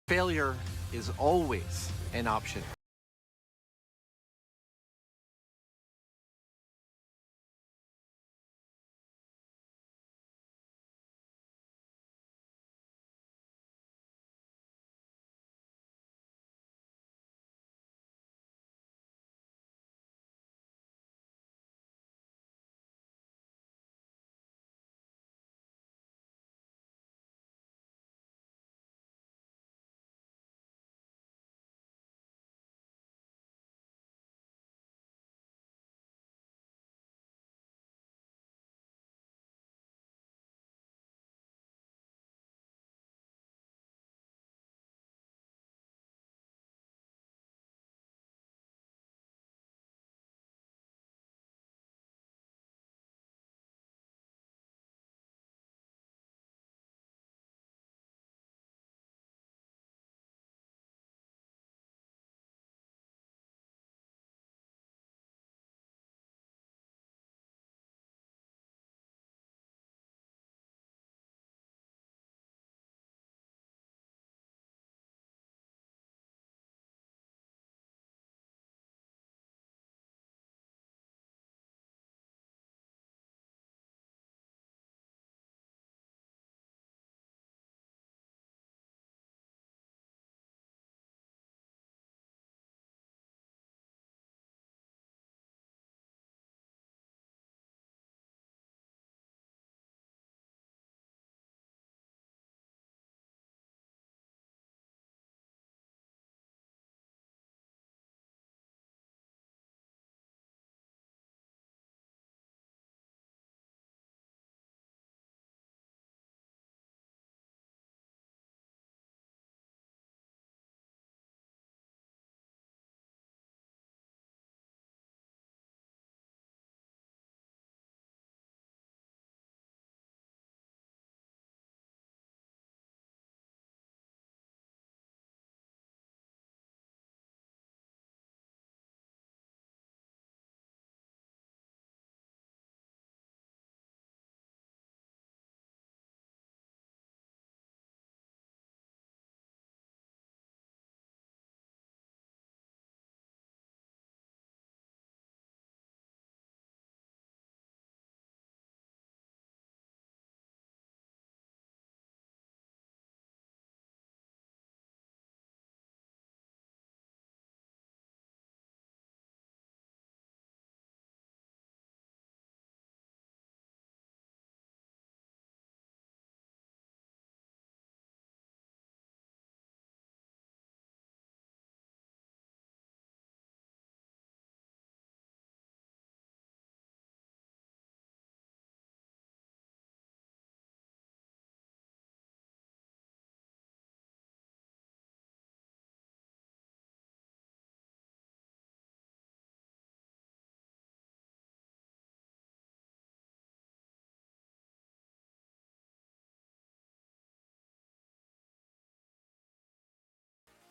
Failure is always an option.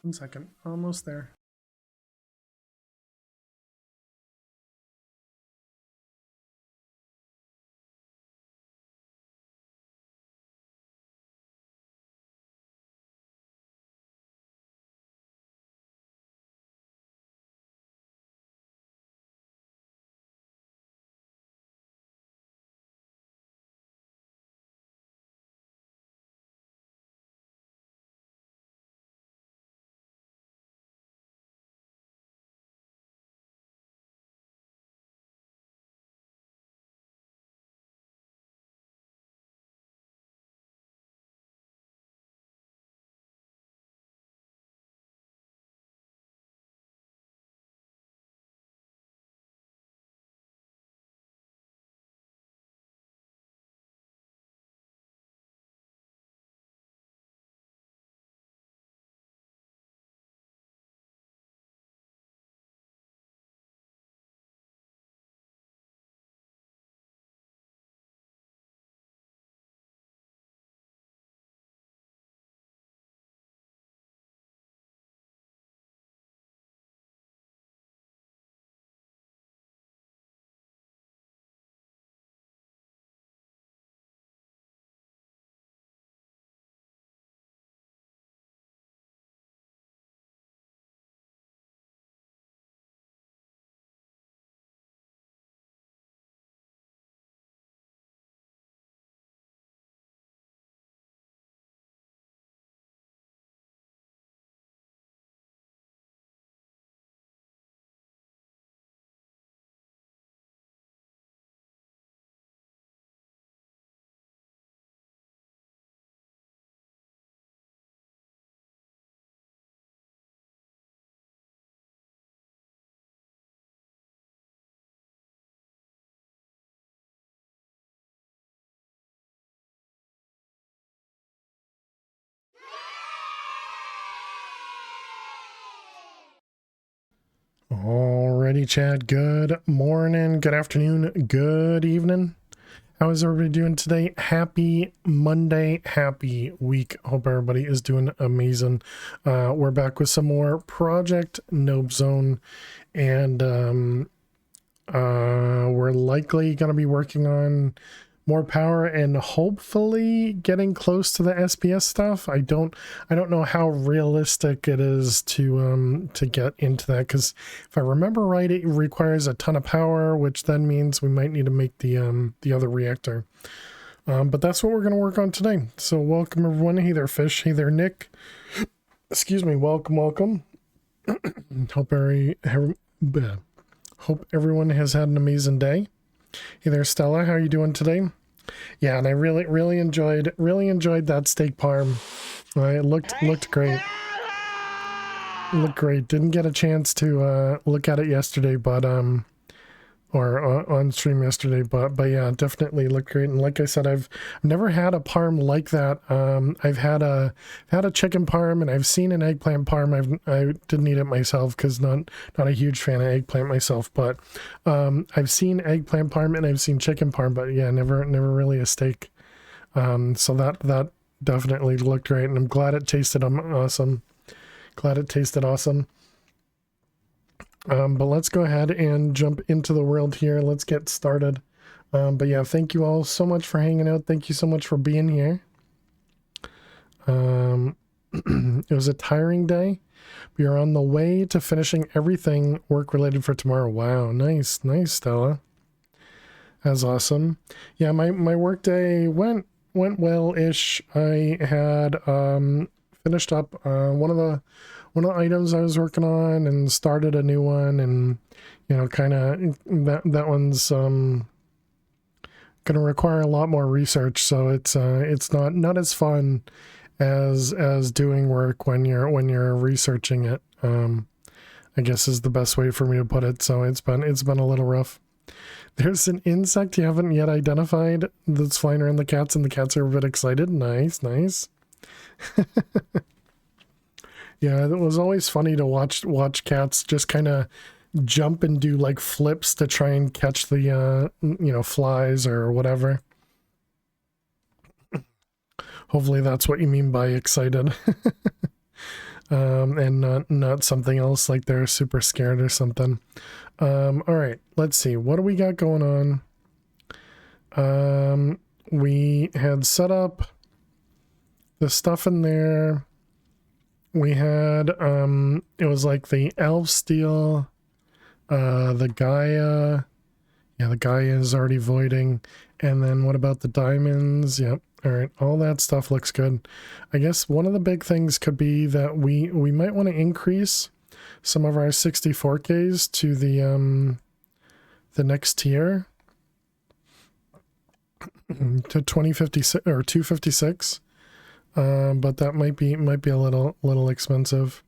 One second, almost there. Alrighty, Chad. Good morning, good afternoon, good evening. How is everybody doing today? Happy Monday, happy week. Hope everybody is doing amazing. We're back with some more Project Nope Zone, and we're likely going to be working on more power and hopefully getting close to the SPS stuff. I don't know how realistic it is to get into that, because if I remember right, it requires a ton of power, which then means we might need to make the other reactor. But that's what we're going to work on today. So welcome everyone. Hey there, Fish. Hey there, Nick. Excuse me. Welcome. Hope everyone has had an amazing day. Hey there, Stella. How are you doing today? Yeah, and I really enjoyed that steak parm. It looked great. Looked great. Didn't get a chance to look at it yesterday, but or on stream yesterday, but yeah, definitely looked great. And like I said, I've never had a parm like that. I've had a chicken parm, and I've seen an eggplant parm. I didn't eat it myself because not a huge fan of eggplant myself, but I've seen eggplant parm and I've seen chicken parm, but yeah, never really a steak. So that definitely looked great, and I'm glad it tasted awesome. Glad it tasted awesome. But let's go ahead and jump into the world here. Let's get started. But yeah, thank you all so much for hanging out. Thank you so much for being here. It was a tiring day. We are on the way to finishing everything work related for tomorrow. Wow, nice, Stella. That's awesome. Yeah, my work day went well-ish. I had finished up one of the items I was working on and started a new one, and kind of that one's gonna require a lot more research, so it's not as fun as doing work when you're researching it. I guess is the best way for me to put it. So it's been a little rough. There's an insect you haven't yet identified that's flying around the cats, and the cats are a bit excited. Nice. Yeah, it was always funny to watch cats just kind of jump and do like flips to try and catch the flies or whatever. Hopefully that's what you mean by excited. And not something else like they're super scared or something. All right, let's see. What do we got going on? We had set up the stuff in there. We had it was like the elf steel, the Gaia. Yeah, the Gaia is already voiding. And then what about the diamonds? Yep. All right, all that stuff looks good. I guess one of the big things could be that we might want to increase some of our 64Ks to the next tier to 2056 or 256. But that might be a little expensive.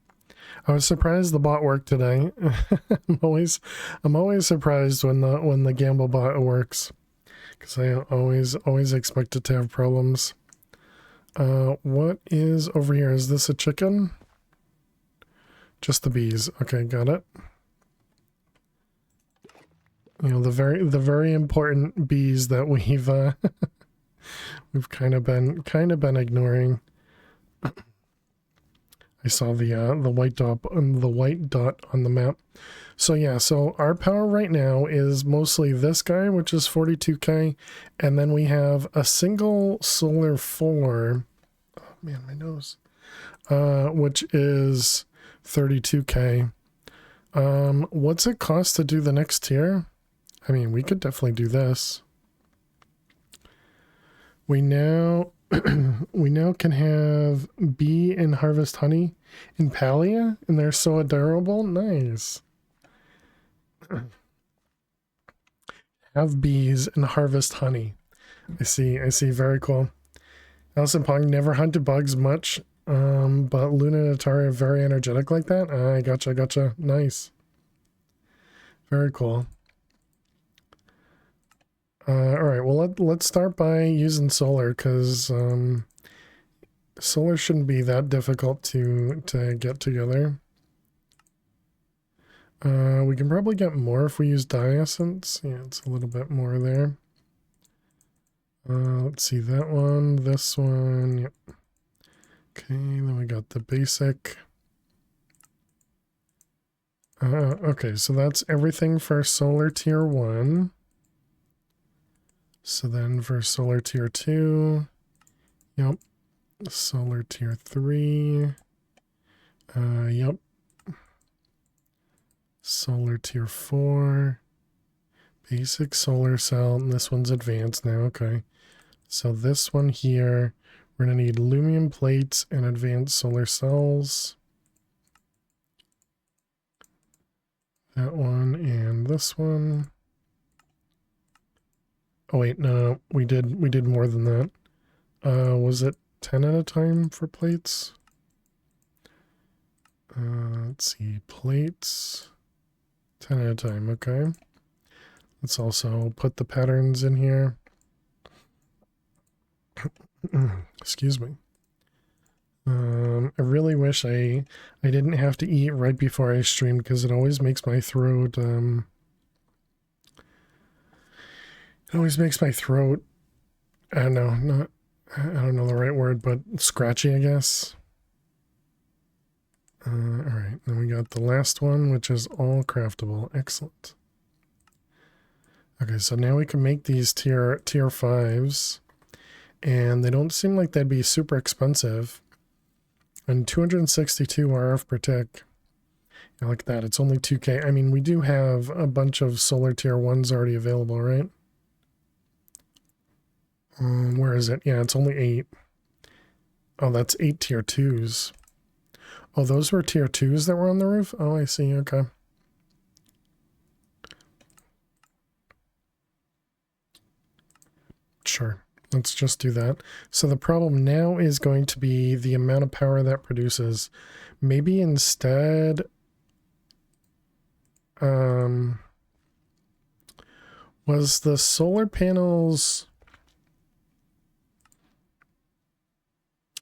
I was surprised the bot worked today. I'm always surprised when the gamble bot works, because I always expect it to have problems. What is over here? Is this a chicken? Just the bees. Okay, got it. The very important bees that we've we've kind of been ignoring. I saw the white dot on the map. So yeah, so our power right now is mostly this guy, which is 42K, and then we have a single solar 4. Oh man, my nose. Which is 32K. What's it cost to do the next tier? I mean, we could definitely do this. We now can have bee and harvest honey in Palia, and they're so adorable. Nice. Have bees and harvest honey. I see. Very cool. Alison Pong never hunted bugs much, but Luna and Atari are very energetic like that. I gotcha. Nice. Very cool. All right, well, let's start by using solar, because solar shouldn't be that difficult to get together. We can probably get more if we use dye essence. Yeah, it's a little bit more there. Let's see, that one, this one, yep. Okay, then we got the basic. Okay, so that's everything for solar tier 1. So then for solar tier 2, yep. Solar tier 3, yep. Solar tier 4, basic solar cell, and this one's advanced now, okay. So this one here, we're gonna need aluminum plates and advanced solar cells. That one and this one. Oh wait, no, we did more than that. Was it 10 at a time for plates? Let's see, plates, 10 at a time, okay. Let's also put the patterns in here. Excuse me. I really wish I didn't have to eat right before I stream because it always makes my throat, it always makes my throat, I don't know, I don't know the right word, but scratchy, I guess. Alright, then we got the last one, which is all craftable. Excellent. Okay, so now we can make these tier 5s, and they don't seem like they'd be super expensive. And 262 RF per tick. I like that. It's only 2K. I mean, we do have a bunch of solar tier 1s already available, right? Where is it? Yeah, it's only 8. Oh, that's 8 tier 2s. Oh, those were tier 2s that were on the roof? Oh, I see. Okay. Sure. Let's just do that. So the problem now is going to be the amount of power that produces. Maybe instead, was the solar panels,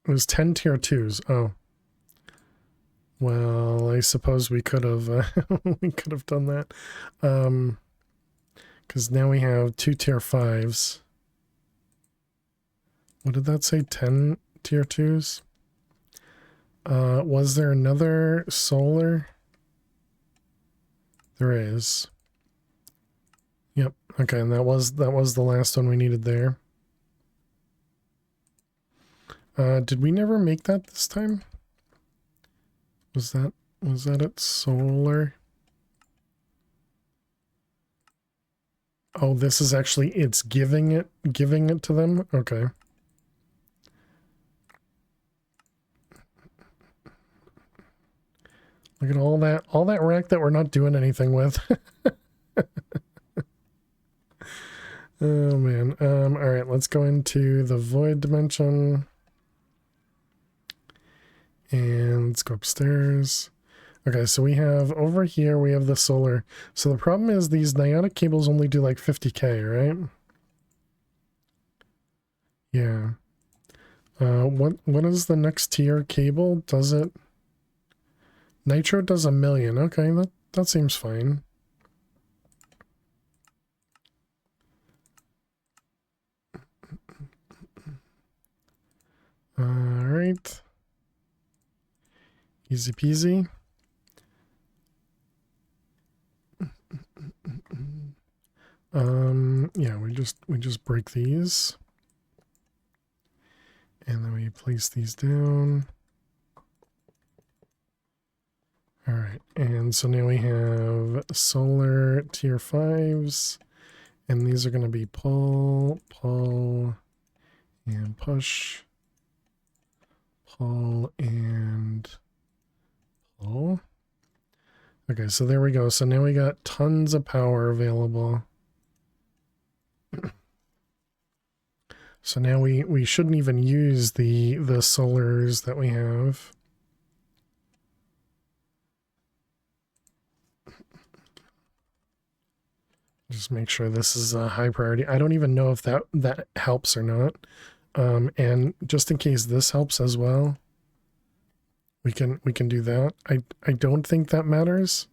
it was 10 tier 2s. Oh. Well, I suppose we could have we could have done that. Because now we have 2 tier 5s. What did that say? 10 tier 2s? Was there another solar? There is. Yep. Okay, and that was the last one we needed there. Did we never make that this time? Was that it? Solar? Oh, this is actually, it's giving it to them? Okay. Look at all that rack that we're not doing anything with. Oh man. All right, let's go into the void dimension. And let's go upstairs. Okay, so we have over here, we have the solar. So the problem is these niotic cables only do like 50K, right? Yeah. What is the next tier cable? Does it? Nitro does 1 million. Okay, that seems fine. All right. Easy peasy. Yeah, we just break these. And then we place these down. All right, and so now we have solar tier 5s, and these are going to be pull, and push, pull, and pull. Okay, so there we go. So now we got tons of power available. So now we shouldn't even use the solars that we have. Just make sure this is a high priority. I don't even know if that helps or not. And just in case this helps as well, we can do that. I don't think that matters.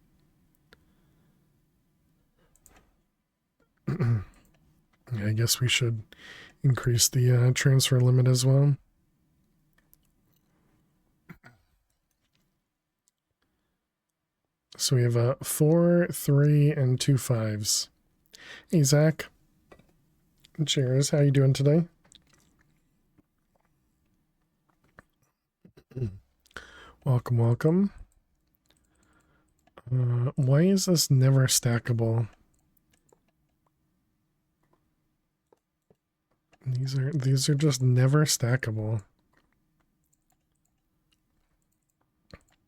Yeah, I guess we should increase the transfer limit as well. So we have 4, 3, and 2 5s. Hey, Zach. Cheers. How you doing today? Welcome, welcome. Why is this never stackable? These are just never stackable.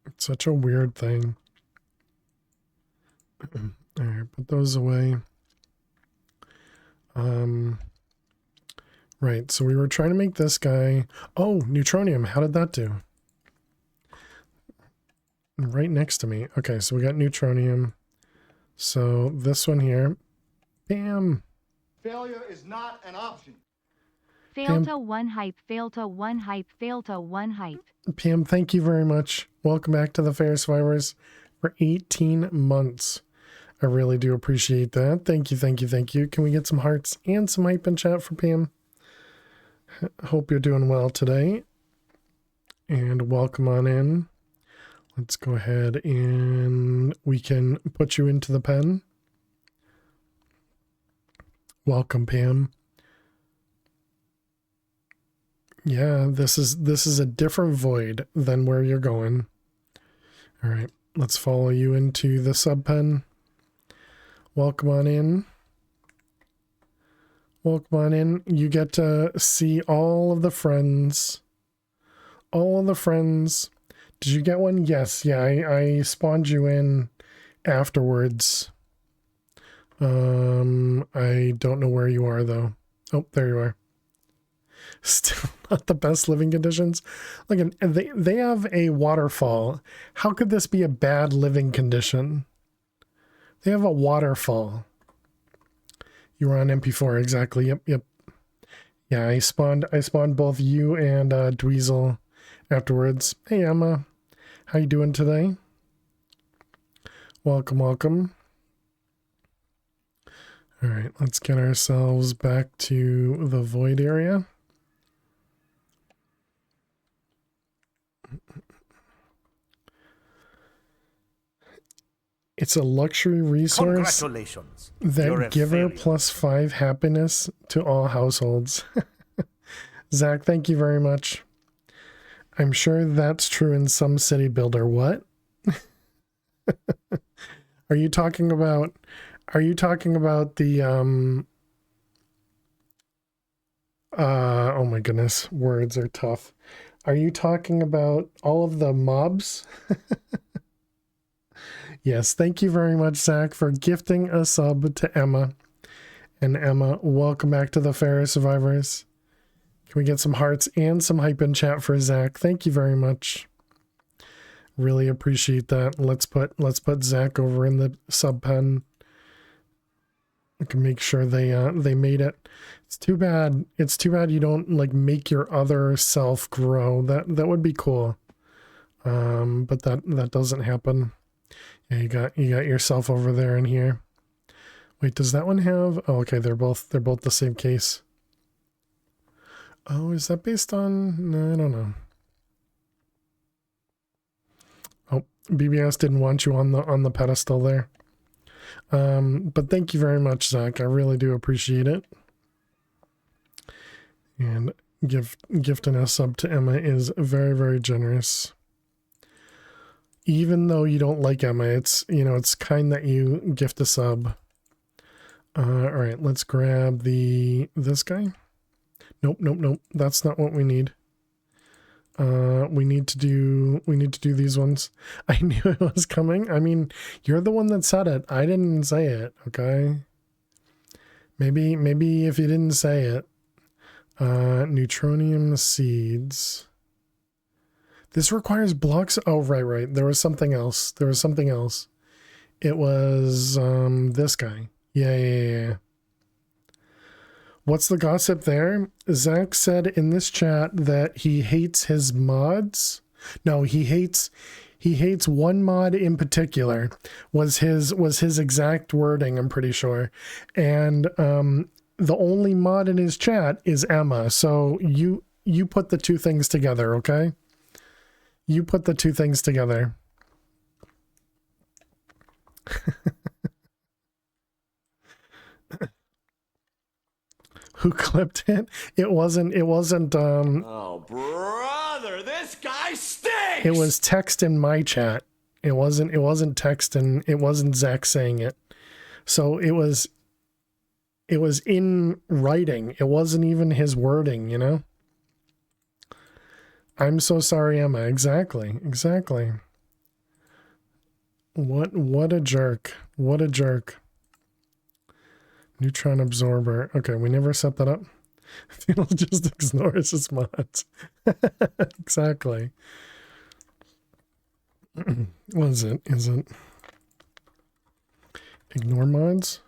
It's such a weird thing. All right, put those away. Right, so we were trying to make this guy... Oh, neutronium, how did that do? Right next to me. Okay, so we got neutronium. So this one here. Bam! Failure is not an option. Fail to 1 hype, fail to 1 hype, fail to 1 hype. Pam, thank you very much. Welcome back to the Fair Survivors for 18 months. I really do appreciate that. Thank you, thank you, thank you. Can we get some hearts and some hype in chat for Pam? Hope you're doing well today. And welcome on in. Let's go ahead and we can put you into the pen. Welcome, Pam. Yeah, this is a different void than where you're going. All right, let's follow you into the sub pen. Welcome on in. Welcome on in. You get to see all of the friends. All of the friends. Did you get one? Yes. Yeah, I spawned you in afterwards. I don't know where you are though. Oh, there you are. Still not the best living conditions. Like they have a waterfall. How could this be a bad living condition? They have a waterfall. You were on MP4, exactly. Yep. Yeah, I spawned both you and Dweezil afterwards. Hey Emma, how you doing today? Welcome, welcome. All right, let's get ourselves back to the void area. It's a luxury resource. Congratulations. That giver +5 happiness to all households. Zach, thank you very much. I'm sure that's true in some city builder. What? Are you talking about the oh my goodness, words are tough. Are you talking about all of the mobs? Yes, thank you very much, Zach, for gifting a sub to Emma. And Emma, welcome back to the Fair Survivors. Can we get some hearts and some hype in chat for Zach? Thank you very much. Really appreciate that. Let's put Zach over in the sub pen. I can make sure they made it. It's too bad you don't like make your other self grow. That would be cool. But that doesn't happen. Yeah, you got yourself over there in here. Wait, does that one have... Oh, okay, they're both the same case. Oh, is that based on... No, I don't know. Oh, BBS didn't want you on the pedestal there. But thank you very much, Zach. I really do appreciate it. And gifting a sub to Emma is very, very generous. Even though you don't like Emma, it's kind that you gift a sub. All right, let's grab this guy. Nope. That's not what we need. We need to do these ones. I knew it was coming. I mean, you're the one that said it. I didn't say it, okay? Maybe if you didn't say it. Neutronium seeds. This requires blocks. Oh, right. There was something else. It was this guy. Yeah. What's the gossip there? Zach said in this chat that he hates his mods. No, he hates one mod in particular. Was his exact wording, I'm pretty sure. And the only mod in his chat is Emma. So you put the two things together, okay? You put the two things together. Who clipped it? It wasn't Oh, brother, this guy stinks! it was text in my chat. It wasn't text, and it wasn't Zach saying it. So it was in writing. It wasn't even his wording, you know? I'm so sorry, Emma. Exactly. What a jerk. What a jerk. Neutron absorber. Okay, we never set that up. It'll just ignore his mods. Exactly. What is it? Is it ignore mods?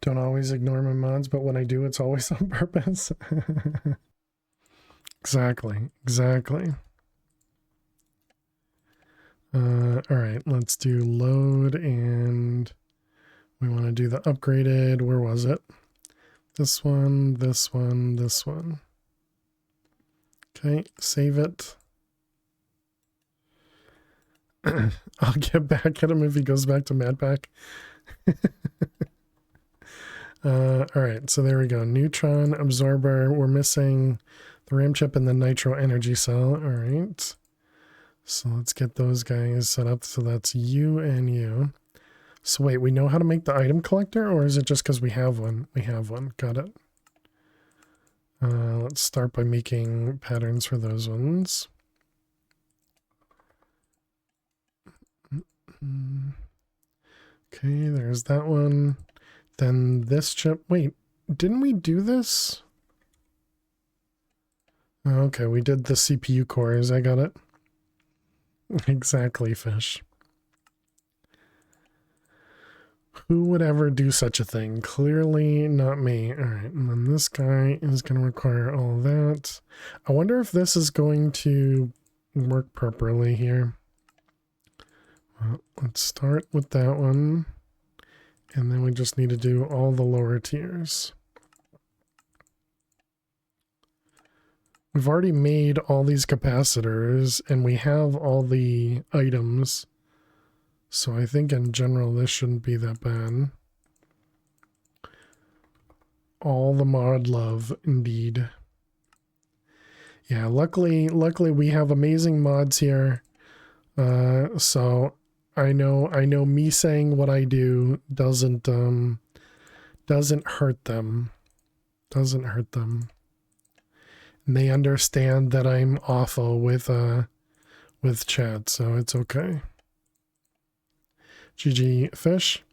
Don't always ignore my mods, but when I do, it's always on purpose. Exactly. All right, let's do load, and we want to do the upgraded. Where was it? This one. Okay, save it. I'll get back at him if he goes back to Madpack. All right, so there we go. Neutron absorber. We're missing the RAM chip and the nitro energy cell. All right. So let's get those guys set up. So that's you and you. So wait, we know how to make the item collector, or is it just because we have one? We have one. Got it. Let's start by making patterns for those ones. Okay, there's that one. Then this chip. Wait, didn't we do this? Okay, we did the CPU cores. I got it. Exactly, fish. Who would ever do such a thing? Clearly not me. All right, and then this guy is going to require all that. I wonder if this is going to work properly here. Well, let's start with that one. And then we just need to do all the lower tiers. We've already made all these capacitors, and we have all the items. So I think in general this shouldn't be that bad. All the mod love, indeed. Yeah, luckily we have amazing mods here. So I know me saying what I do doesn't hurt them. Doesn't hurt them. And they understand that I'm awful with chat, so it's okay. GG fish.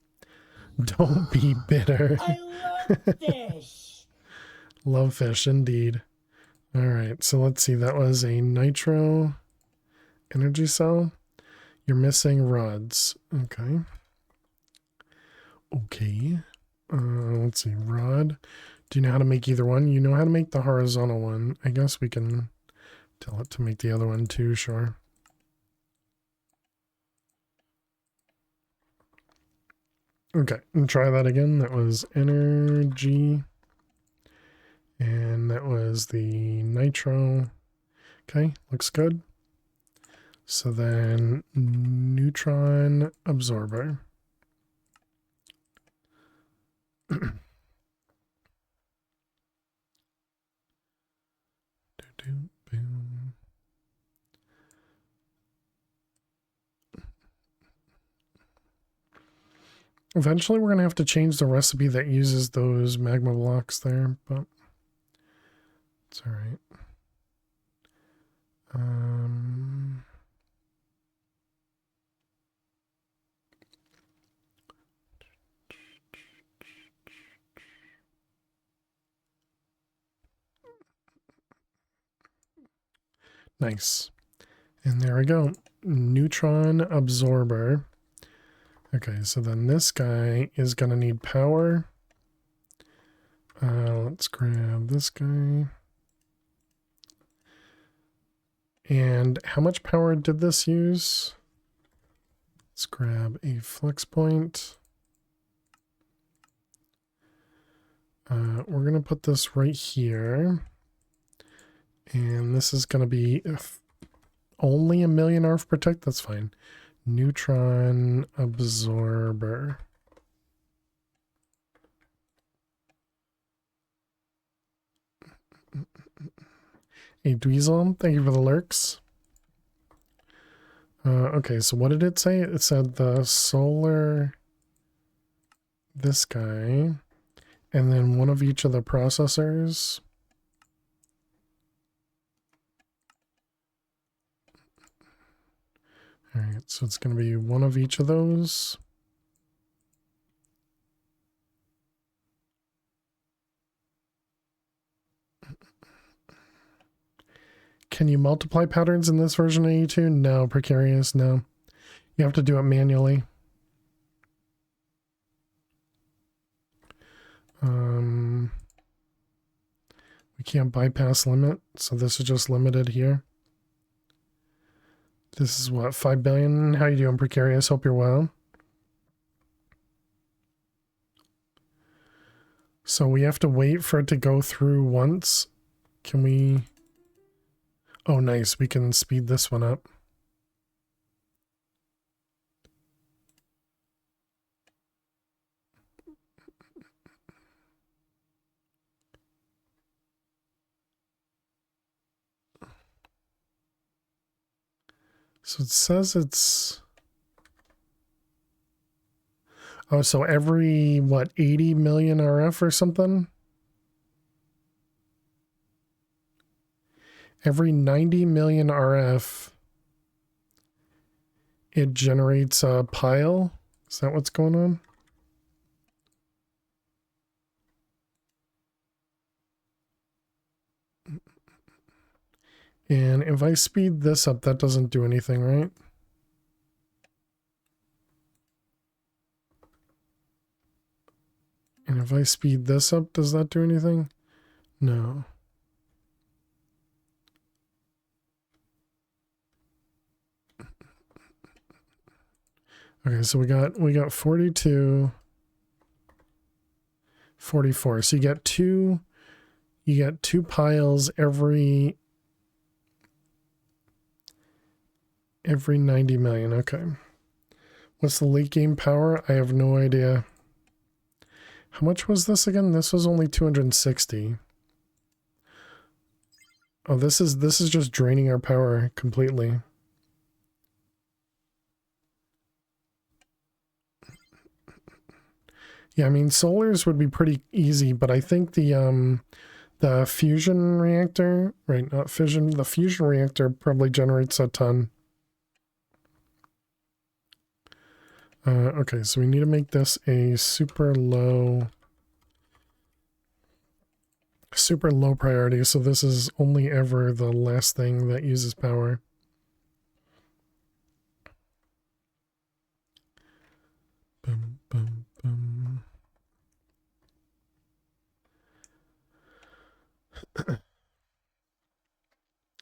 Don't be bitter. I love fish. Love fish indeed. All right, so let's see. That was a nitro energy cell. You're missing rods. Okay. Let's see. Rod. Do you know how to make either one? You know how to make the horizontal one. I guess we can tell it to make the other one too, sure. Okay, and try that again. That was energy. And that was the nitro. Okay, looks good. So then neutron absorber. Boom. Eventually we're going to have to change the recipe that uses those magma blocks there, but it's all right. Nice. And there we go. Neutron absorber. Okay, so then this guy is going to need power. Let's grab this guy. And how much power did this use? Let's grab a flex point. We're going to put this right here. And this is going to be only 1,000,000 ARF protect. That's fine. Neutron absorber. Hey, Dweezil, thank you for the lurks. Okay, so what did it say? It said the solar, this guy, and then one of each of the processors. All right, so it's going to be one of each of those. Can you multiply patterns in this version of E2? No, Precarious, no. You have to do it manually. We can't bypass limit, so this is just limited here. This is what, 5 billion? How you doing, Precarious? Hope you're well. So we have to wait for it to go through once. Can we... Oh, nice. We can speed this one up. So it says it's... Oh, so every, what, 80 million RF or something? Every 90 million RF, it generates a pile. Is that what's going on? And if I speed this up, that doesn't do anything, right? And if I speed this up, does that do anything? No. Okay, so we got 42, 44. So you get two piles every 90 million. Okay. What's the late game power? I have no idea. How much was this again? This was only 260. Oh, this is just draining our power completely. Yeah, I mean, solars would be pretty easy, but I think the fusion reactor, right, not fission, the fusion reactor probably generates a ton. Okay, so we need to make this a super low priority, so this is only ever the last thing that uses power. Boom, boom, boom.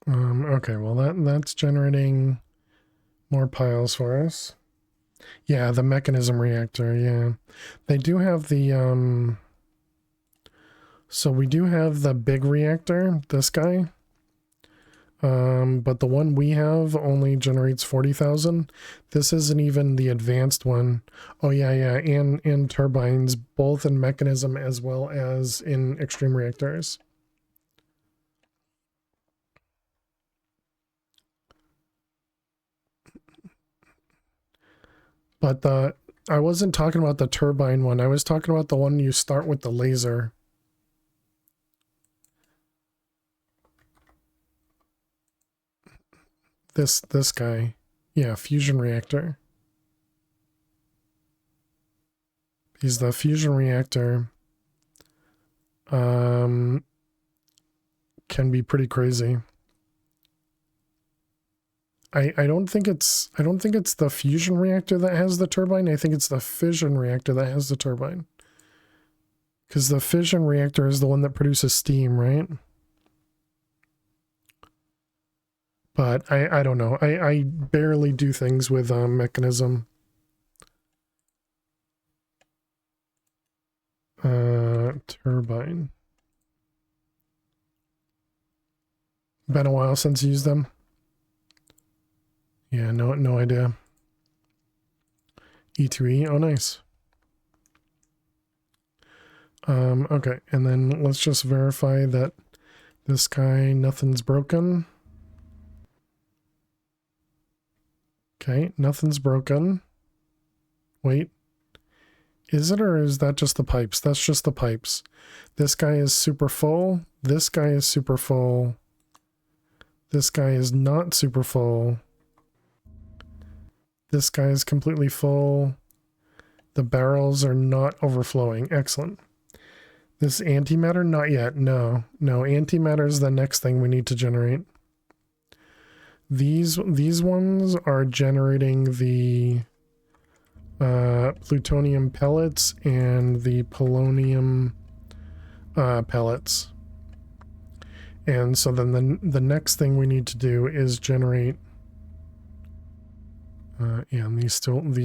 Okay, well that's generating more piles for us. Yeah, the mechanism reactor, yeah. They do have the so we do have the big reactor, this guy. But the one we have only generates 40,000. This isn't even the advanced one. Oh yeah, and turbines, both in mechanism as well as in extreme reactors. But I wasn't talking about the turbine one. I was talking about the one you start with the laser. This guy. Yeah, fusion reactor. He's the fusion reactor. Can be pretty crazy. I don't think it's the fusion reactor that has the turbine. I think it's the fission reactor that has the turbine. Because the fission reactor is the one that produces steam, right? But I don't know. I barely do things with mechanism. turbine. Been a while since you used them. Yeah, no idea. E2E, oh nice. Okay, and then let's just verify that this guy, nothing's broken. Okay, nothing's broken. Wait. Is it, or is that just the pipes? That's just the pipes. This guy is super full. This guy is super full. This guy is not super full. This guy is completely full. The barrels are not overflowing. Excellent. This antimatter? Not yet. No. No, antimatter is the next thing we need to generate. These ones are generating the plutonium pellets and the polonium pellets. And so then the next thing we need to do is generate yeah, and these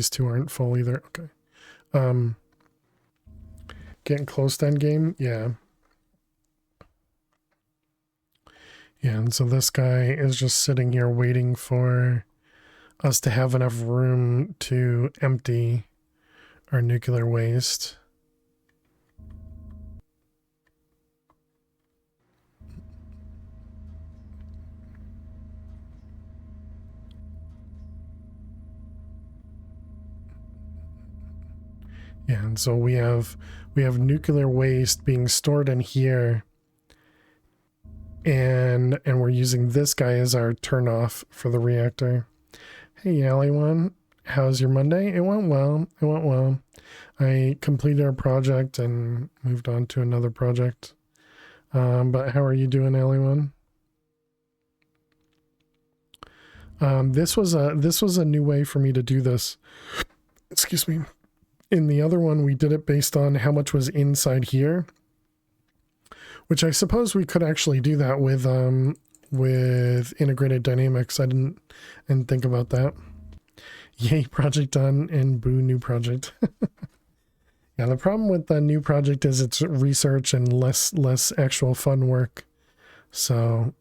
two aren't full either. Okay. Getting close to end game, yeah. Yeah, and so this guy is just sitting here waiting for us to have enough room to empty our nuclear waste. Yeah, and so we have nuclear waste being stored in here, and we're using this guy as our turn off for the reactor. Hey, Alley1, how's your Monday? It went well. It went well. I completed a project and moved on to another project. But how are you doing, Alley1? This was a new way for me to do this. Excuse me. In the other one, we did it based on how much was inside here, which I suppose we could actually do that with integrated dynamics. I didn't think about that. Yay, project done, and boo, new project. Yeah, the problem with the new project is it's research and less actual fun work. So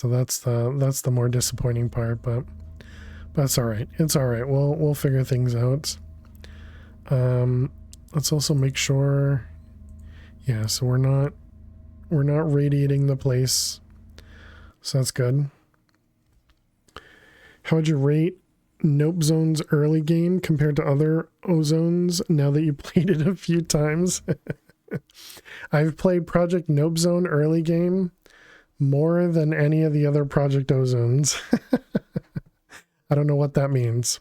that's the more disappointing part, but it's all right. It's all right. We'll figure things out. Let's also make sure, yeah, so we're not radiating the place, so that's good. How would you rate Nope Zone's early game compared to other Ozones now that you played it a few times? I've played Project Nope Zone early game more than any of the other Project Ozones. I don't know what that means.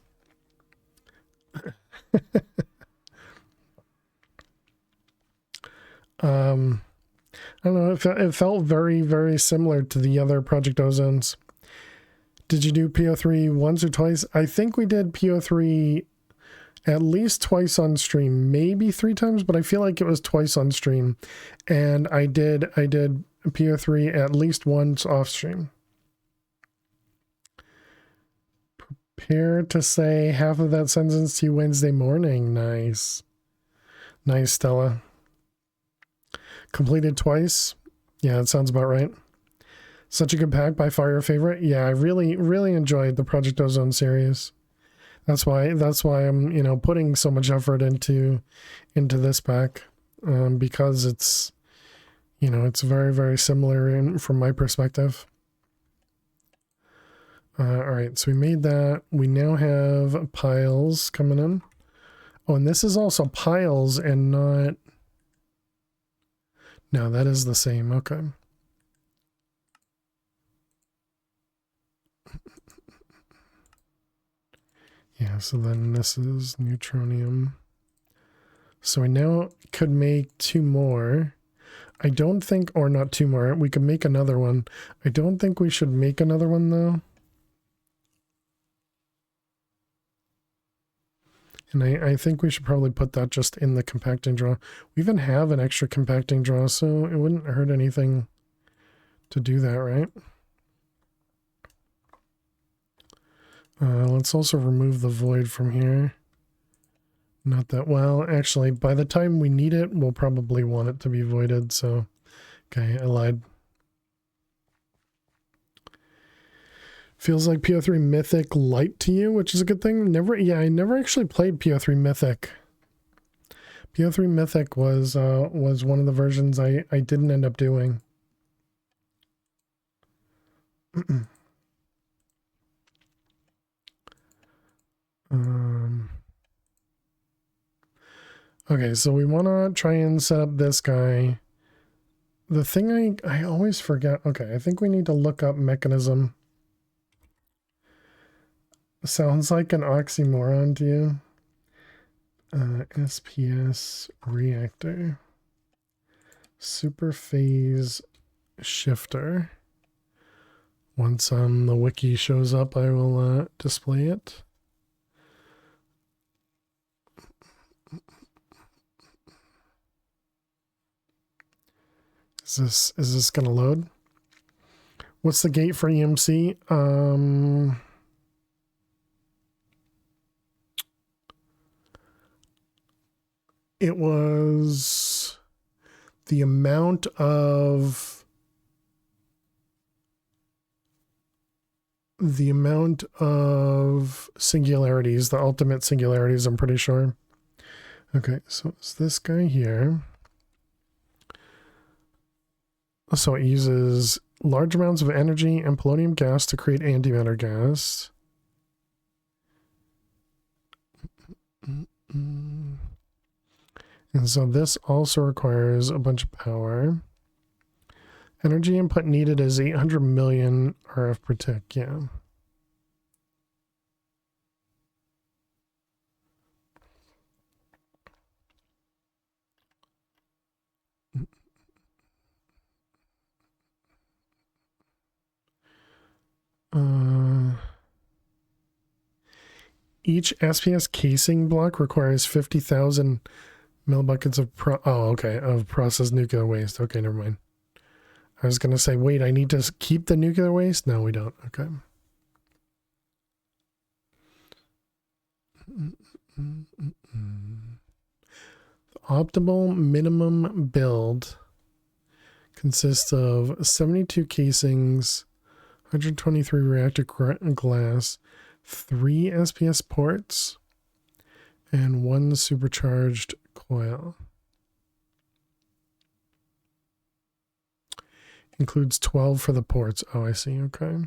I don't know, it felt very, very similar to the other Project Ozones. Did you do PO3 once or twice? I think we did PO3 at least twice on stream, maybe 3 times, but I feel like it was twice on stream. And I did PO3 at least once off stream. Prepare to say half of that sentence to you Wednesday morning. Nice. Nice, Stella. Completed twice. Yeah, that sounds about right. Such a good pack, by far your favorite. Yeah, I really enjoyed the Project Ozone series. That's why I'm, putting so much effort into this pack, because it's, it's very, very similar from my perspective. All right, so we made that. We now have piles coming in. Oh, and this is also piles and not. No, that is the same. Okay. Yeah, so then this is neutronium. So we now could make 2 more. I don't think, or not 2 more. We could make another one. I don't think we should make another one though. And I think we should probably put that just in the compacting draw. We even have an extra compacting draw, so it wouldn't hurt anything to do that, right? Let's also remove the void from here. Not that well. Actually, by the time we need it, we'll probably want it to be voided, so... Okay, I lied. Feels like PO3 Mythic light to you, which is a good thing. I never actually played PO3 Mythic. PO3 Mythic was one of the versions I didn't end up doing. Okay, so we want to try and set up this guy. The thing I always forget. Okay, I think we need to look up mechanism. Sounds like an oxymoron to you. SPS reactor. Superphase shifter. Once the wiki shows up, I will display it. Is this gonna load? What's the gate for EMC? It was the amount of singularities, the ultimate singularities, I'm pretty sure. Okay, so it's this guy here. So it uses large amounts of energy and polonium gas to create antimatter gas. And so this also requires a bunch of power. Energy input needed is 800 million RF per tick, yeah. Each SPS casing block requires 50,000 millibuckets of processed nuclear waste. Okay, never mind. I was going to say, wait, I need to keep the nuclear waste? No, we don't. Okay. The optimal minimum build consists of 72 casings, 123 reactor glass, 3 SPS ports, and 1 supercharged coil. Includes 12 for the ports. Oh, I see. Okay.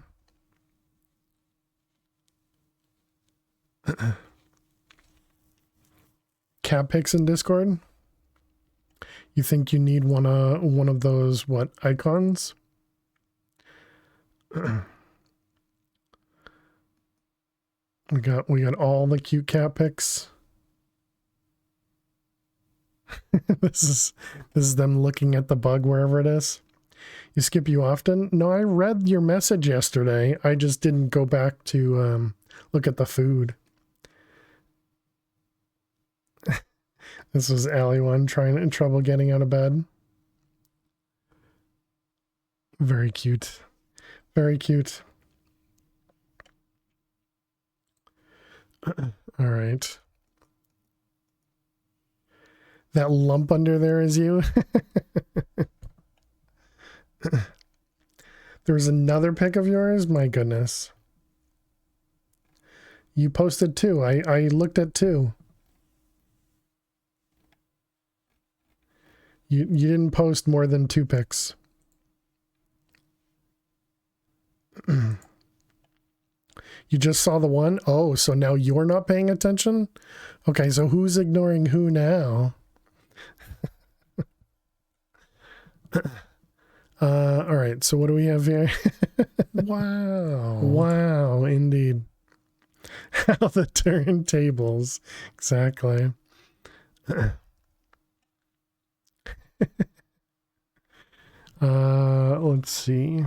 Cat pics in Discord? You think you need one of those, what, icons? We got all the cute cat pics. This is them looking at the bug wherever it is. You skip you often? No, I read your message yesterday. I just didn't go back to look at the food. This was Allie one in trouble getting out of bed. Very cute. Very cute. All right. That lump under there is you? There was another pic of yours? My goodness. You posted 2. I looked at 2. You didn't post more than 2 pics. You just saw the one? Oh, so now you're not paying attention? Okay, so who's ignoring who now? All right, so what do we have here? Wow. Wow, indeed. How the turntables. Exactly. Let's see.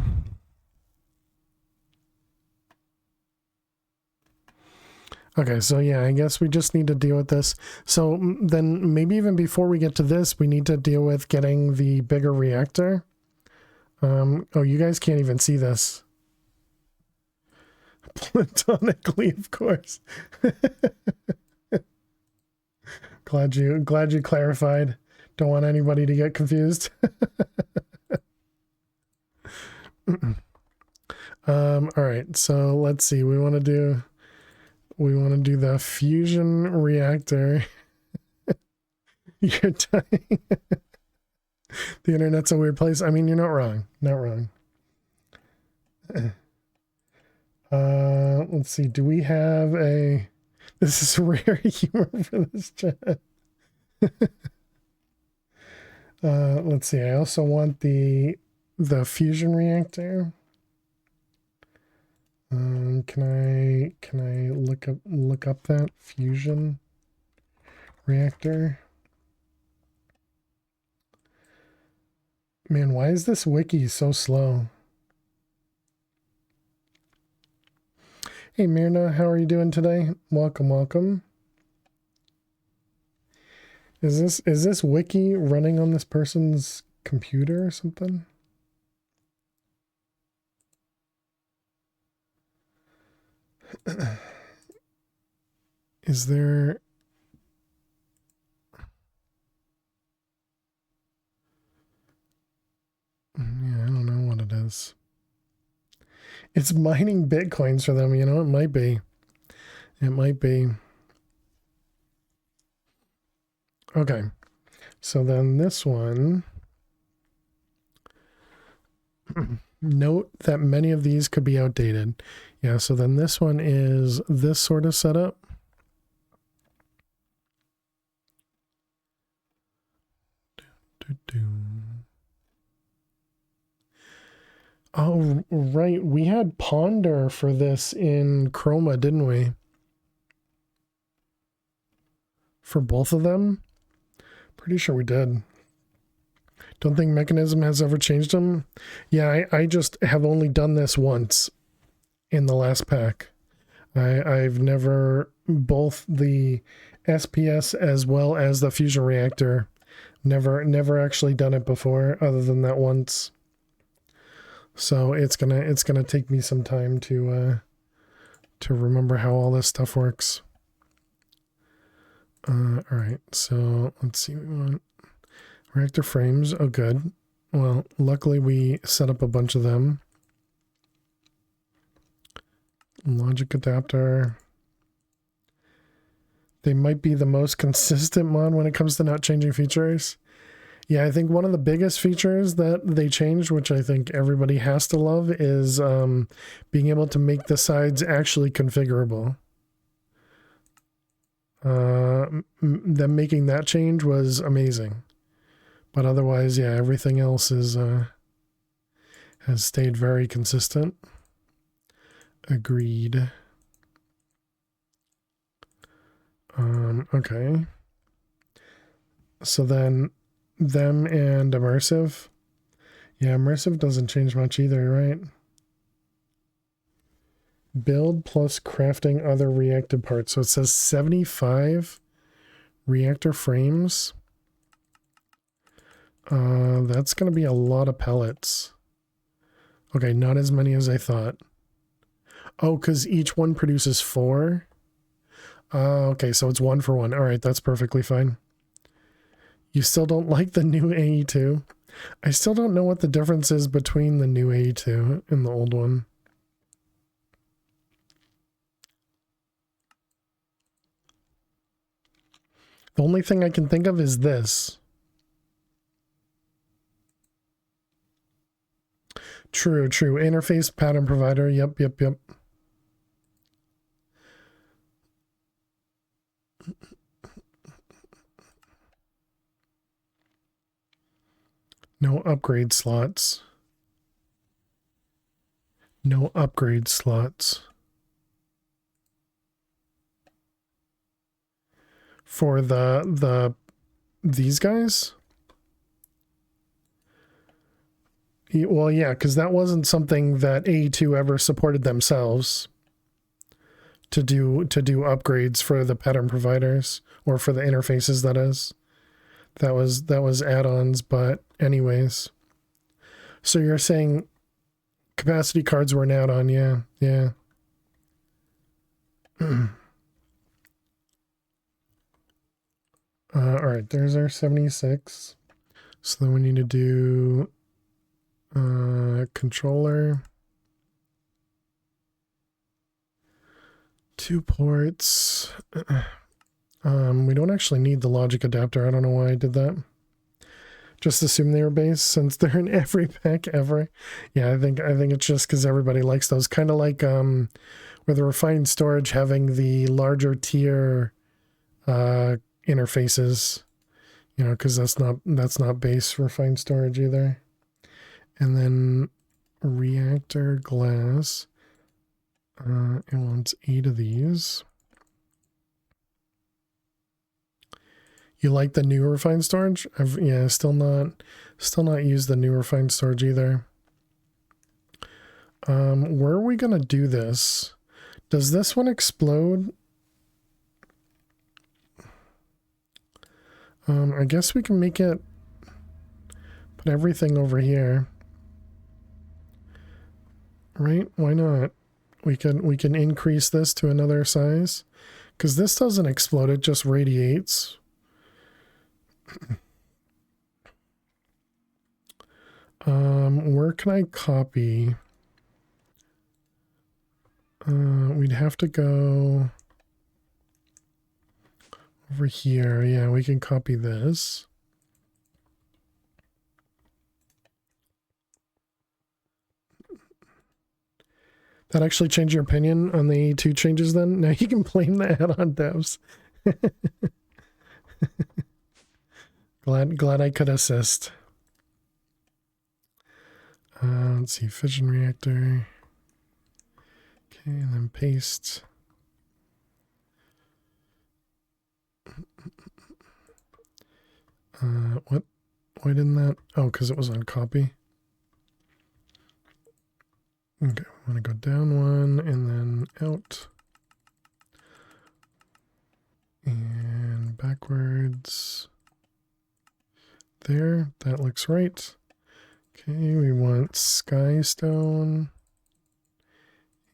Okay, so yeah, I guess we just need to deal with this. So then maybe even before we get to this, we need to deal with getting the bigger reactor. Oh, you guys can't even see this. Platonically, of course. Glad you clarified. Don't want anybody to get confused. All right, so let's see. We want to do the fusion reactor. You're dying. The internet's a weird place. I mean, you're not wrong. Not wrong. Let's see. Do we have a... This is rare humor for this chat. Let's see. I also want the fusion reactor. Can I look up that fusion reactor? Man, why is this wiki so slow? Hey Myrna, how are you doing today? Welcome, welcome. Is this wiki running on this person's computer or something? Is there... Yeah, I don't know what it is. It's mining bitcoins for them, you know, it might be. It might be. Okay. So then this one... Note that many of these could be outdated. Yeah, so then this one is this sort of setup. Oh, right. We had Ponder for this in Chroma, didn't we? For both of them? Pretty sure we did. Don't think Mechanism has ever changed them. Yeah, I just have only done this once in the last pack. I've never, both the SPS as well as the fusion reactor, never actually done it before other than that once. So it's gonna take me some time to remember how all this stuff works. All right, so let's see. We want reactor frames. Oh, good. Well, luckily we set up a bunch of them. Logic adapter. They might be the most consistent mod when it comes to not changing features. Yeah, I think one of the biggest features that they changed, which I think everybody has to love, is being able to make the sides actually configurable. Them making that change was amazing. But otherwise, yeah, everything else is has stayed very consistent. Agreed. Okay. So then them and immersive. Yeah, immersive doesn't change much either, right? Build plus crafting other reactive parts. So it says 75 reactor frames. That's going to be a lot of pellets. Okay, not as many as I thought. Oh, because each one produces 4. Okay, so it's 1 for 1. All right, that's perfectly fine. You still don't like the new AE2? I still don't know what the difference is between the new AE2 and the old one. The only thing I can think of is this. True. Interface pattern provider. Yep. No upgrade slots. No upgrade slots. For these guys? Well, yeah, because that wasn't something that AE2 ever supported themselves to do upgrades for the pattern providers, or for the interfaces, that is. That was add-ons, but anyways. So you're saying capacity cards were an add-on, yeah. All right, there's our 76. So then we need to do controller, 2 ports. We don't actually need the logic adapter. I don't know why I did that. Just assume they were base since they're in every pack ever. Yeah, I think it's just because everybody likes those. Kind of like with the refined storage having the larger tier interfaces, you know, because that's not base refined storage either. And then reactor glass. It wants 8 of these. You like the new refined storage? Yeah, still not used the new refined storage either. Where are we gonna do this? Does this one explode? I guess we can make it put everything over here. Right? Why not? We can increase this to another size. Because this doesn't explode, it just radiates. Where can I copy? We'd have to go over here. Yeah, we can copy this. That actually changed your opinion on the 2 changes then? Now you can blame the add-on devs. Glad I could assist. Let's see, fission reactor. Okay, and then paste. What? Why didn't that? Oh, because it was on copy. Okay, I want to go down 1 and then out. And backwards. There, that looks right. Okay, we want sky stone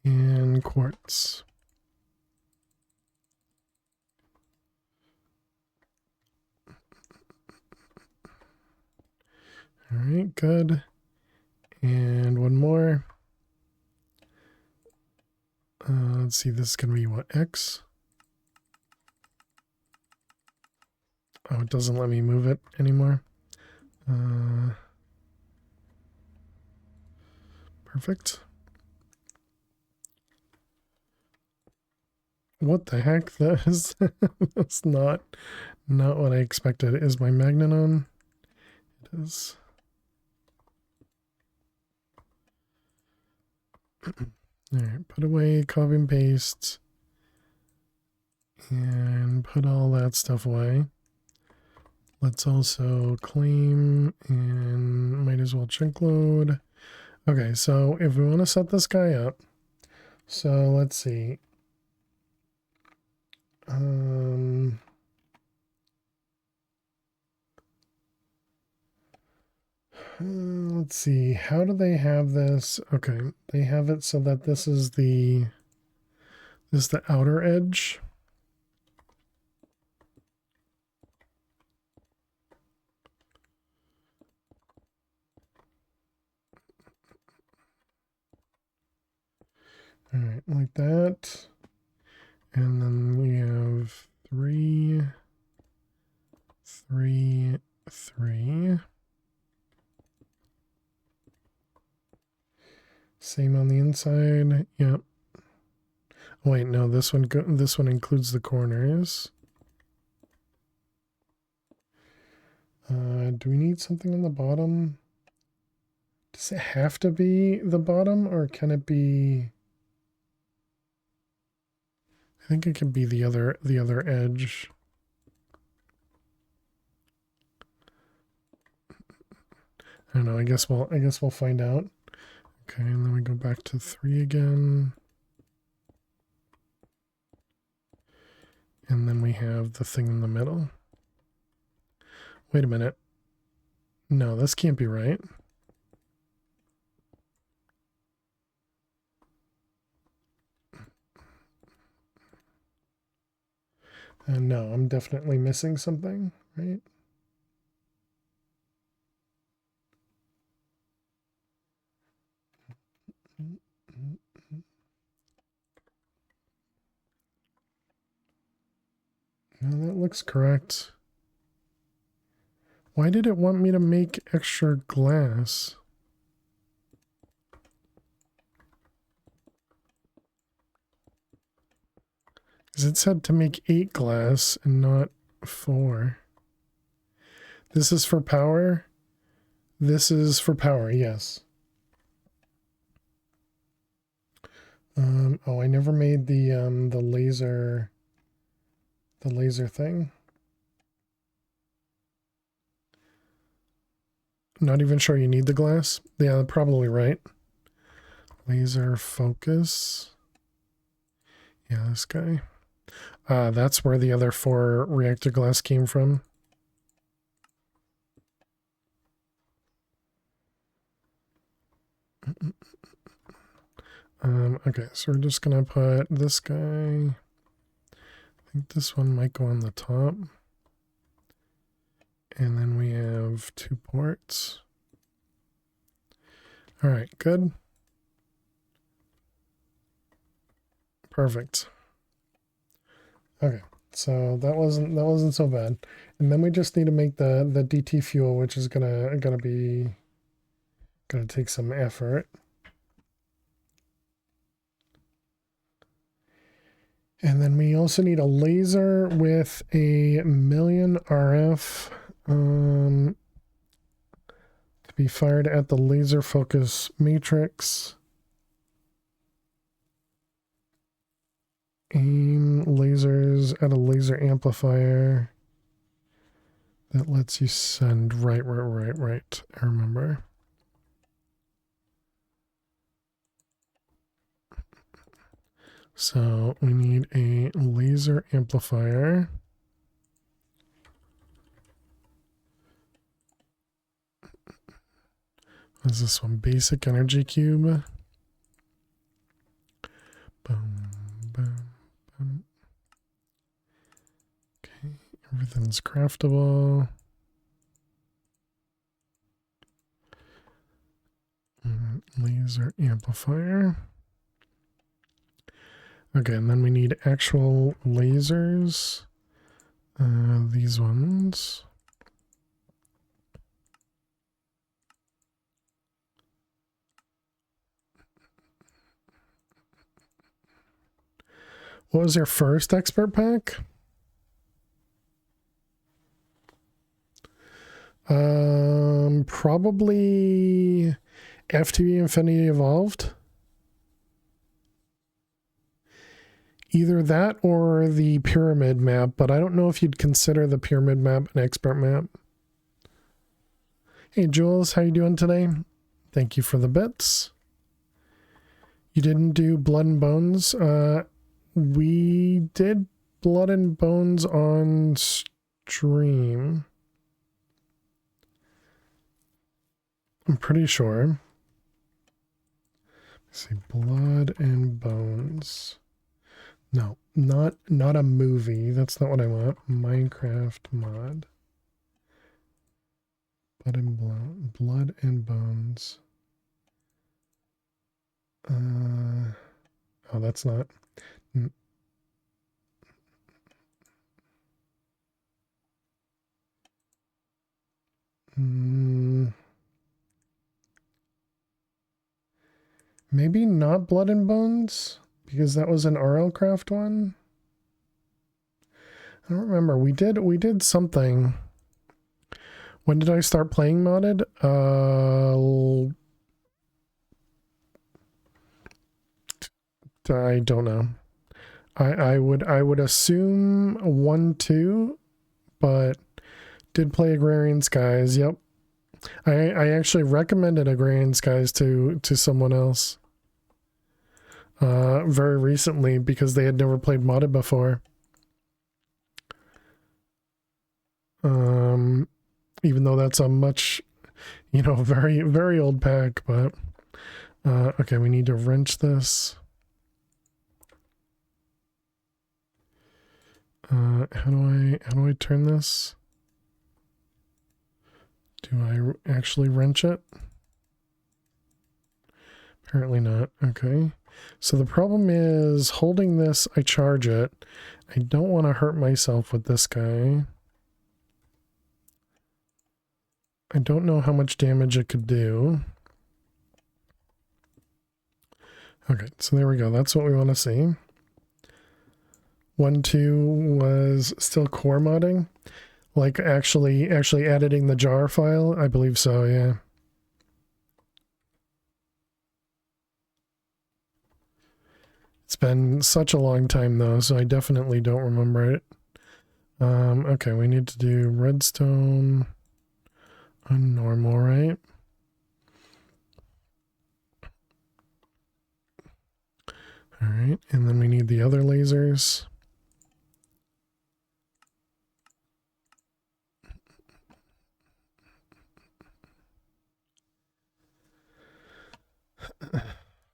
and quartz. All right, good. And one more. Let's see, this is going to be what, X? Oh, it doesn't let me move it anymore. Perfect. What the heck? That's not what I expected. Is my magnet on? It is. Alright, put away, copy and paste. And put all that stuff away. Let's also claim and might as well chunk load. Okay, so if we want to set this guy up, so let's see. Let's see, how do they have this? Okay, they have it so that this is the outer edge. All right, like that. And then we have 3, 3, 3. Same on the inside. Yep. Oh, wait, no, this one includes the corners. Do we need something on the bottom? Does it have to be the bottom, or can it be? I think it can be the other edge. I don't know. I guess we'll find out. Okay, and then we go back to 3 again. And then we have the thing in the middle. Wait a minute. No, this can't be right. No, I'm definitely missing something, right? No, that looks correct. Why did it want me to make extra glass? Because it said to make 8 glass and not 4. This is for power. This is for power, yes. Oh, I never made the laser thing. Not even sure you need the glass. Yeah, probably right. Laser focus. Yeah, this guy. That's where the other 4 reactor glass came from. Okay, so we're just gonna put this guy. I think this one might go on the top. And then we have 2 ports. All right, good. Perfect. Okay, so that wasn't so bad. And then we just need to make the DT fuel, which is gonna take some effort. And then we also need a laser with a million RF to be fired at the laser focus matrix. Aim lasers at a laser amplifier that lets you send right. I remember. So we need a laser amplifier. What is this one? Basic energy cube. Boom, boom, boom. Okay, everything's craftable. Laser amplifier. Okay, and then we need actual lasers. These ones. What was your first expert pack? Probably FTV Infinity Evolved. Either that or the pyramid map, but I don't know if you'd consider the pyramid map an expert map. Hey Jules, how you doing today? Thank you for the bits. You didn't do Blood and Bones? We did Blood and Bones on stream. I'm pretty sure. Let's see, Blood and Bones. No, not a movie. That's not what I want. Minecraft mod. Blood and Bones. Oh, that's not. Maybe not Blood and Bones, because that was an RL Craft one. I don't remember. We did something. When did I start playing modded? I don't know. I would assume 1-2, but did play Agrarian Skies. Yep. I actually recommended Agrarian Skies to someone else very recently because they had never played modded before. Even though that's a much, very, very old pack, but okay, we need to wrench this. How do I turn this? Do I actually wrench it? Apparently not. Okay. So the problem is holding this, I charge it. I don't want to hurt myself with this guy. I don't know how much damage it could do. Okay, so there we go. That's what we want to see. 1.2 was still core modding. Like actually editing the jar file? I believe so, yeah. It's been such a long time though, so I definitely don't remember it. Okay, we need to do redstone on normal, right? Alright, and then we need the other lasers.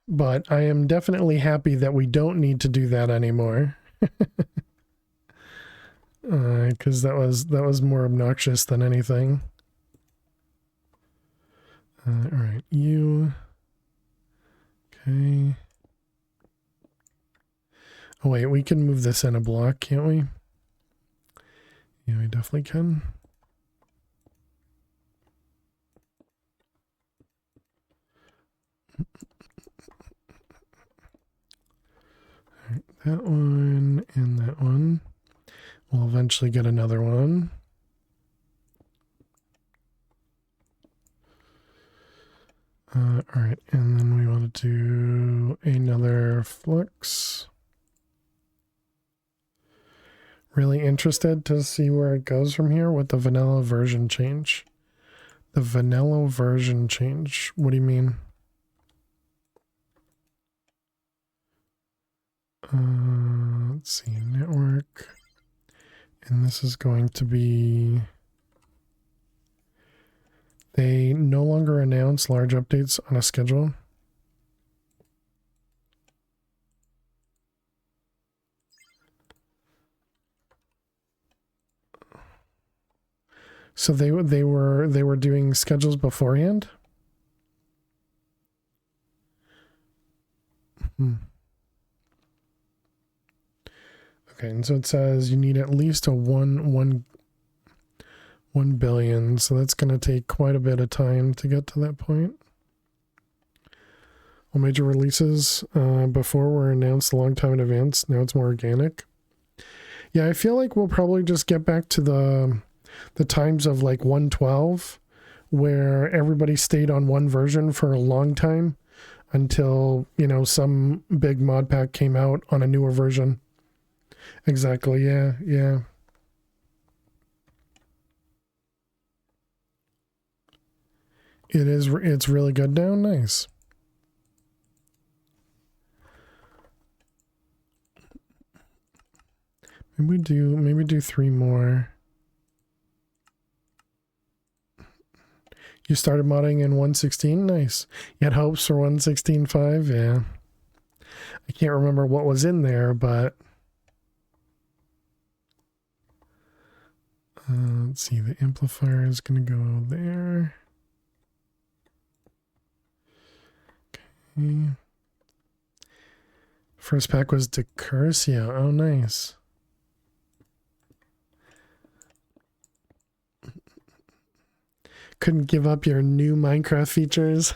But I am definitely happy that we don't need to do that anymore. Because that was more obnoxious than anything. Alright, you. Okay. Oh wait, we can move this in a block, can't we? Yeah, we definitely can. Alright, that one and that one. We'll eventually get another one. Alright, and then we want to do another flux. Really interested to see where it goes from here with the vanilla version change. The vanilla version change. What do you mean? Let's see, network. And this is going to be... They no longer announce large updates on a schedule. So they were doing schedules beforehand? Okay, and so it says you need at least a 1 billion, so that's going to take quite a bit of time to get to that point. All major releases before were announced a long time in advance. Now it's more organic. Yeah, I feel like we'll probably just get back to the times of like 1.12, where everybody stayed on one version for a long time until, you know, some big mod pack came out on a newer version. Exactly, yeah, yeah. It's really good now. Nice. Maybe do 3 more. You started modding in 1.16? Nice. You had hopes for 1.16.5? Yeah. I can't remember what was in there, but... let's see, the amplifier is going to go there. Okay. First pack was Decursia. Oh, nice. Couldn't give up your new Minecraft features.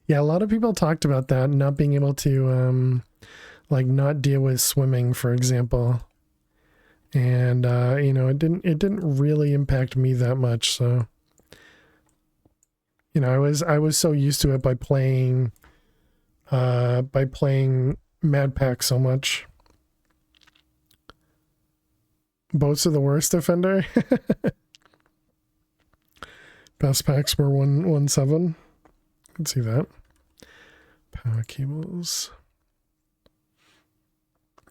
Yeah, a lot of people talked about that, not being able to like not deal with swimming, for example. And you know, it didn't really impact me that much, so you know, I was so used to it by playing Mad Pack so much. Boats are the worst offender. Best packs were 1.17. Let's see that. Power cables.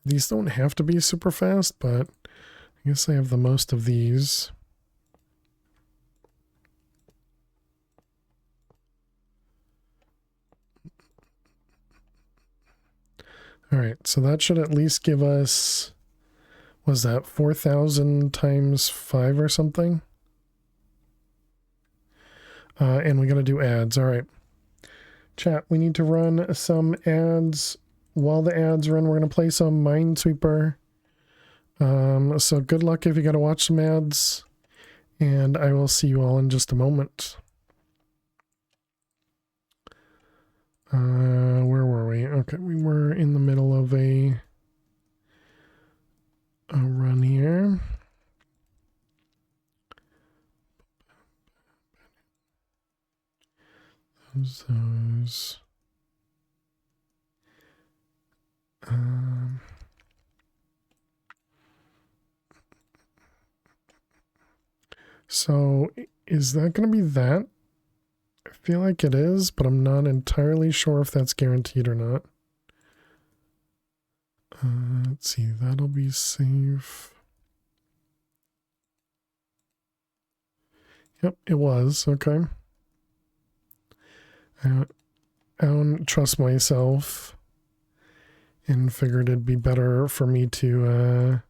These don't have to be super fast, but I guess I have the most of these. All right, so that should at least give us Was that 4,000 times 5 or something? And we got to do ads. All right. Chat, we need to run some ads. While the ads run, we're going to play some Minesweeper. So good luck if you got to watch some ads. And I will see you all in just a moment. Where were we? Okay, we were in the middle of a run here. Those. So is that going to be that? I feel like it is, but I'm not entirely sure if that's guaranteed or not. Let's see, that'll be safe. Yep, it was. Okay. I don't trust myself and figured it'd be better for me to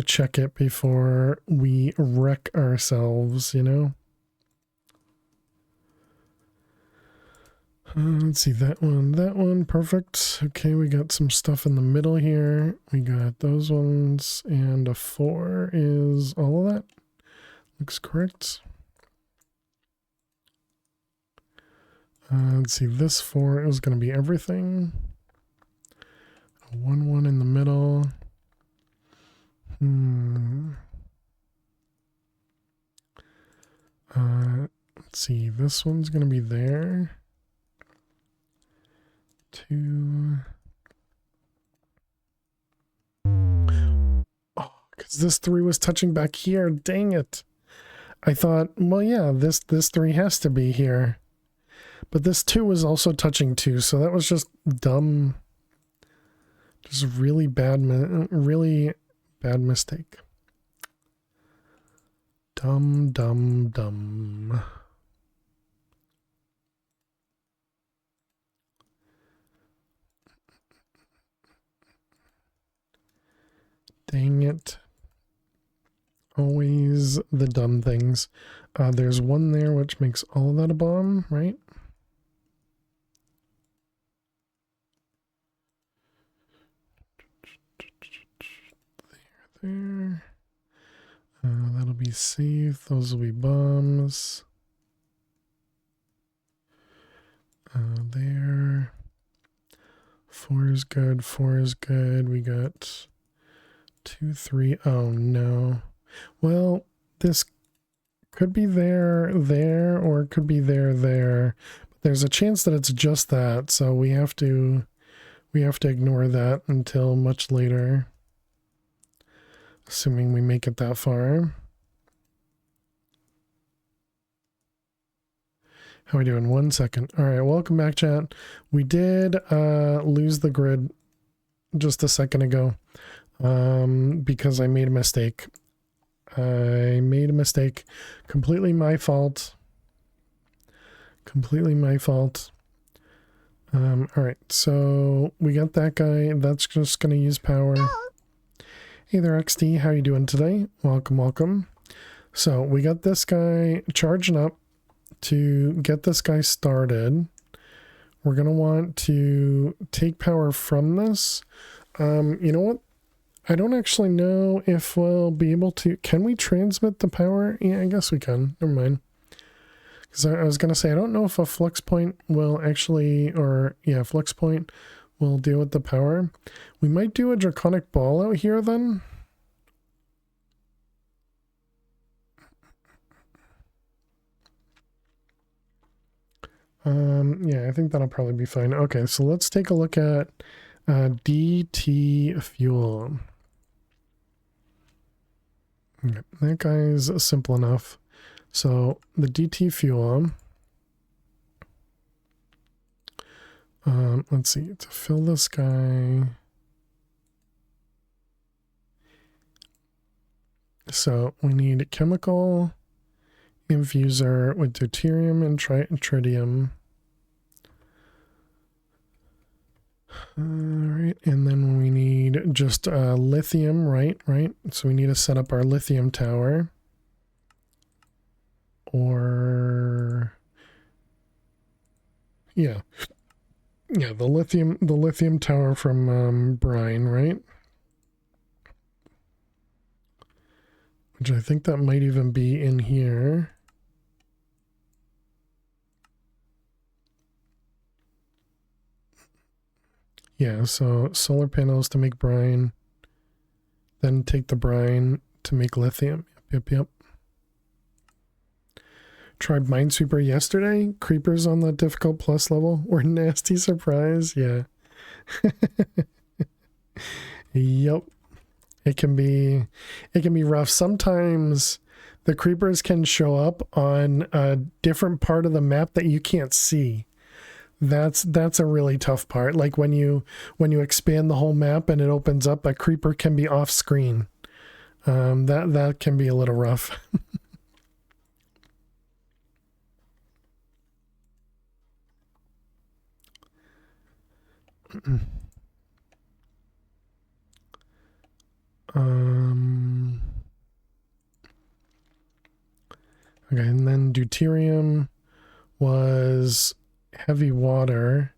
check it before we wreck ourselves, you know? Let's see, that one, perfect. Okay, we got some stuff in the middle here. We got those ones, and a 4 is all of that. Looks correct. Let's see, this 4 is going to be everything. A 1 in the middle. Let's see, this one's going to be there. 2. Oh, because this 3 was touching back here. Dang it. I thought, well, yeah, this 3 has to be here. But this 2 was also touching 2, so that was just dumb. Just really bad mistake. Dumb. Dang it. Always the dumb things. There's one there which makes all of that a bomb, right? There. That'll be safe. Those will be bombs. There. 4 is good. 4 is good. We got 2, 3. Oh no. Well, this could be there, or it could be there. But there's a chance that it's just that, so we have to ignore that until much later. Assuming we make it that far. How are we doing? 1 second. All right, welcome back, chat. We did lose the grid just a second ago because I made a mistake. Completely my fault. All right, so we got that guy. That's just going to use power. Hey there, XD. How you doing today? Welcome. So we got this guy charging up to get this guy started. We're going to want to take power from this. You know what? I don't actually know if we'll be able to... Can we transmit the power? Yeah, I guess we can. Never mind. Because I was going to say, I don't know if a flux point will actually... flux point will deal with the power. We might do a draconic ball out here then. Yeah, I think that'll probably be fine. Okay, so let's take a look at DT fuel. Okay, that guy's simple enough. So the DT fuel, let's see, to fill this guy. So we need a chemical infuser with deuterium and tritium. All right, and then we need just lithium, right? So we need to set up our lithium tower. Or yeah, the lithium tower from Brine, right? Which I think that might even be in here. Yeah, so solar panels to make brine, then take the brine to make lithium. Yep. Tried Minesweeper yesterday. Creepers on the difficult plus level were nasty surprise. Yeah. Yep. It can be rough. Sometimes the creepers can show up on a different part of the map that you can't see. That's a really tough part. Like when you expand the whole map and it opens up, a creeper can be off screen. That can be a little rough. Okay, and then deuterium was heavy water,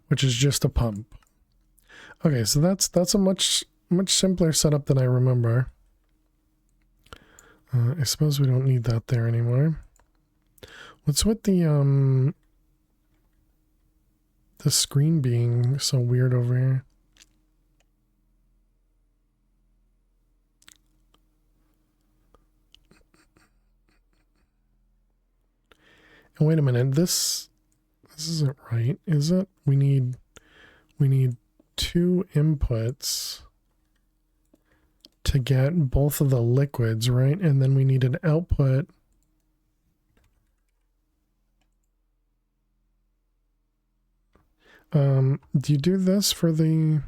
which is just a pump. Okay, so that's a much simpler setup than I remember. I suppose we don't need that there anymore. What's with the screen being so weird over here? And wait a minute, this isn't right, is it? We need 2 inputs to get both of the liquids, right? And then we need an output. Do you do this for the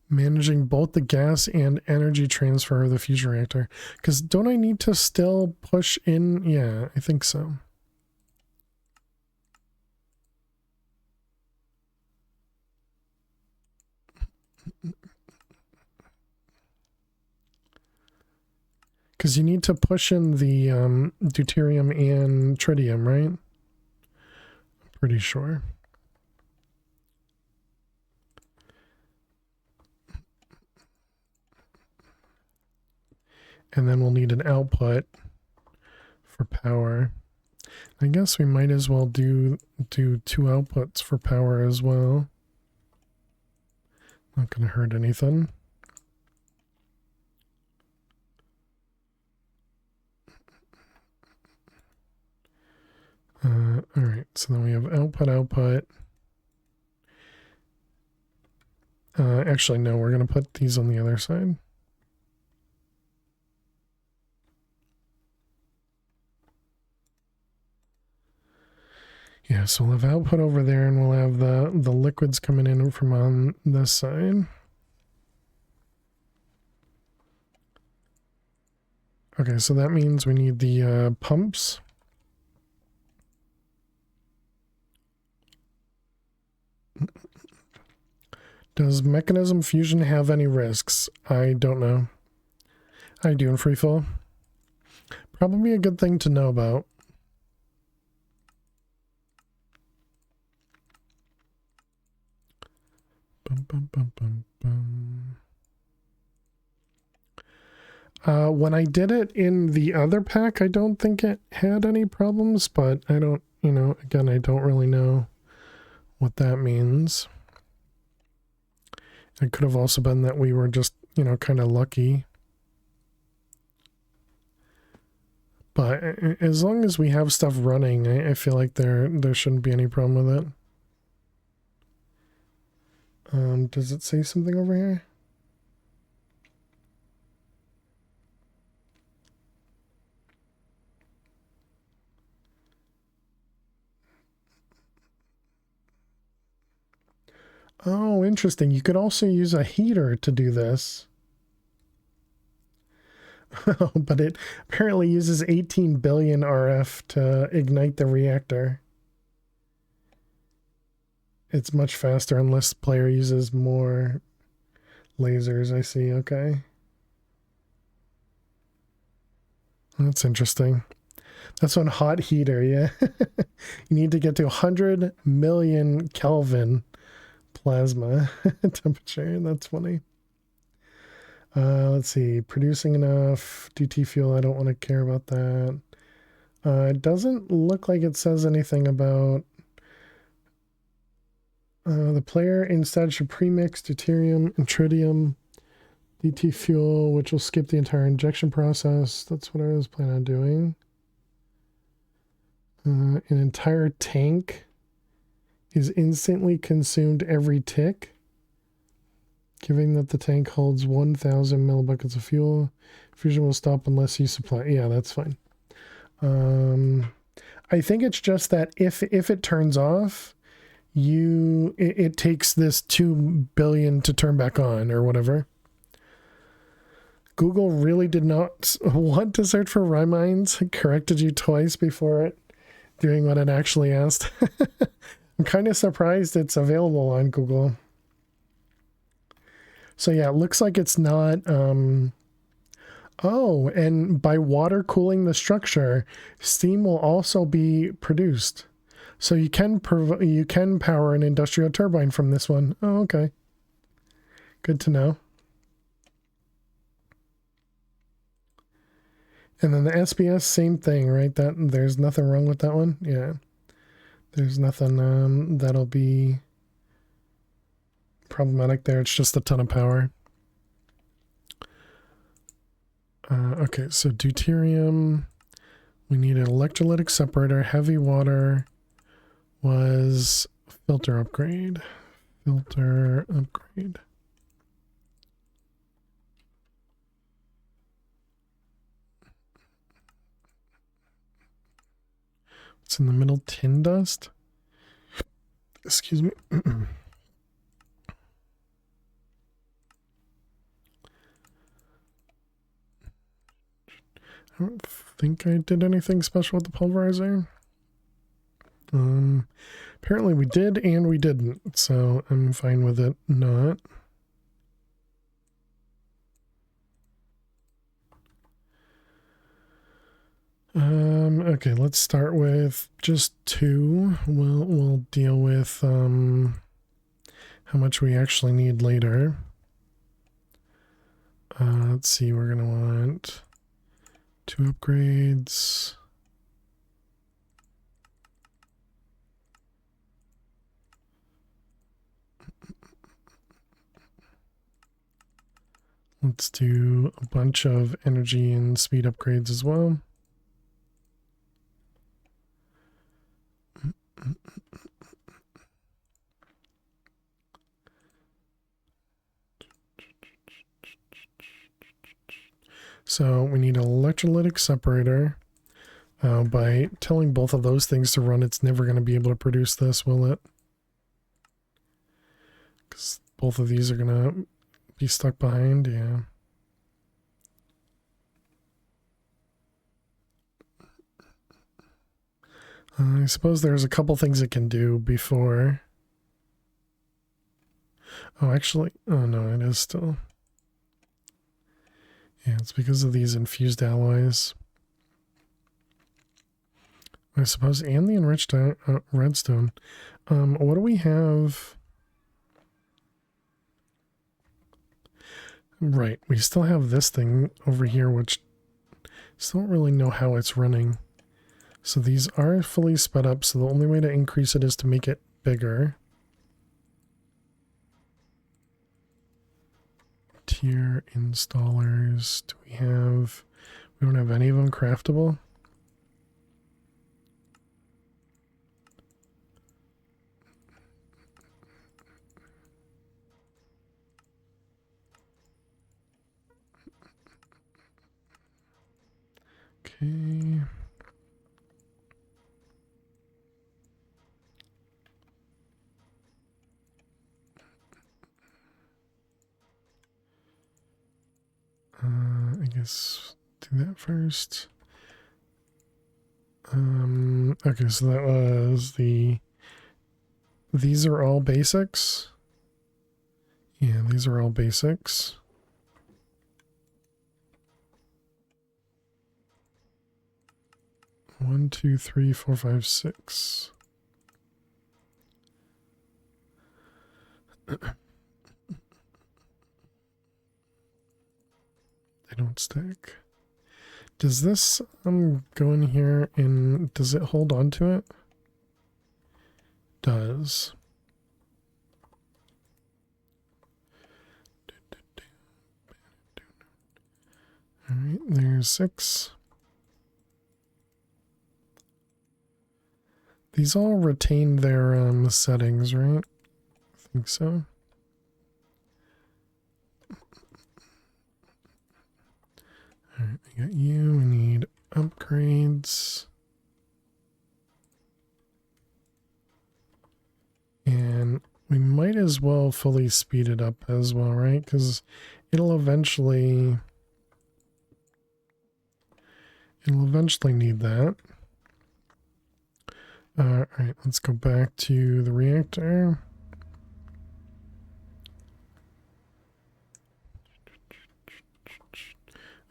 managing both the gas and energy transfer of the fusion reactor? Because don't I need to still push in? Yeah, I think so. Because you need to push in the deuterium and tritium, right? I'm pretty sure. And then we'll need an output for power. I guess we might as well do 2 outputs for power as well. Not going to hurt anything. All right, so then we have output. Actually, no, we're going to put these on the other side. Yeah, so we'll have output over there, and we'll have the liquids coming in from on this side. Okay, so that means we need the pumps. Does mechanism fusion have any risks? I don't know. How you doing, Freefall? Probably a good thing to know about. When I did it in the other pack, I don't think it had any problems, but I don't, again, I don't really know what that means. It could have also been that we were just, kind of lucky. But as long as we have stuff running, I feel like there shouldn't be any problem with it. Does it say something over here? Oh, interesting. You could also use a heater to do this. But it apparently uses 18 billion RF to ignite the reactor. it's much faster unless the player uses more lasers. I see. Okay. That's interesting. That's one hot heater, yeah. You need to get to 100 million Kelvin plasma temperature. That's funny. Let's see. Producing enough DT fuel. I don't want to care about that. It doesn't look like it says anything about the player instead should premix deuterium and tritium DT fuel, which will skip the entire injection process. That's what I was planning on doing. An entire tank is instantly consumed every tick, given that the tank holds 1,000 millibuckets of fuel. Fusion will stop unless you supply. Yeah, that's fine. I think it's just that if it turns off, it takes this 2 billion to turn back on or whatever. Google really did not want to search for Rhyminds. Corrected you twice before doing what it actually asked. I'm kind of surprised it's available on Google. So yeah, it looks like it's not. Oh, and by water cooling the structure, steam will also be produced. So you can power an industrial turbine from this one. Oh, okay. Good to know. And then the SBS, same thing, right? That there's nothing wrong with that one. Yeah, there's nothing that'll be problematic there. It's just a ton of power. Okay, so deuterium. We need an electrolytic separator. Heavy water was filter upgrade. Filter upgrade. It's in the middle. Tin dust. Excuse me. I don't think I did anything special with the pulverizer. Apparently we did and we didn't, so I'm fine with it not. Okay, let's start with just 2. We'll deal with how much we actually need later. Let's see, we're gonna want 2 upgrades. Let's do a bunch of energy and speed upgrades as well. So we need an electrolytic separator. By telling both of those things to run, it's never going to be able to produce this, will it? Because both of these are going to be stuck behind, yeah. I suppose there's a couple things it can do before. Oh, actually, oh no, it is still. Yeah, it's because of these infused alloys. I suppose, and the enriched redstone. What do we have? Right, we still have this thing over here, which still don't really know how it's running. So these are fully sped up, so the only way to increase it is to make it bigger. Tier installers, do we have, we don't have any of them craftable? Okay. I guess do that first. Okay, so that was the these are all basics. Yeah, these are all basics. One, two, three, four, five, six. They don't stack. Does this go in here and does it hold on to it? Does. Alright, there's 6. These all retain their settings, right? I think so. Alright, we got you. We need upgrades. And we might as well fully speed it up as well, right? Because it'll eventually need that. Alright, let's go back to the reactor.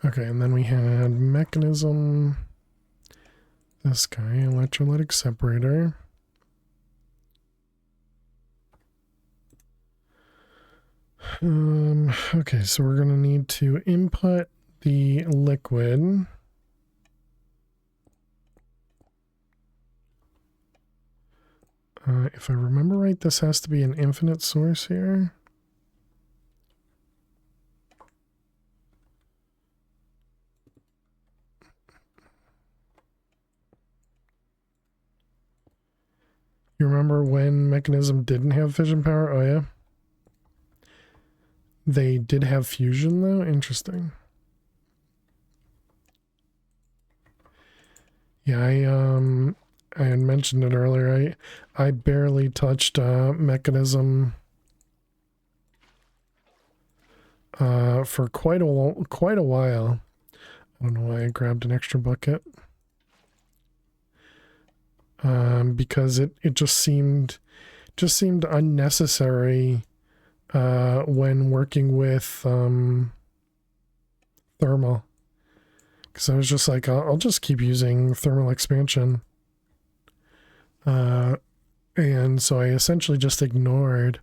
Okay, and then we had mechanism. This guy, electrolytic separator. Okay, so we're gonna need to input the liquid. If I remember right, this has to be an infinite source here. You remember when mechanism didn't have fission power? Oh yeah. They did have fusion though? Interesting. Yeah, I had mentioned it earlier. I barely touched mechanism for quite a while. I don't know why I grabbed an extra bucket. Because it just seemed unnecessary when working with thermal. Because I was just like, I'll just keep using thermal expansion. And so I essentially just ignored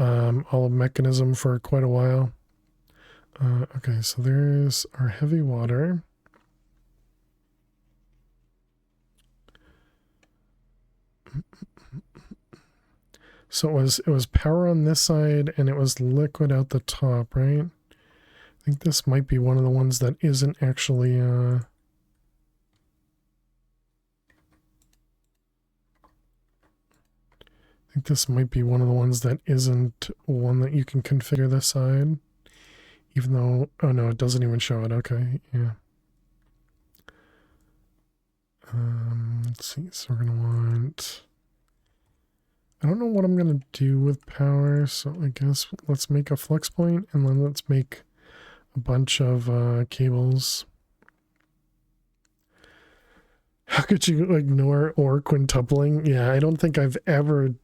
all of mechanism for quite a while. Okay, so there's our heavy water. So it was power on this side and it was liquid out the top, right? I think this might be one of the ones that isn't actually I think this might be one of the ones that isn't one that you can configure this side. Even though, oh no, it doesn't even show it. Okay, yeah. Let's see, so we're gonna want, I don't know what I'm gonna do with power, so I guess let's make a flex point and then let's make a bunch of cables. How could you ignore or quintupling? Yeah, I don't think I've ever.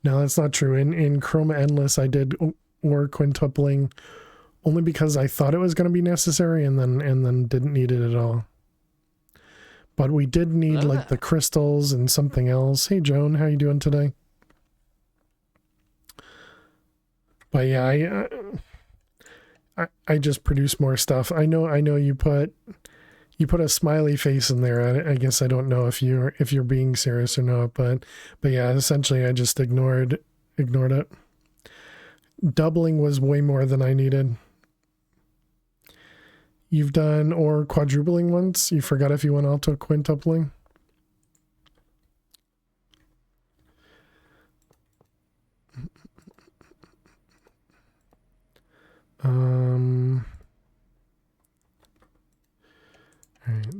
No, that's not true. In Chroma Endless, I did or quintupling only because I thought it was going to be necessary, and then didn't need it at all. But we did need like the crystals and something else. Hey Joan, how you doing today? But yeah, I just produce more stuff. I know you put a smiley face in there. I guess I don't know if you're being serious or not, but yeah, essentially I just ignored it. Doubling was way more than I needed. You've done or quadrupling once? You forgot if you went out to quintupling? Alright,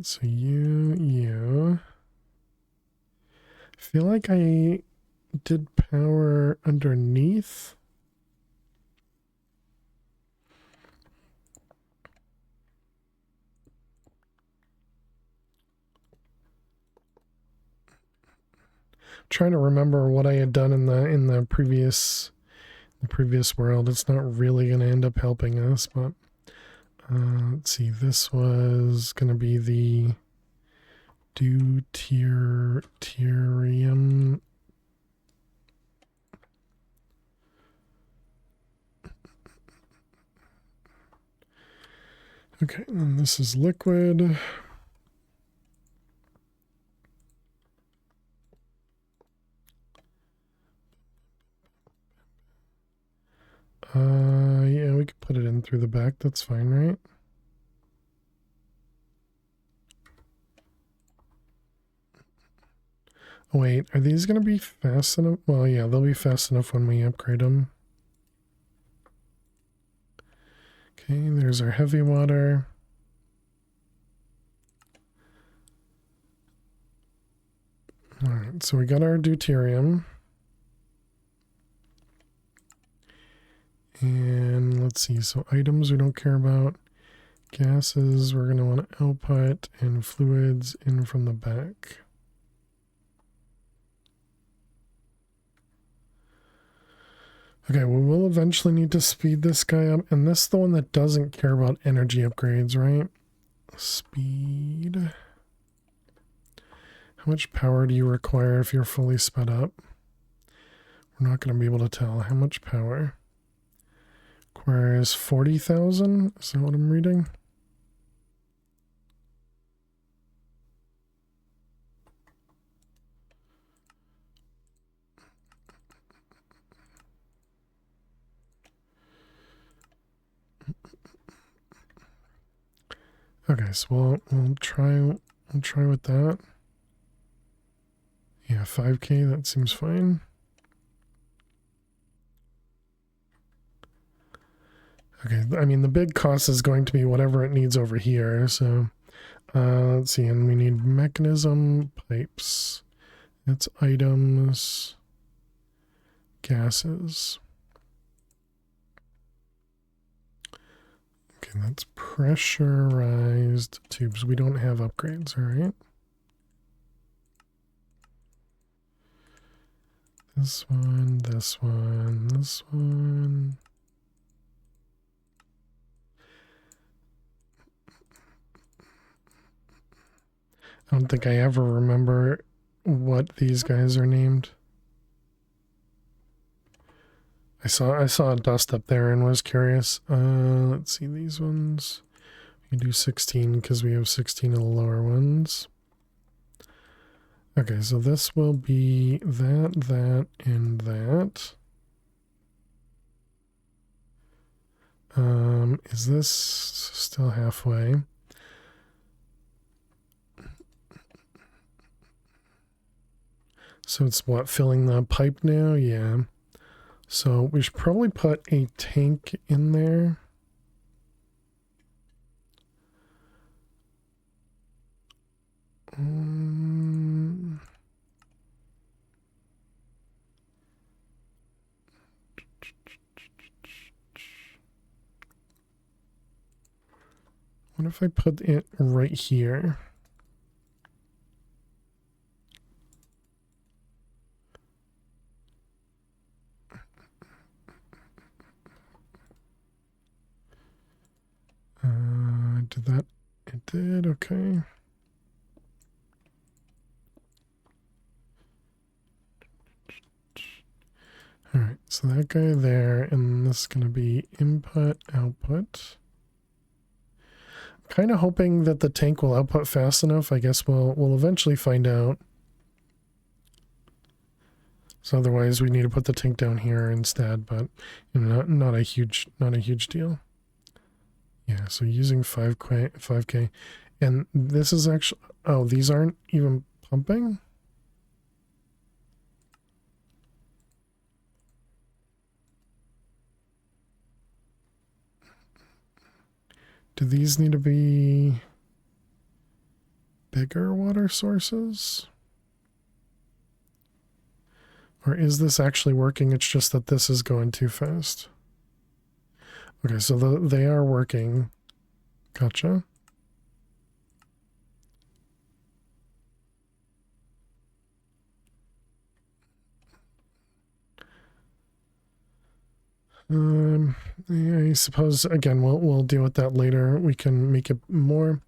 so you. I feel like I did power underneath. Trying to remember what I had done in the previous world. It's not really going to end up helping us, but let's see. This was going to be the deuterium. Okay, and this is liquid. Yeah, we could put it in through the back. That's fine, right? Oh, wait, are these going to be fast enough? Well, yeah, they'll be fast enough when we upgrade them. Okay, there's our heavy water. Alright, so we got our deuterium. And let's see, so items we don't care about. Gases we're going to want to output, and fluids in from the back. Okay, we will eventually need to speed this guy up, and this is the one that doesn't care about energy upgrades, right? Speed. How much power do you require if you're fully sped up? We're not going to be able to tell. How much power? Requires 40,000? Is that what I'm reading? Okay, so we'll try with that. Yeah, 5K, that seems fine. Okay, I mean, the big cost is going to be whatever it needs over here, so let's see, and we need mechanism, pipes, it's items, gases. Okay, that's pressurized tubes. We don't have upgrades, all right? This one, this one, this one. I don't think I ever remember what these guys are named. I saw a dust up there and was curious. Let's see these ones. We can do 16 because we have 16 of the lower ones. Okay, so this will be that, and that. Is this still halfway? So it's what, filling the pipe now? Yeah. So we should probably put a tank in there. What if I put it right here? Did that? It did, okay. Alright, so that guy there, and this is going to be input, output. I'm kind of hoping that the tank will output fast enough. I guess we'll eventually find out. So otherwise we need to put the tank down here instead, but you know, not a huge deal. Yeah, so using 5K, and this is actually, oh, these aren't even pumping? Do these need to be bigger water sources? Or is this actually working? It's just that this is going too fast. Okay, so they are working. Gotcha. Um, I suppose again we'll deal with that later. We can make it more.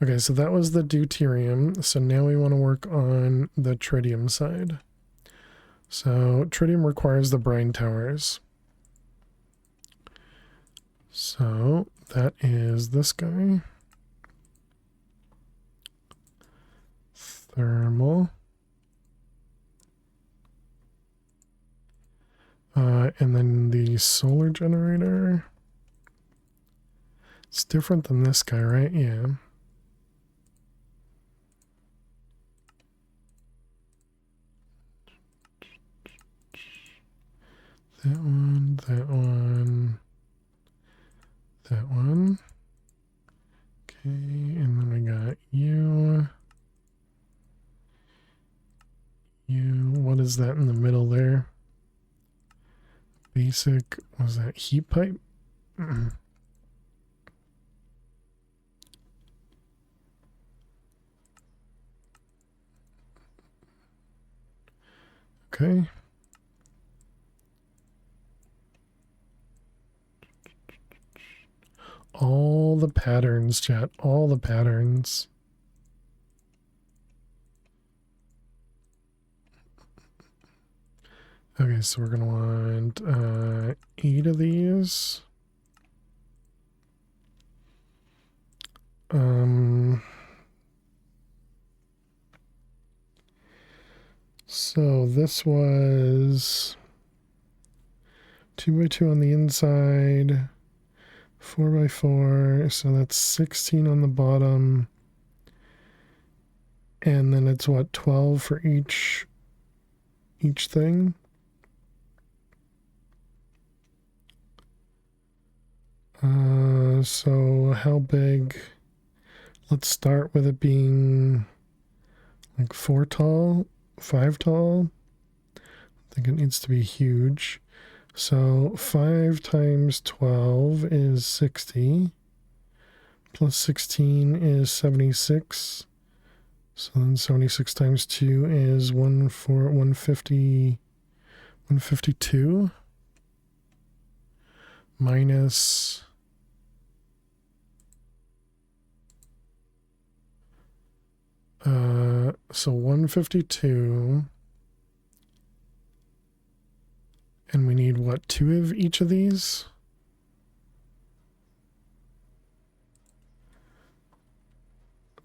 Okay, so that was the deuterium. So now we want to work on the tritium side. So tritium requires the brine towers. So that is this guy. Thermal. And then the solar generator. It's different than this guy, right? Yeah. That one, that one, that one. Okay, and then we got you. You, what is that in the middle there? Basic, was that heat pipe? Okay. All the patterns, chat. All the patterns. Okay, so we're gonna want 8 of these. So this was 2 by 2 on the inside, 4 by 4, so that's 16 on the bottom. And then it's what, 12 for each thing? So how big? Let's start with it being like 4 tall, 5 tall. I think it needs to be huge. So 5 times 12 is 60. Plus 16 is 76. So then 76 times 2 is 150, 152. Minus... so 152, and we need what, 2 of each of these?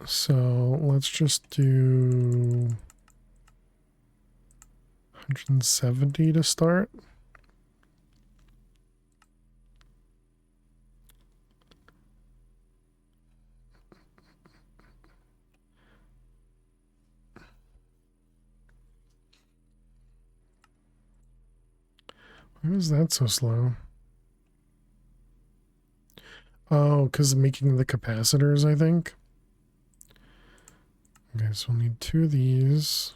So let's just do 170 to start. Why is that so slow? Oh, because of making the capacitors, I think. Okay, so we'll need 2 of these.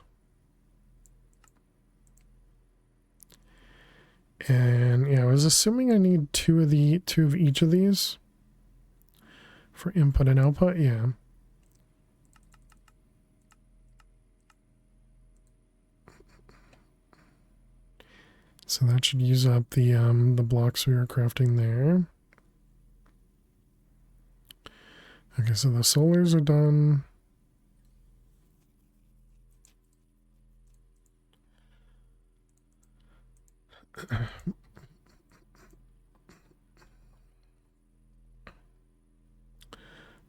And yeah, I was assuming I need 2 of each of these for input and output. Yeah. So that should use up the blocks we were crafting there. Okay, so the solars are done.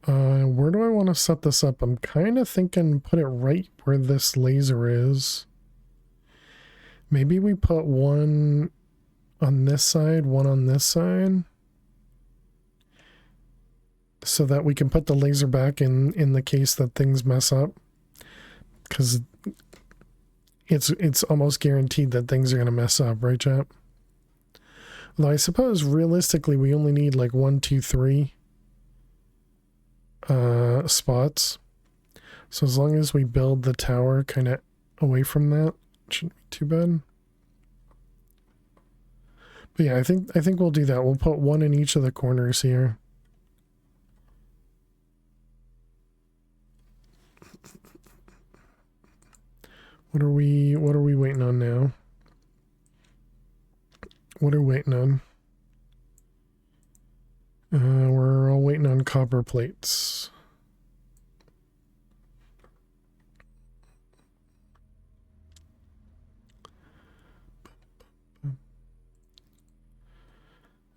Where do I want to set this up? I'm kind of thinking put it right where this laser is. Maybe we put one on this side, one on this side. So that we can put the laser back in the case that things mess up. Because it's almost guaranteed that things are going to mess up, right, chap? Although I suppose realistically we only need like 1, 2, 3 spots. So as long as we build the tower kind of away from that, it shouldn't be too bad. But yeah, I think we'll do that. We'll put 1 in each of the corners here. What are we waiting on now? What are we waiting on? We're all waiting on copper plates.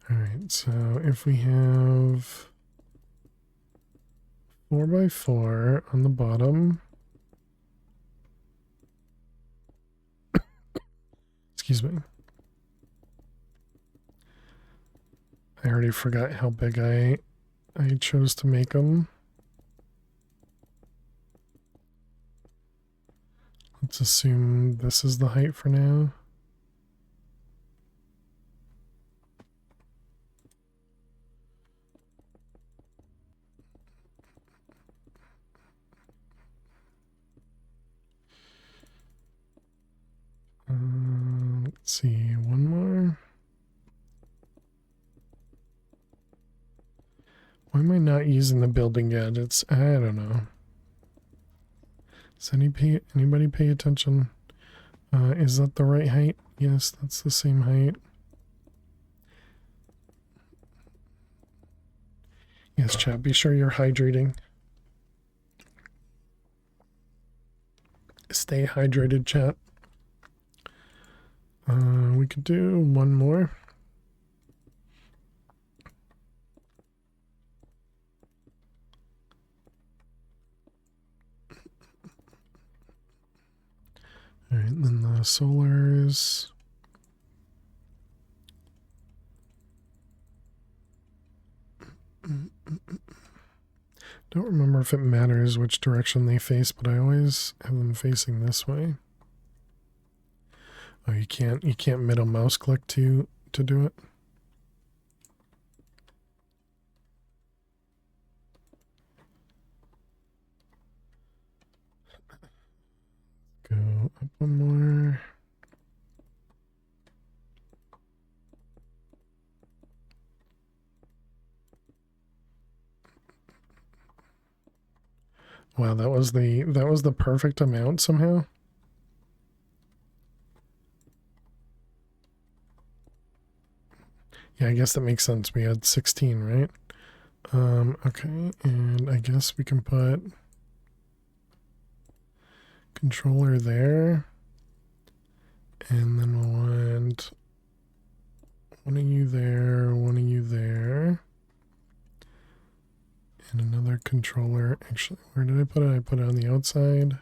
Alright, so if we have 4x4 on the bottom. Excuse me. I already forgot how big I chose to make them. Let's assume this is the height for now. Let's see, one more. Why am I not using the building yet? I don't know. Does anybody pay attention? Is that the right height? Yes, that's the same height. Yes, chat, be sure you're hydrating. Stay hydrated, chat. We could do one more. All right, then the solars. Don't remember if it matters which direction they face, but I always have them facing this way. Oh, you can't middle mouse click to do it. Go up one more. Wow, that was the perfect amount somehow. Yeah, I guess that makes sense. We had 16, right? Okay, and I guess we can put controller there. And then we'll want one of you there, one of you there. And another controller. Actually, where did I put it? I put it on the outside.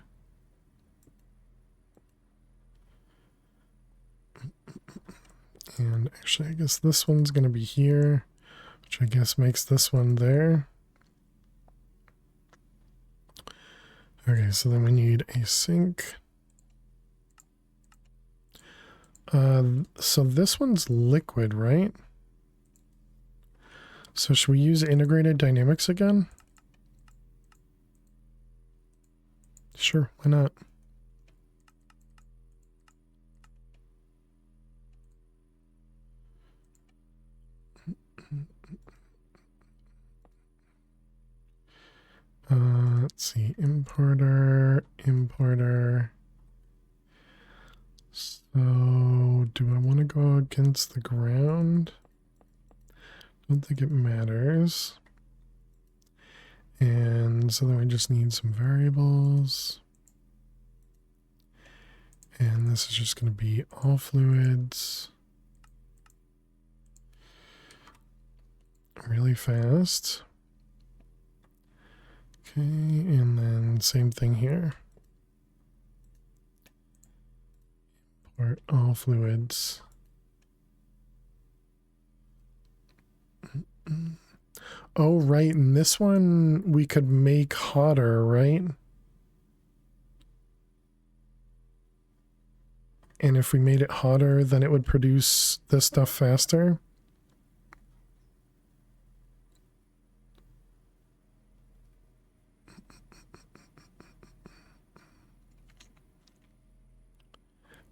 And actually, I guess this one's going to be here, which I guess makes this one there. Okay, so then we need a sink. So this one's liquid, right? So should we use integrated dynamics again? Sure, why not? Let's see, importer. So do I want to go against the ground? Don't think it matters. And so then we just need some variables. And this is just going to be all fluids. Really fast. Okay, and then same thing here. Import all fluids. Oh, right, and this one we could make hotter, right? And if we made it hotter, then it would produce this stuff faster.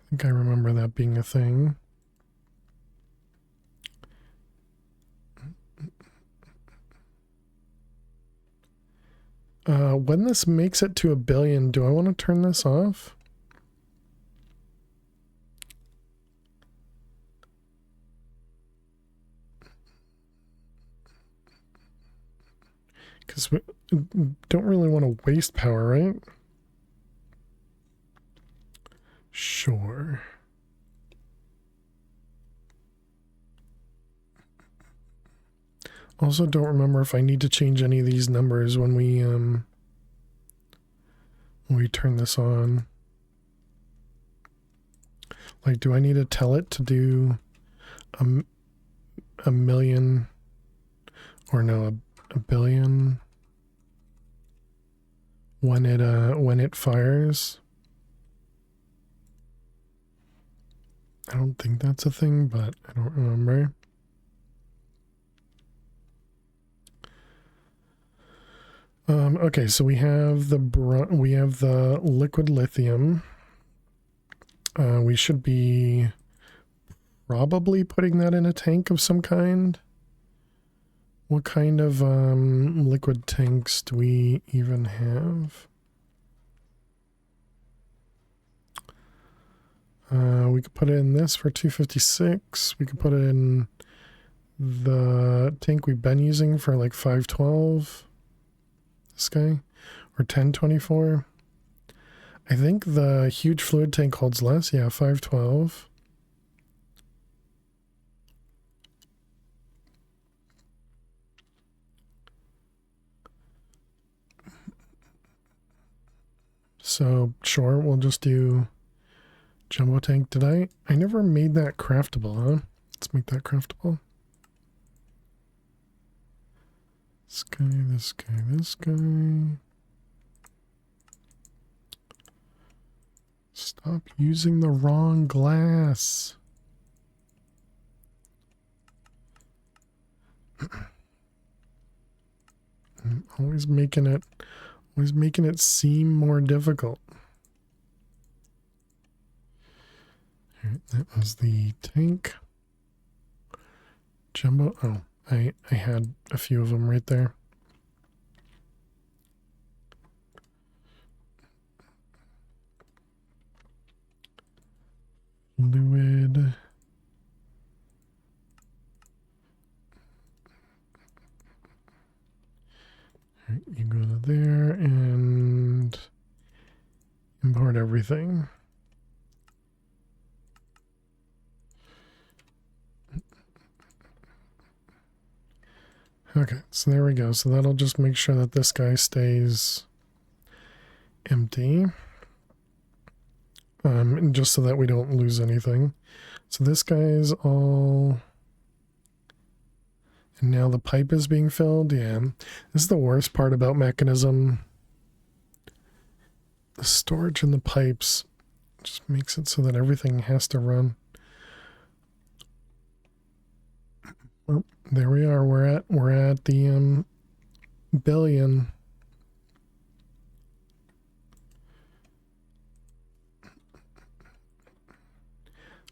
I think I remember that being a thing. When this makes it to 1 billion, do I want to turn this off? Because we don't really want to waste power, right? Sure. Also don't remember if I need to change any of these numbers when we turn this on. Like, do I need to tell it to do a million, or no, a billion when it fires? I don't think that's a thing, but I don't remember. Okay, so we have the liquid lithium. We should be probably putting that in a tank of some kind. What kind of liquid tanks do we even have? We could put it in this for 256. We could put it in the tank we've been using for like 512. This guy, or 1024. I think the huge fluid tank holds less. Yeah, 512. So sure, we'll just do jumbo tank. Did I never made that craftable, huh? Let's make that craftable. This guy, this guy, this guy. Stop using the wrong glass. I'm always making it seem more difficult. Alright, that was the tank. Jumbo. Oh, I had a few of them right there. Fluid. Alright, you go to there and import everything. Okay, so there we go. So that'll just make sure that this guy stays empty. And just so that we don't lose anything. So this guy is all... And now the pipe is being filled. Yeah, this is the worst part about Mechanism. The storage in the pipes just makes it so that everything has to run. Well, there we are. We're at the billion.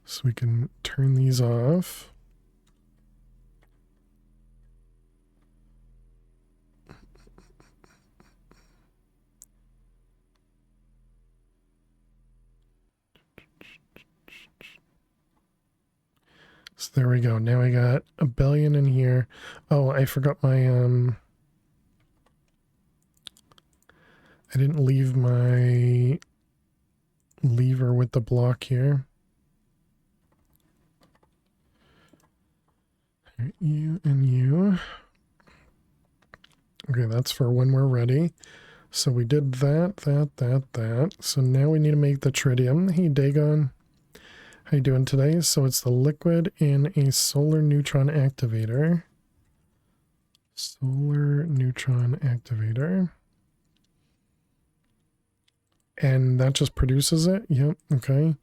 So we can turn these off. So there we go. Now we got a billion in here. Oh, I forgot my I didn't leave my lever with the block here. You and you. Okay, that's for when we're ready. So we did that. So now we need to make the tritium. Hey, Dagon. How you doing today? So it's the liquid in a solar neutron activator. Solar neutron activator. And that just produces it? Yep, okay.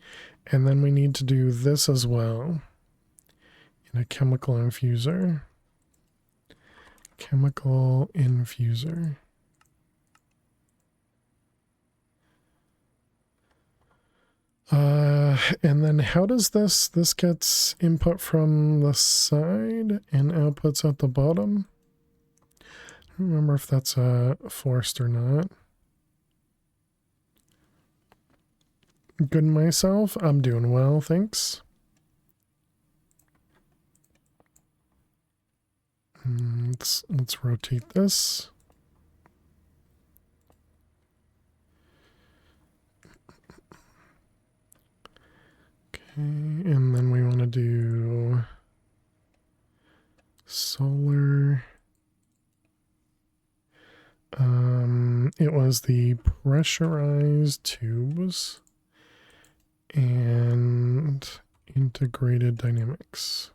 And then we need to do this as well. In a chemical infuser. Chemical infuser. And then how does this gets input from the side and outputs at the bottom? I don't remember if that's forced or not. Good myself. I'm doing well, thanks. Let's rotate this. and then we want to do solar. It was the pressurized tubes and integrated dynamics.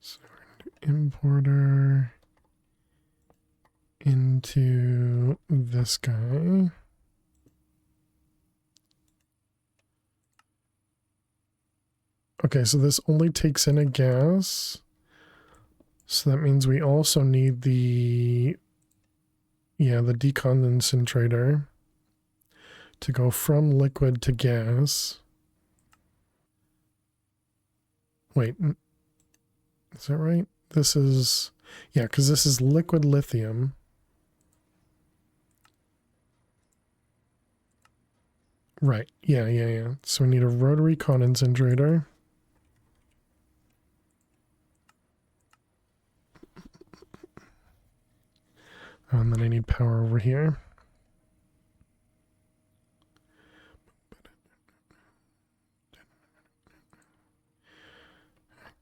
So we're going to do importer into this guy. Okay, so this only takes in a gas. So that means we also need the decondensator to go from liquid to gas. Wait, is that right? This is, yeah, because this is liquid lithium. Right, yeah. So we need a rotary condensator. And then I need power over here.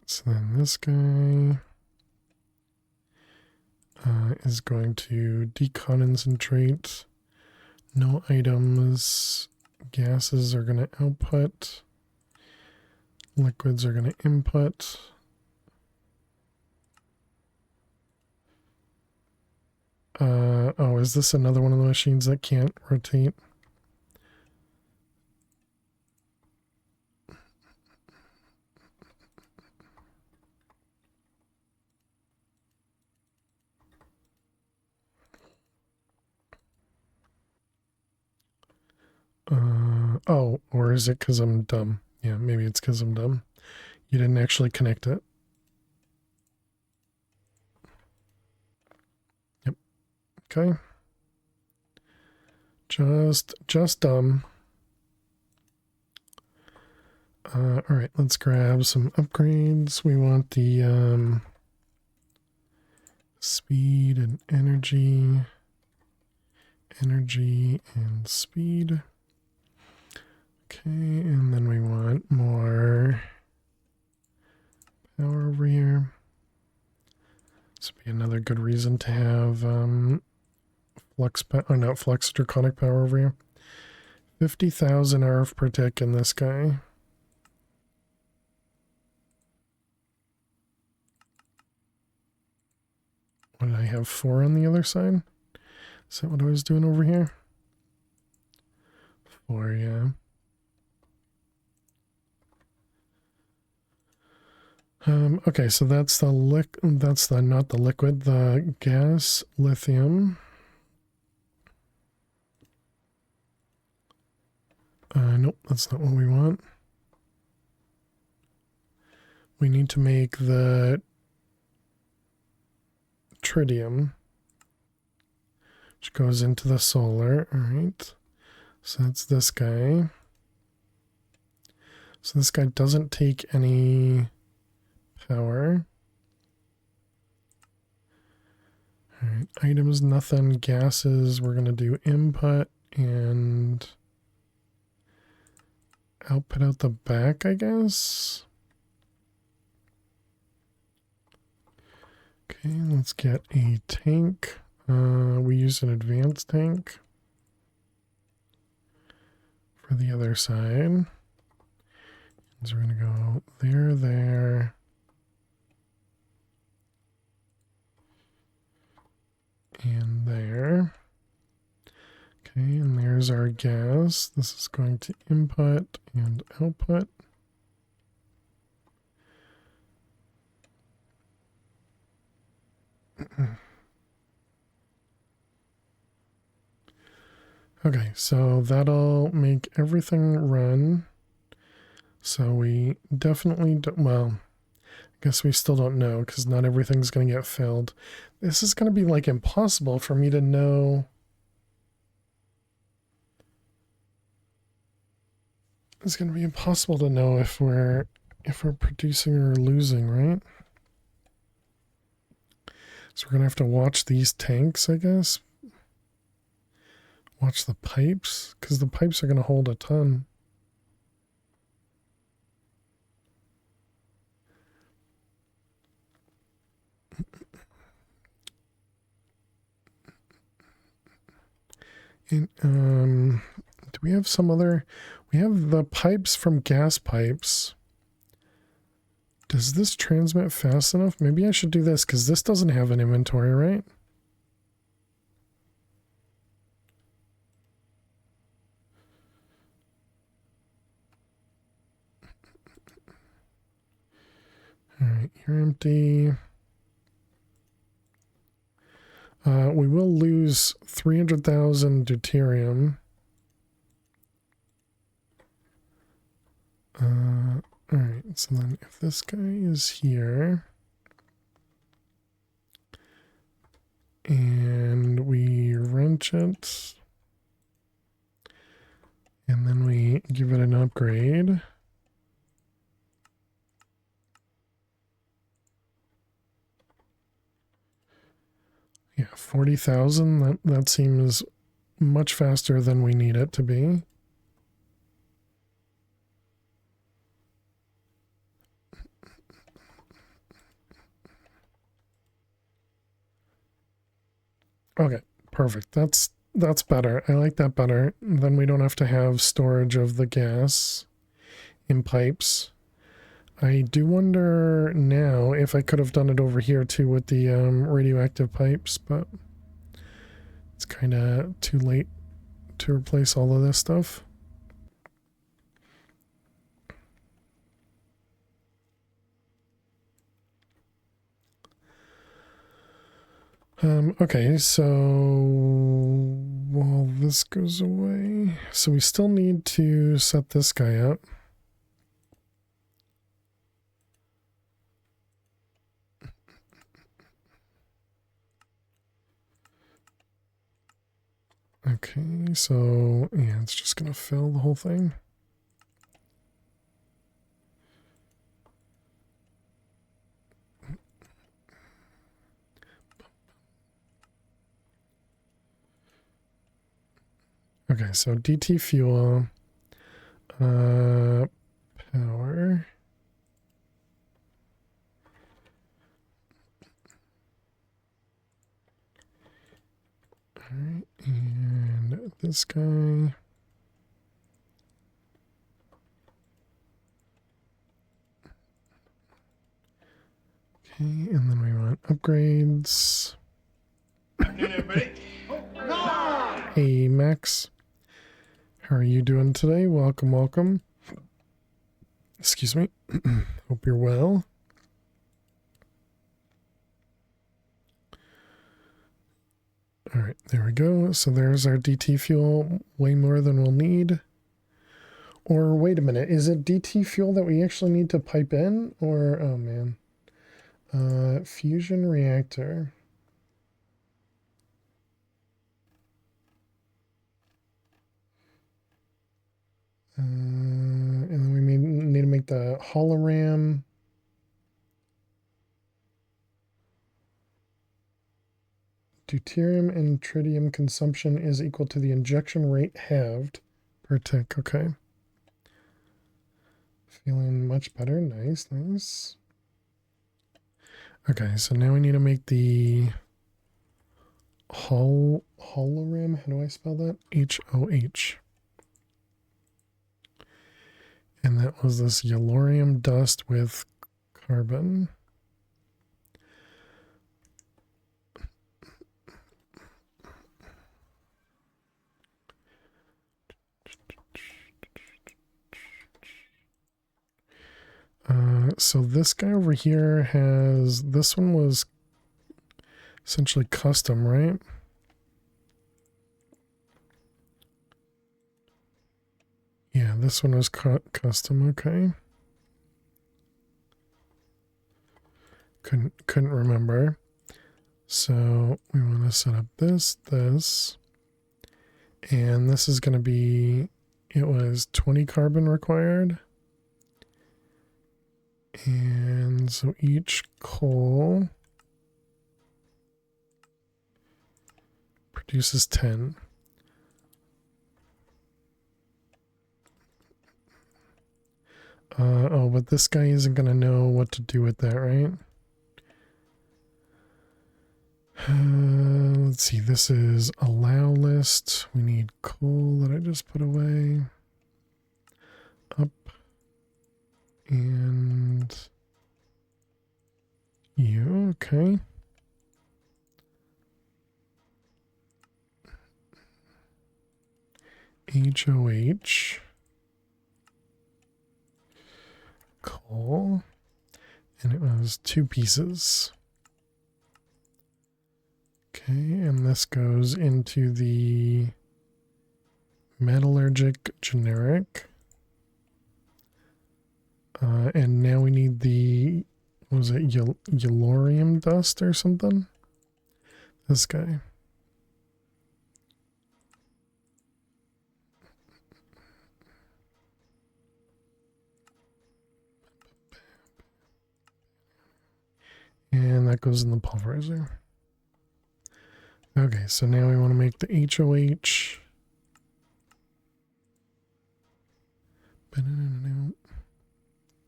So then this guy is going to decondensate. No items. Gases are going to output. Liquids are going to input. Oh, is this another one of the machines that can't rotate? Oh, or is it because I'm dumb? Yeah, maybe it's because I'm dumb. You didn't actually connect it. Yep. Okay. Just dumb. All right, let's grab some upgrades. We want the speed and energy and speed. Okay, and then we want more power over here. This would be another good reason to have draconic power over here. 50,000 RF per tick in this guy. What did I have? 4 on the other side? Is that what I was doing over here? 4, yeah. Okay, so that's the not the liquid, the gas lithium. Nope, that's not what we want. We need to make the tritium, which goes into the solar. All right, so that's this guy. So this guy doesn't take any power. All right, items, nothing. Gases, we're going to do input and output out the back, I guess. Okay, let's get a tank. We use an advanced tank for the other side. So we're going to go there. And there. Okay, and there's our gas. This is going to input and output. Okay, so that'll make everything run. So we definitely don't, well, I guess we still don't know because not everything's going to get filled. This is going to be like impossible for me to know. It's going to be impossible to know if we're producing or losing, right? So we're going to have to watch these tanks, I guess. watch the pipes, because the pipes are going to hold a ton. And, do we have some other? We have the pipes from gas pipes. Does this transmit fast enough? Maybe I should do this because this doesn't have an inventory, right? All right, you're empty. We will lose 300,000 deuterium. All right, so then if this guy is here and we wrench it and then we give it an upgrade. Yeah, 40,000, that seems much faster than we need it to be. Okay, perfect. That's better. I like that better. Then we don't have to have storage of the gas in pipes. I do wonder now if I could have done it over here too with the radioactive pipes, but it's kind of too late to replace all of this stuff. Okay, so while this goes away, so we still need to set this guy up. Okay, so yeah, it's just gonna fill the whole thing. Okay, so DT fuel, power. Alright, and this guy. Okay, and then we want upgrades. Hey, Max. How are you doing today? Welcome, welcome. Excuse me. Hope you're well. All right, there we go. So there's our DT fuel, way more than we'll need. Or wait a minute, is it DT fuel that we actually need to pipe in? Or, oh man. Fusion reactor. And then we need to make the hologram. Deuterium and tritium consumption is equal to the injection rate halved per tick. Okay. Feeling much better. Nice, nice. Okay, so now we need to make the hologram. How do I spell that? H-O-H. And that was this yellorium dust with carbon. So this guy over here has, this one was essentially custom, right? Yeah, this one was custom, okay. Couldn't remember. So we want to set up this, and this is going to be, it was 20 carbon required. And so each coal produces 10. Oh, but this guy isn't going to know what to do with that, right? Let's see. This is allow list. We need coal that I just put away. Up. And you, okay. HOH. Coal. And it was 2 pieces. Okay, and this goes into the metallurgic generic. And now we need the, what was it, yellorium dust or something? This guy. And that goes in the pulverizer. Okay, so now we want to make the HOH.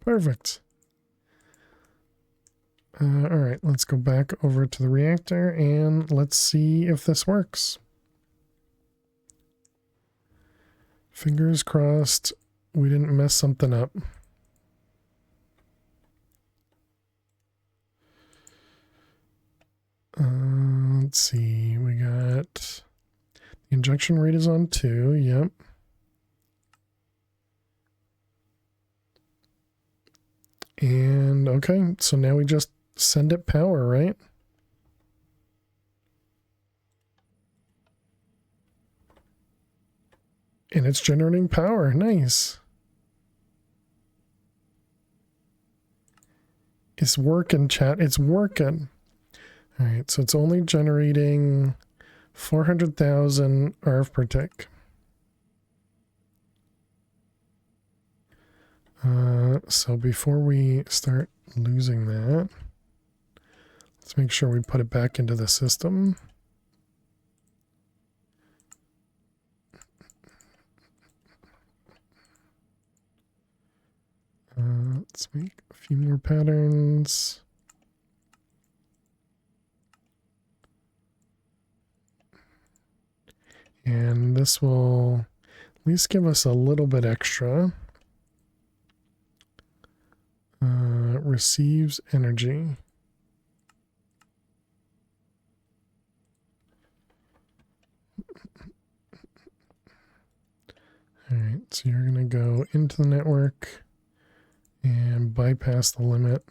Perfect. Alright, let's go back over to the reactor and let's see if this works. Fingers crossed we didn't mess something up. Let's see, we got the injection rate is on 2, yep. And okay, so now we just send it power, right? And it's generating power, nice. It's working, chat, it's working. All right, so it's only generating 400,000 RF per tick. So before we start losing that, let's make sure we put it back into the system. Let's make a few more patterns. And this will at least give us a little bit extra. Receives energy. Alright, so you're going to go into the network and bypass the limit.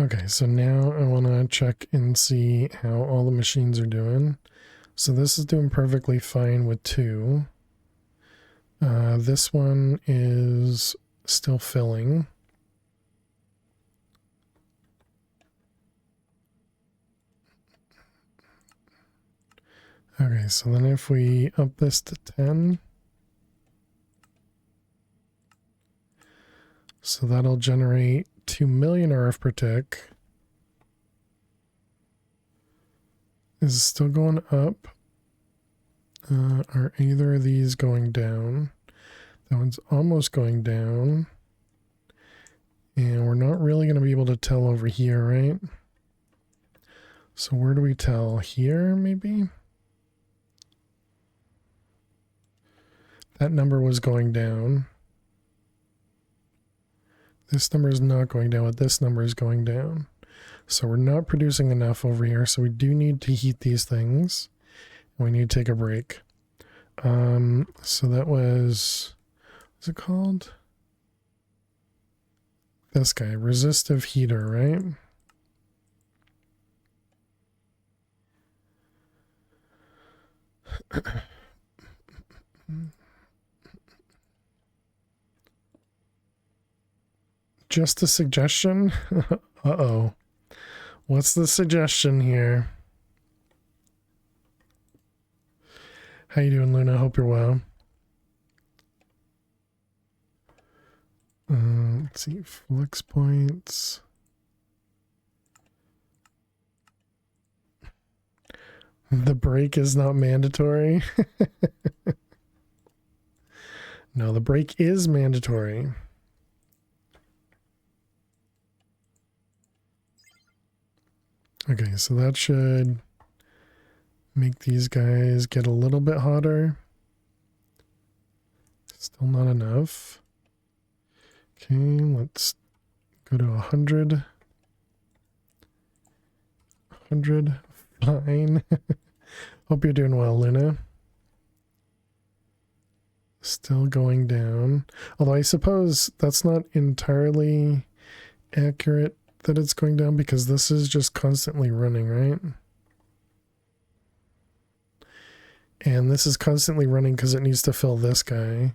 Okay, so now I want to check and see how all the machines are doing. So this is doing perfectly fine with 2. This one is still filling. Okay, so then if we up this to 10, so that'll generate 2 million RF per tick. Is it still going up? Are either of these going down? That one's almost going down. And we're not really going to be able to tell over here, right? So where do we tell? Here, maybe? That number was going down. This number is not going down, but this number is going down. So we're not producing enough over here, so we do need to heat these things. We need to take a break. So that was, what's it called? This guy, resistive heater, right? Just a suggestion? Uh-oh. What's the suggestion here? How you doing, Luna? Hope you're well. Let's see, flex points. The break is not mandatory. No, the break is mandatory. Okay, so that should make these guys get a little bit hotter. Still not enough. Okay, let's go to 100. 100. Fine. Hope you're doing well, Luna. Still going down. Although I suppose that's not entirely accurate that it's going down because this is just constantly running, right? And this is constantly running because it needs to fill this guy.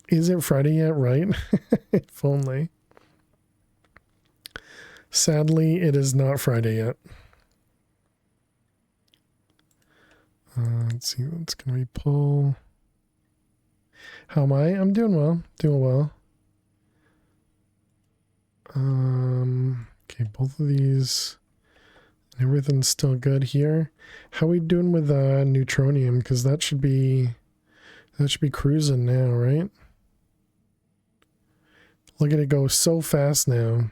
Is it Friday yet? Right? If only. Sadly, it is not Friday yet. Let's see, what's going to be pull. How am I? I'm doing well. Doing well. Okay, both of these. Everything's still good here. How are we doing with neutronium? Because that should be cruising now, right? Look at it go so fast now.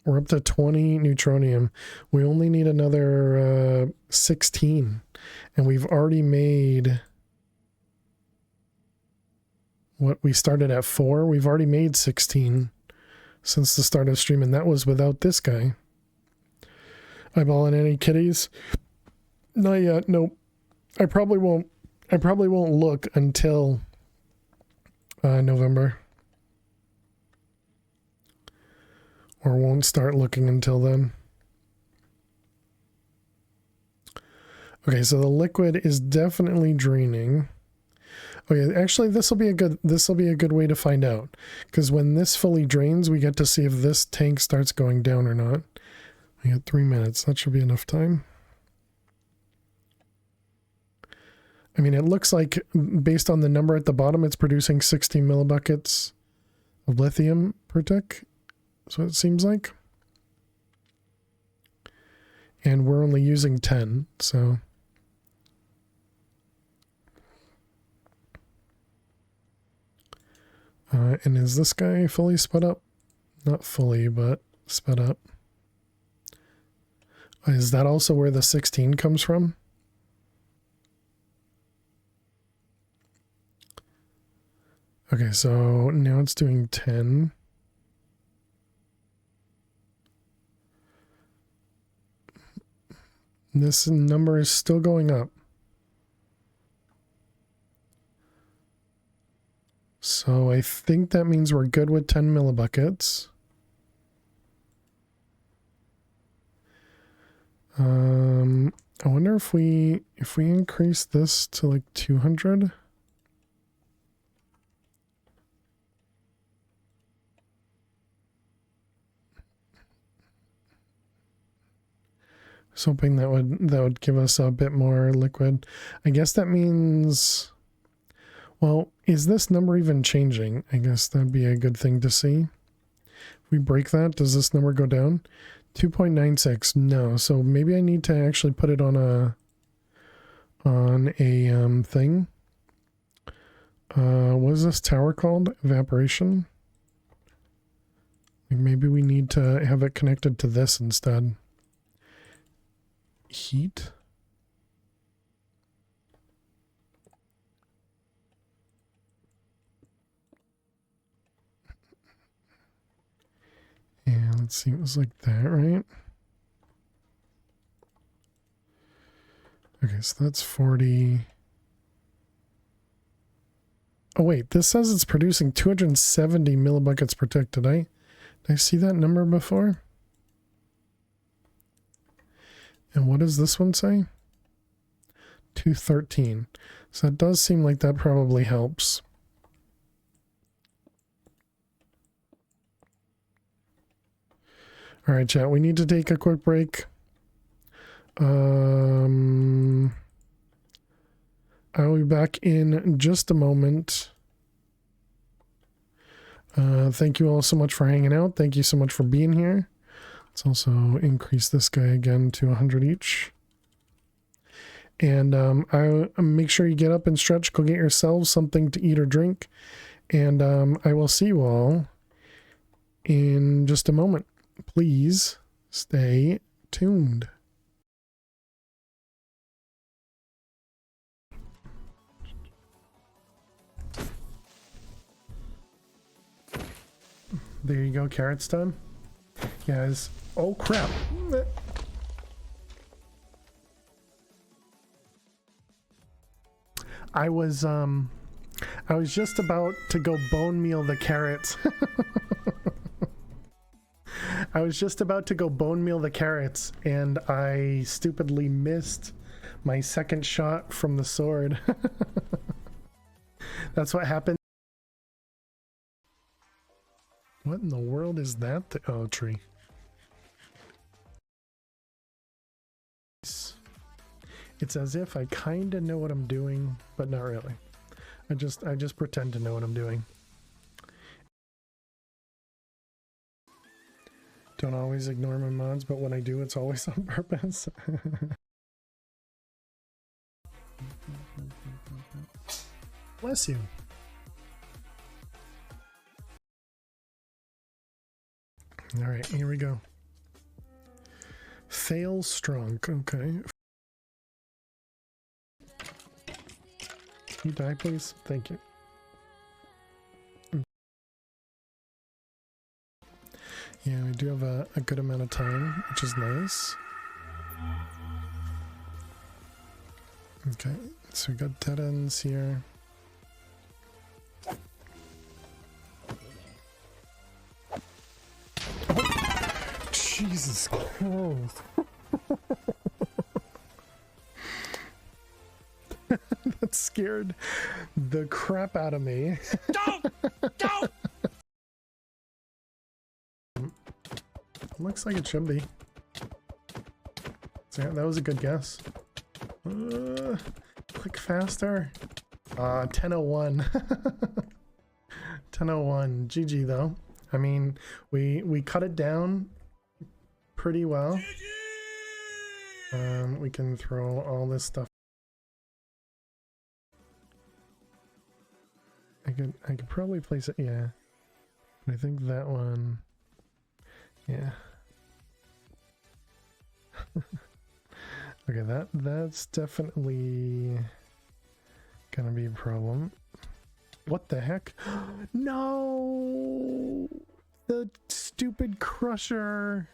We're up to 20 neutronium. We only need another 16. And we've already made... What, we started at 4? We've already made 16 since the start of stream, and that was without this guy. Eyeballing any kitties? Not yet, nope. I probably won't look until November. Or won't start looking until then. Okay, so the liquid is definitely draining. Okay, actually this will be a good way to find out. Because when this fully drains, we get to see if this tank starts going down or not. We got 3 minutes. That should be enough time. I mean, it looks like, based on the number at the bottom, it's producing 60 millibuckets of lithium per tick. So it seems like. And we're only using 10, so. And is this guy fully sped up? Not fully, but sped up. Is that also where the 16 comes from? Okay, so now it's doing 10. This number is still going up. So I think that means we're good with 10 millibuckets. I wonder if we increase this to like 200. I was hoping that would give us a bit more liquid. I guess that means, well, is this number even changing? I guess that'd be a good thing to see. If we break that, does this number go down? 2.96. No, so maybe I need to actually put it on a thing. What is this tower called? Evaporation? Like maybe we need to have it connected to this instead. Heat. And let's see, it was like that, right? Okay, so that's 40. Oh wait, this says it's producing 270 millibuckets per tick. Did I see that number before? And what does this one say? 213. So it does seem like that probably helps. All right, chat, we need to take a quick break. I'll be back in just a moment. Thank you all so much for hanging out. Thank you so much for being here. Let's also increase this guy again to 100 each. And I make sure you get up and stretch. Go get yourselves something to eat or drink. And I will see you all in just a moment. Please stay tuned. There you go, carrots done. Guys, oh crap. I was just about to go bone meal the carrots. I was just about to go bone meal the carrots, and I stupidly missed my second shot from the sword. That's what happened. What in the world is that? Oh, tree. It's as if I kind of know what I'm doing, but not really. I just pretend to know what I'm doing. Don't always ignore my mods, but when I do, it's always on purpose. Bless you. All right, here we go. Fail strong. Okay. Can you die, please? Thank you. Yeah, we do have a good amount of time, which is nice. Okay, so we got dead ends here. Jesus Christ. That scared the crap out of me. Don't! Looks like it should be. So yeah, that was a good guess. Click faster. 10:01. 10:01. GG though. I mean, we cut it down pretty well. We can throw all this stuff. I could probably place it, yeah. I think that one, yeah. Okay, that's definitely gonna be a problem. What the heck? No! The stupid crusher!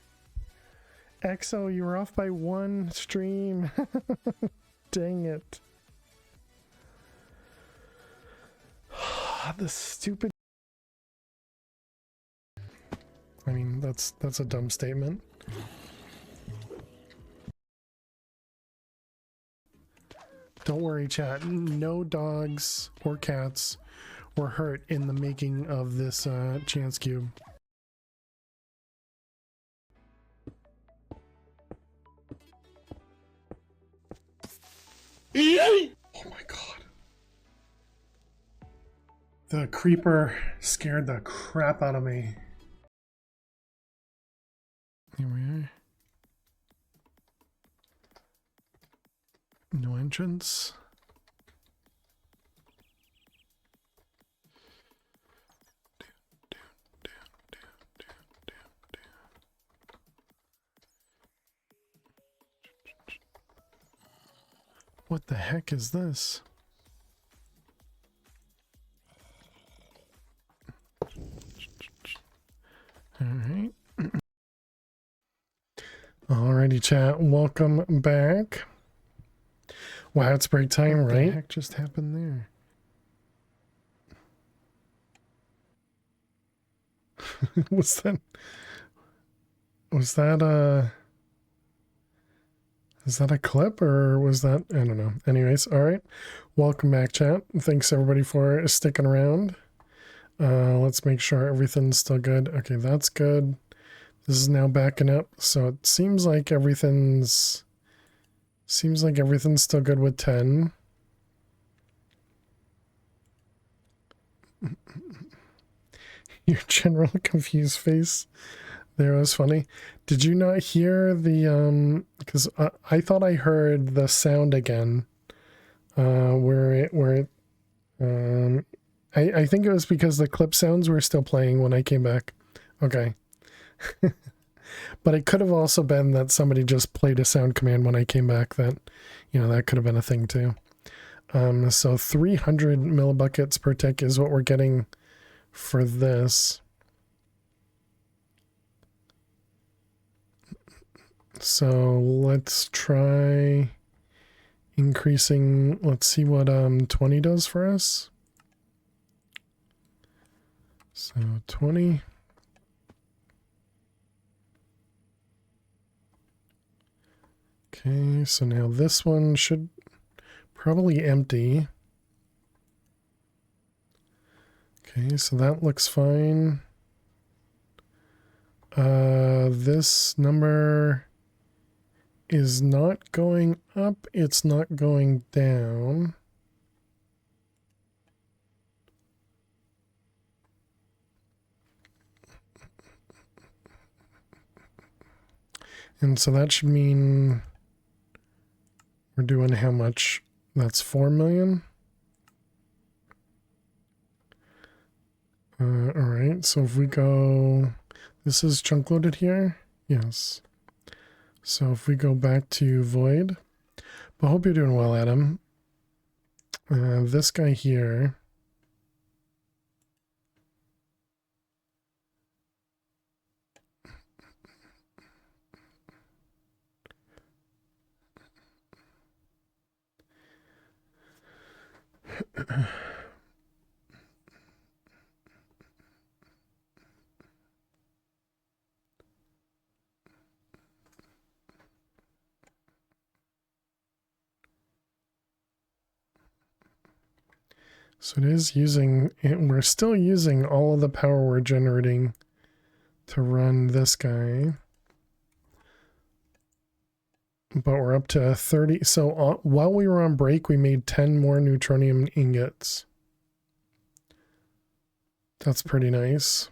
EXO, you were off by one stream. Dang it. The stupid... I mean, that's a dumb statement. Don't worry, chat. No dogs or cats were hurt in the making of this chance cube. Oh my god. The creeper scared the crap out of me. Here we are. No entrance. What the heck is this? All right. Alrighty, chat. Welcome back. Wow, it's break time, right? What the heck just happened there? Was that is that a clip or was that, I don't know. Anyways, all right. Welcome back, chat. Thanks everybody for sticking around. Let's make sure everything's still good. Okay, that's good. This is now backing up, so it seems like everything's still good with 10. Your general confused face There was funny. Did you not hear the because I thought I heard the sound again, I think it was because the clip sounds were still playing when I came back. Okay. But it could have also been that somebody just played a sound command when I came back. That, you know, that could have been a thing too. So 300 millibuckets per tick is what we're getting for this. So let's try increasing. Let's see what 20 does for us. So 20. Okay, so now this one should probably empty. Okay, so that looks fine. This number is not going up, it's not going down. And so that should mean we're doing how much? That's 4 million. All right, so if we go, this is chunk loaded here. Yes. So if we go back to void, but I hope you're doing well, Adam. This guy here. So it is using, we're still using all of the power we're generating to run this guy. But we're up to 30. So while we were on break, we made 10 more neutronium ingots. That's pretty nice.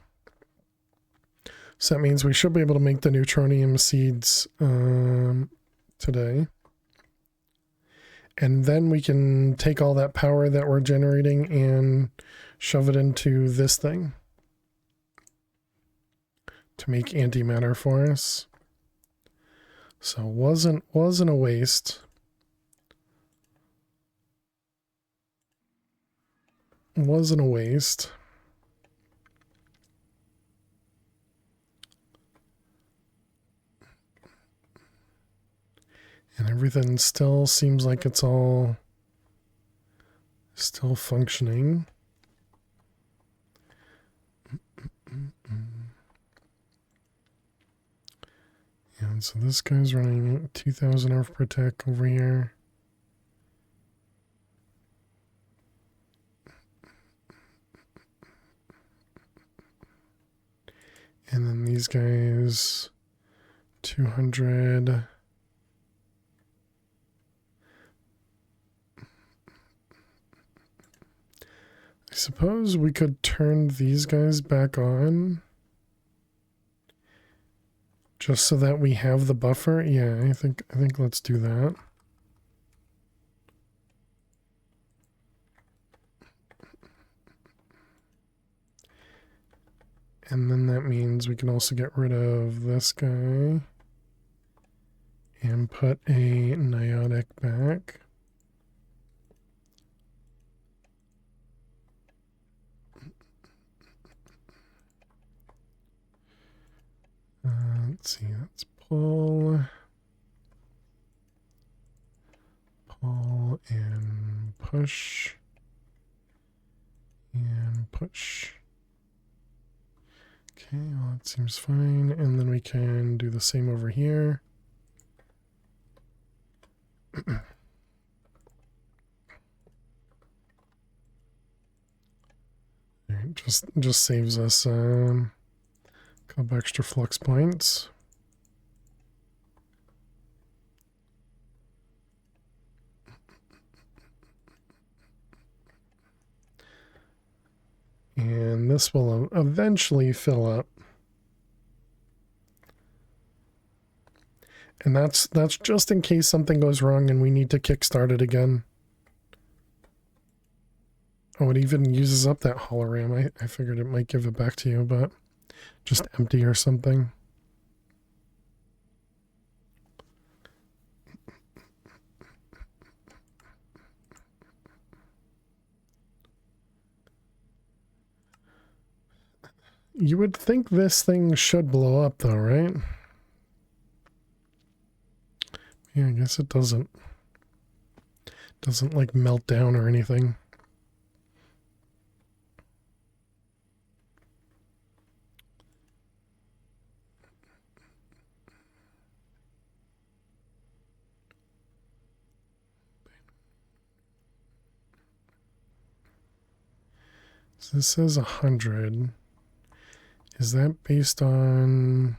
So that means we should be able to make the neutronium seeds today. And then we can take all that power that we're generating and shove it into this thing to make antimatter for us. So wasn't a waste. Wasn't a waste. And everything still seems like it's all still functioning. And so this guy's running 2,000 RF per tick over here. And then these guys, 200. I suppose we could turn these guys back on just so that we have the buffer. Yeah, I think let's do that. And then that means we can also get rid of this guy and put a niotic back. Let's see, let's pull and push and push. Okay, well, that seems fine. And then we can do the same over here. Alright, just saves us a couple extra flux points. And this will eventually fill up. And that's just in case something goes wrong and we need to kickstart it again. Oh, it even uses up that hologram. I figured it might give it back to you, but just empty or something. You would think this thing should blow up though, right? Yeah, I guess it doesn't. Doesn't like melt down or anything. So this says 100. Is that based on...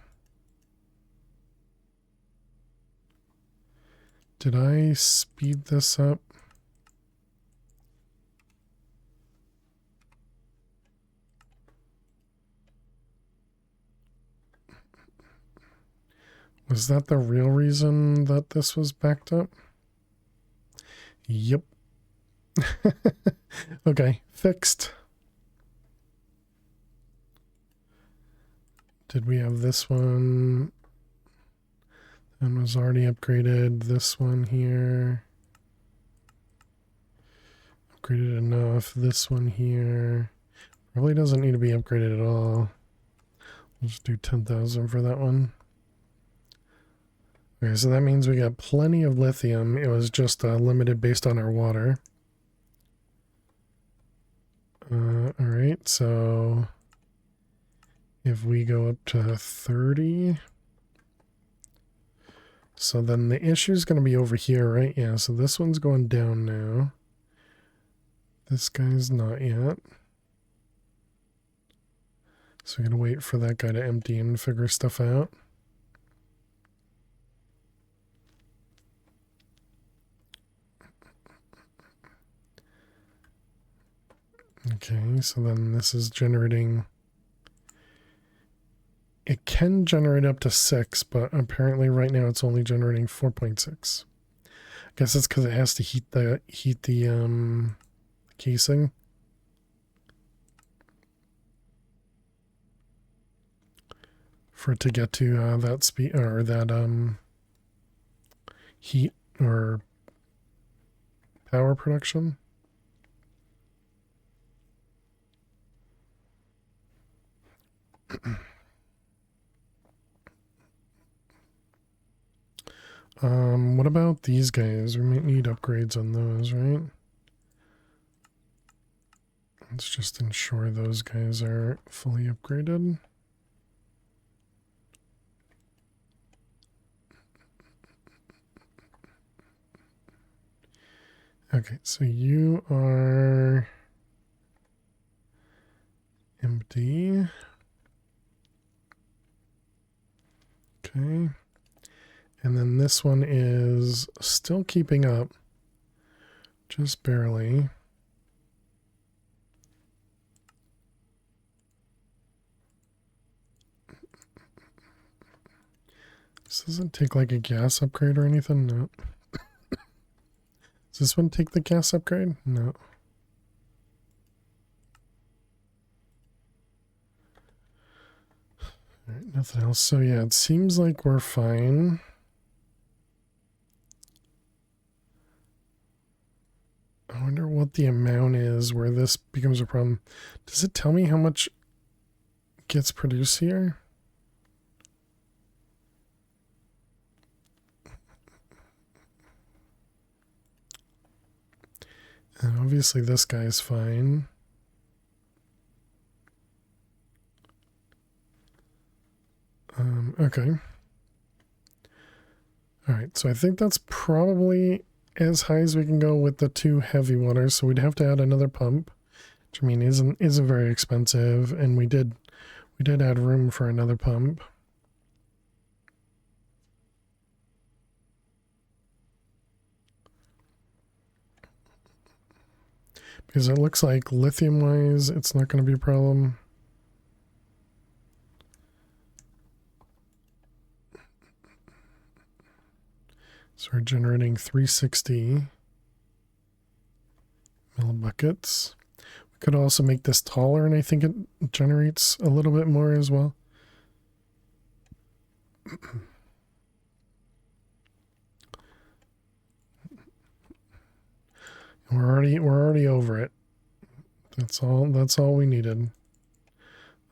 Did I speed this up? Was that the real reason that this was backed up? Yep. Okay, fixed. Did we have this one? That was already upgraded. This one here. Upgraded enough. This one here. Probably doesn't need to be upgraded at all. We'll just do 10,000 for that one. Okay, so that means we got plenty of lithium. It was just limited based on our water. Alright, so if we go up to 30, so then the issue is going to be over here, right? Yeah, so this one's going down now. This guy's not yet. So we're going to wait for that guy to empty and figure stuff out. Okay, so then this is generating... It can generate up to 6, but apparently right now it's only generating 4.6. I guess that's because it has to heat the casing. For it to get to that speed or that heat or power production. What about these guys? We might need upgrades on those, right? Let's just ensure those guys are fully upgraded. Okay, so you are empty. Okay. And then this one is still keeping up, just barely. This doesn't take like a gas upgrade or anything, no. Does this one take the gas upgrade? No. All right, nothing else. So yeah, it seems like we're fine. I wonder what the amount is where this becomes a problem. Does it tell me how much gets produced here? And obviously this guy's fine. Okay. Alright, so I think that's probably as high as we can go with the 2 heavy waters, so we'd have to add another pump, which I mean isn't very expensive, and we did add room for another pump. Because it looks like lithium wise it's not going to be a problem. we're generating 360 millibuckets. We could also make this taller, and I think it generates a little bit more as well. We're already over it. That's all we needed.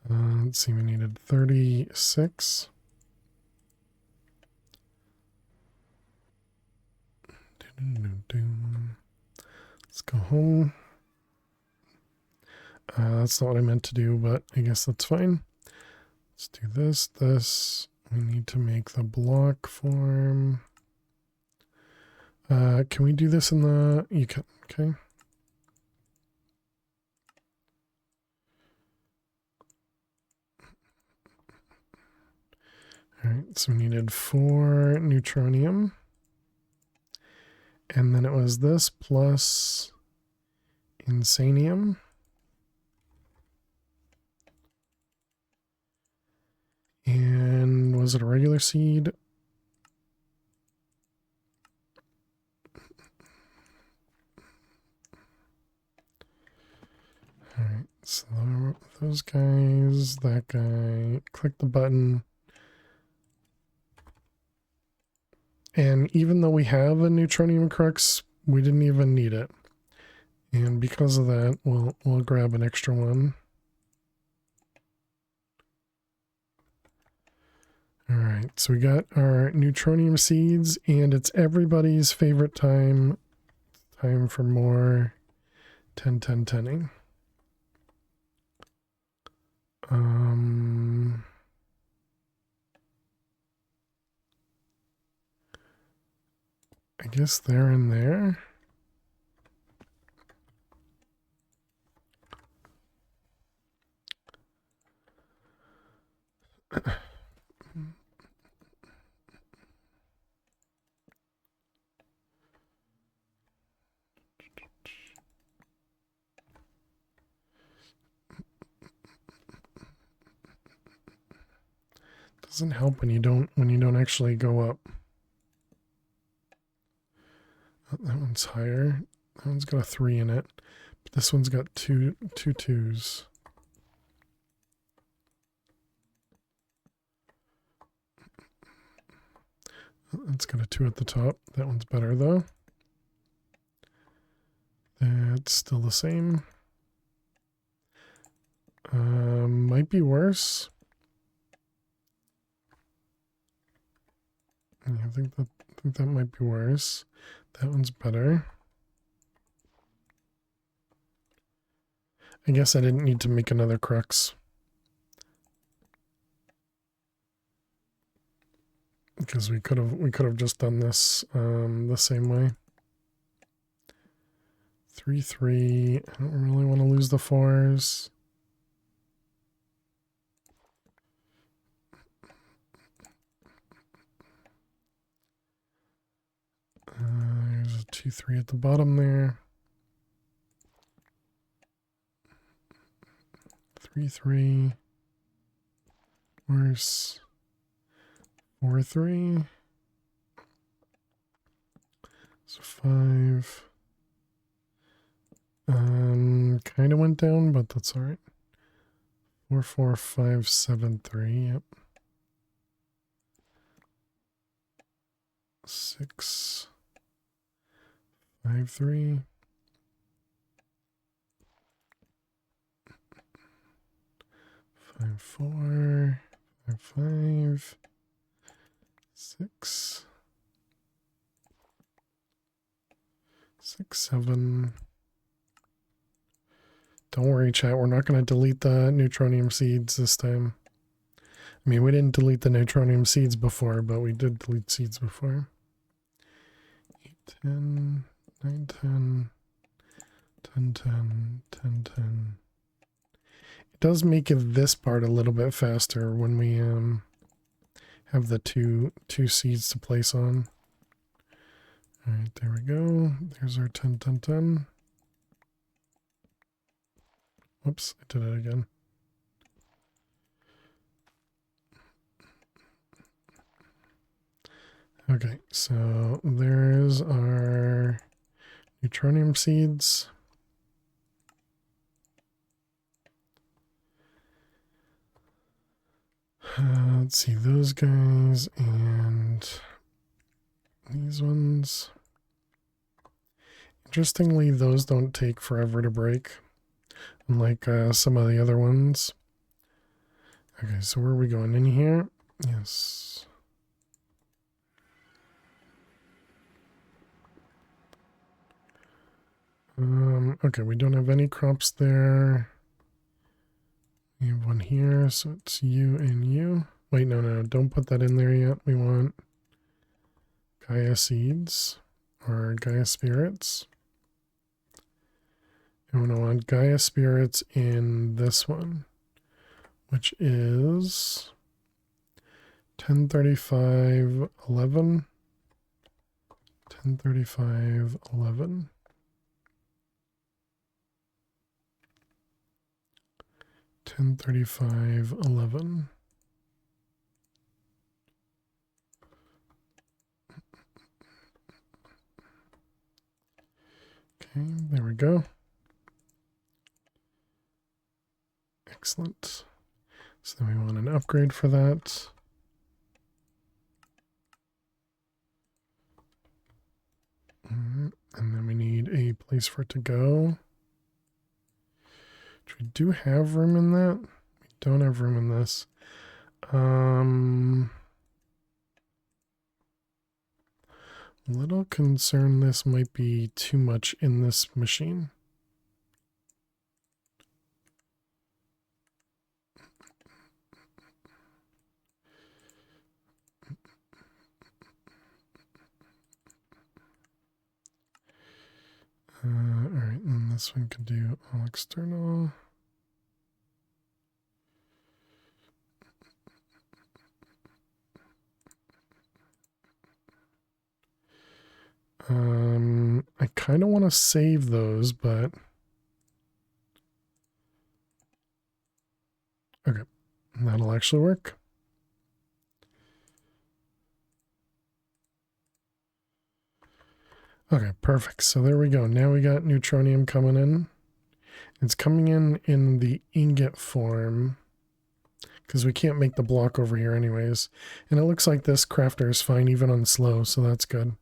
Let's see, we needed 36. Let's go home. That's not what I meant to do, but I guess that's fine. Let's do this. We need to make the block form. Can we do this in the... You can, okay. Alright, so we needed 4 neutronium. And then it was this plus insanium. And was it a regular seed? Alright, so those guys, that guy, click the button. And even though we have a neutronium crux, we didn't even need it. And because of that, we'll grab an extra one. Alright, so we got our neutronium seeds, and it's everybody's favorite time. Time for more 10-10-10ing. I guess they're in there. Doesn't help when you don't actually go up. That one's higher. That one's got a 3 in it. But this one's got two twos. It's got a 2 at the top. That one's better though. That's still the same. Might be worse. Yeah, I think that might be worse. That one's better. I guess I didn't need to make another crux. Because we could have just done this the same way. 3-3. I don't really want to lose the 4s. There's a 2-3 at the bottom there. 3-3. Worse. 4-3. So 5. Kind of went down, but that's all right. 4-4-5-7-3. Yep. 6. 5-3. 5-4. 5-5. 6. 6-7. Don't worry, chat. We're not going to delete the neutronium seeds this time. I mean, we didn't delete the neutronium seeds before, but we did delete seeds before. 8-10, 9-10, 10-10, 10-10. It does make this part a little bit faster when we have the two seeds to place on. All right, there we go. There's our 10-10-10. Whoops, I did it again. Okay, so there's our neutronium seeds. Let's see those guys and these ones. Interestingly, those don't take forever to break, unlike some of the other ones. Okay, so where are we going? In here? Yes. Okay, we don't have any crops there. We have one here, so it's you and you. Wait, no, don't put that in there yet. We want Gaia seeds or Gaia spirits. And we want Gaia spirits in this one, which is 1035 11. 1035 11. 1035 11. Okay, there we go. Excellent. So then we want an upgrade for that. And then we need a place for it to go. Which we do have room in that. We don't have room in this. A little concerned this might be too much in this machine. Alright, and this one can do all external. I kind of want to save those, but okay, that'll actually work. Okay, perfect. So there we go. Now we got neutronium coming in. It's coming in the ingot form because we can't make the block over here anyways. And it looks like this crafter is fine even on slow, so that's good.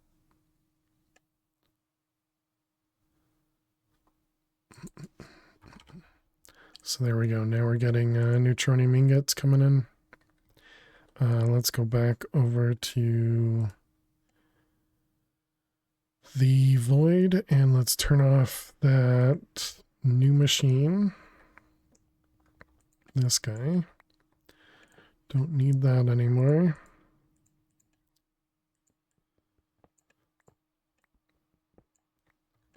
So there we go. Now we're getting neutronium ingots coming in. Let's go back over to the void and let's turn off that new machine. This guy. Don't need that anymore.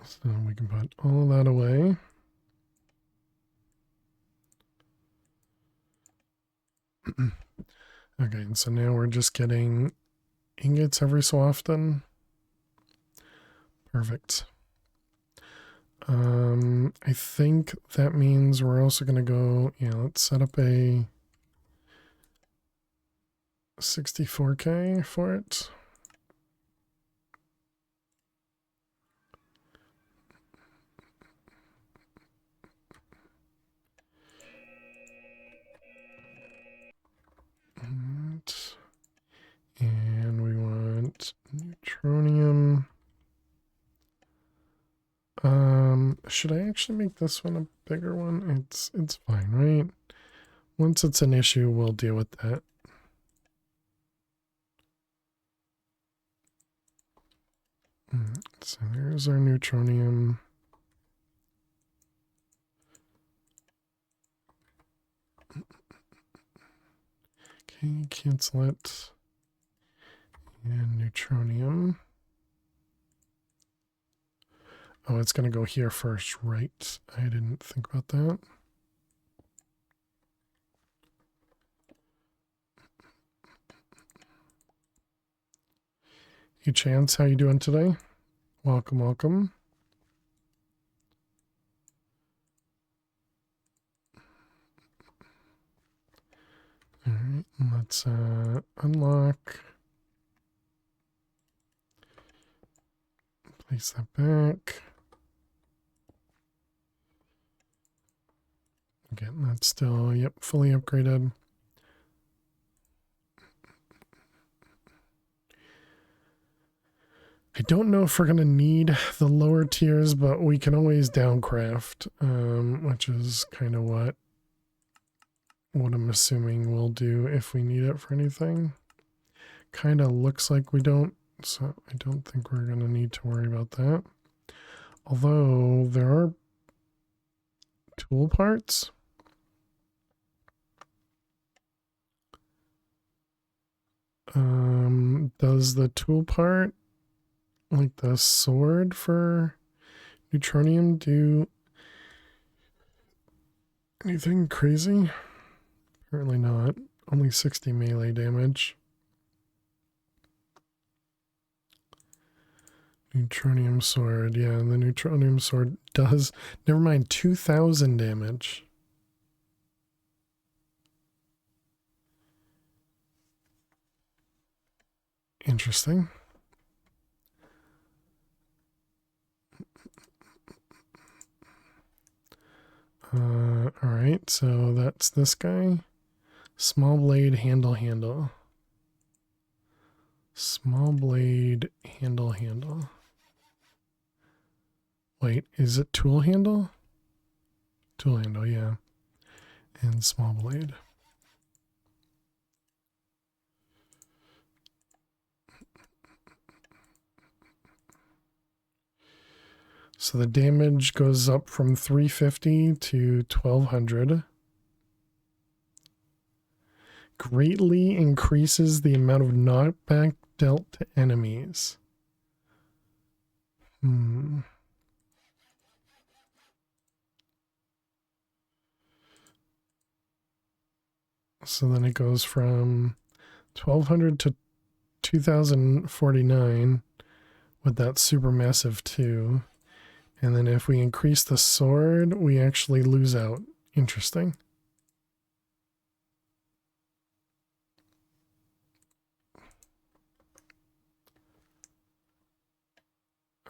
So we can put all that away. Okay, and so now we're just getting ingots every so often. Perfect. I think that means we're also going to go, let's set up a 64K for it. And we want neutronium. Should I actually make this one a bigger one? It's fine, right? Once it's an issue, we'll deal with that. So there's our neutronium. Okay, cancel it. And neutronium. Oh, it's going to go here first, right? I didn't think about that. Hey, Chance, how you doing today? Welcome, welcome. All right, let's unlock. Place that back. Again, that's still, yep, fully upgraded. I don't know if we're going to need the lower tiers, but we can always downcraft, which is kind of what I'm assuming we'll do if we need it for anything. Kind of looks like we don't, so I don't think we're going to need to worry about that. Although there are tool parts. Does the tool part, like the sword for neutronium, do anything crazy? Apparently not. Only 60 melee damage. Neutronium sword. Yeah, the neutronium sword does, never mind, 2,000 damage. Interesting. Alright, so that's this guy. Small blade, handle. Small blade, handle. Wait, is it tool handle? Tool handle, yeah. And small blade. So the damage goes up from 350 to 1200. Greatly increases the amount of knockback dealt to enemies. So then it goes from 1200 to 2049 with that supermassive 2. And then if we increase the sword, we actually lose out. Interesting.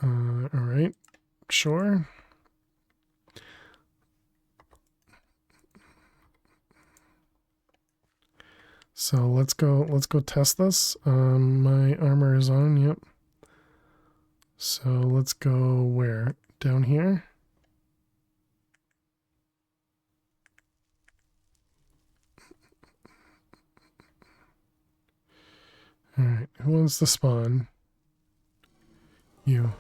All right, sure. So let's go test this. My armor is on, yep. So let's go where? Down here? Alright, who wants to spawn? You.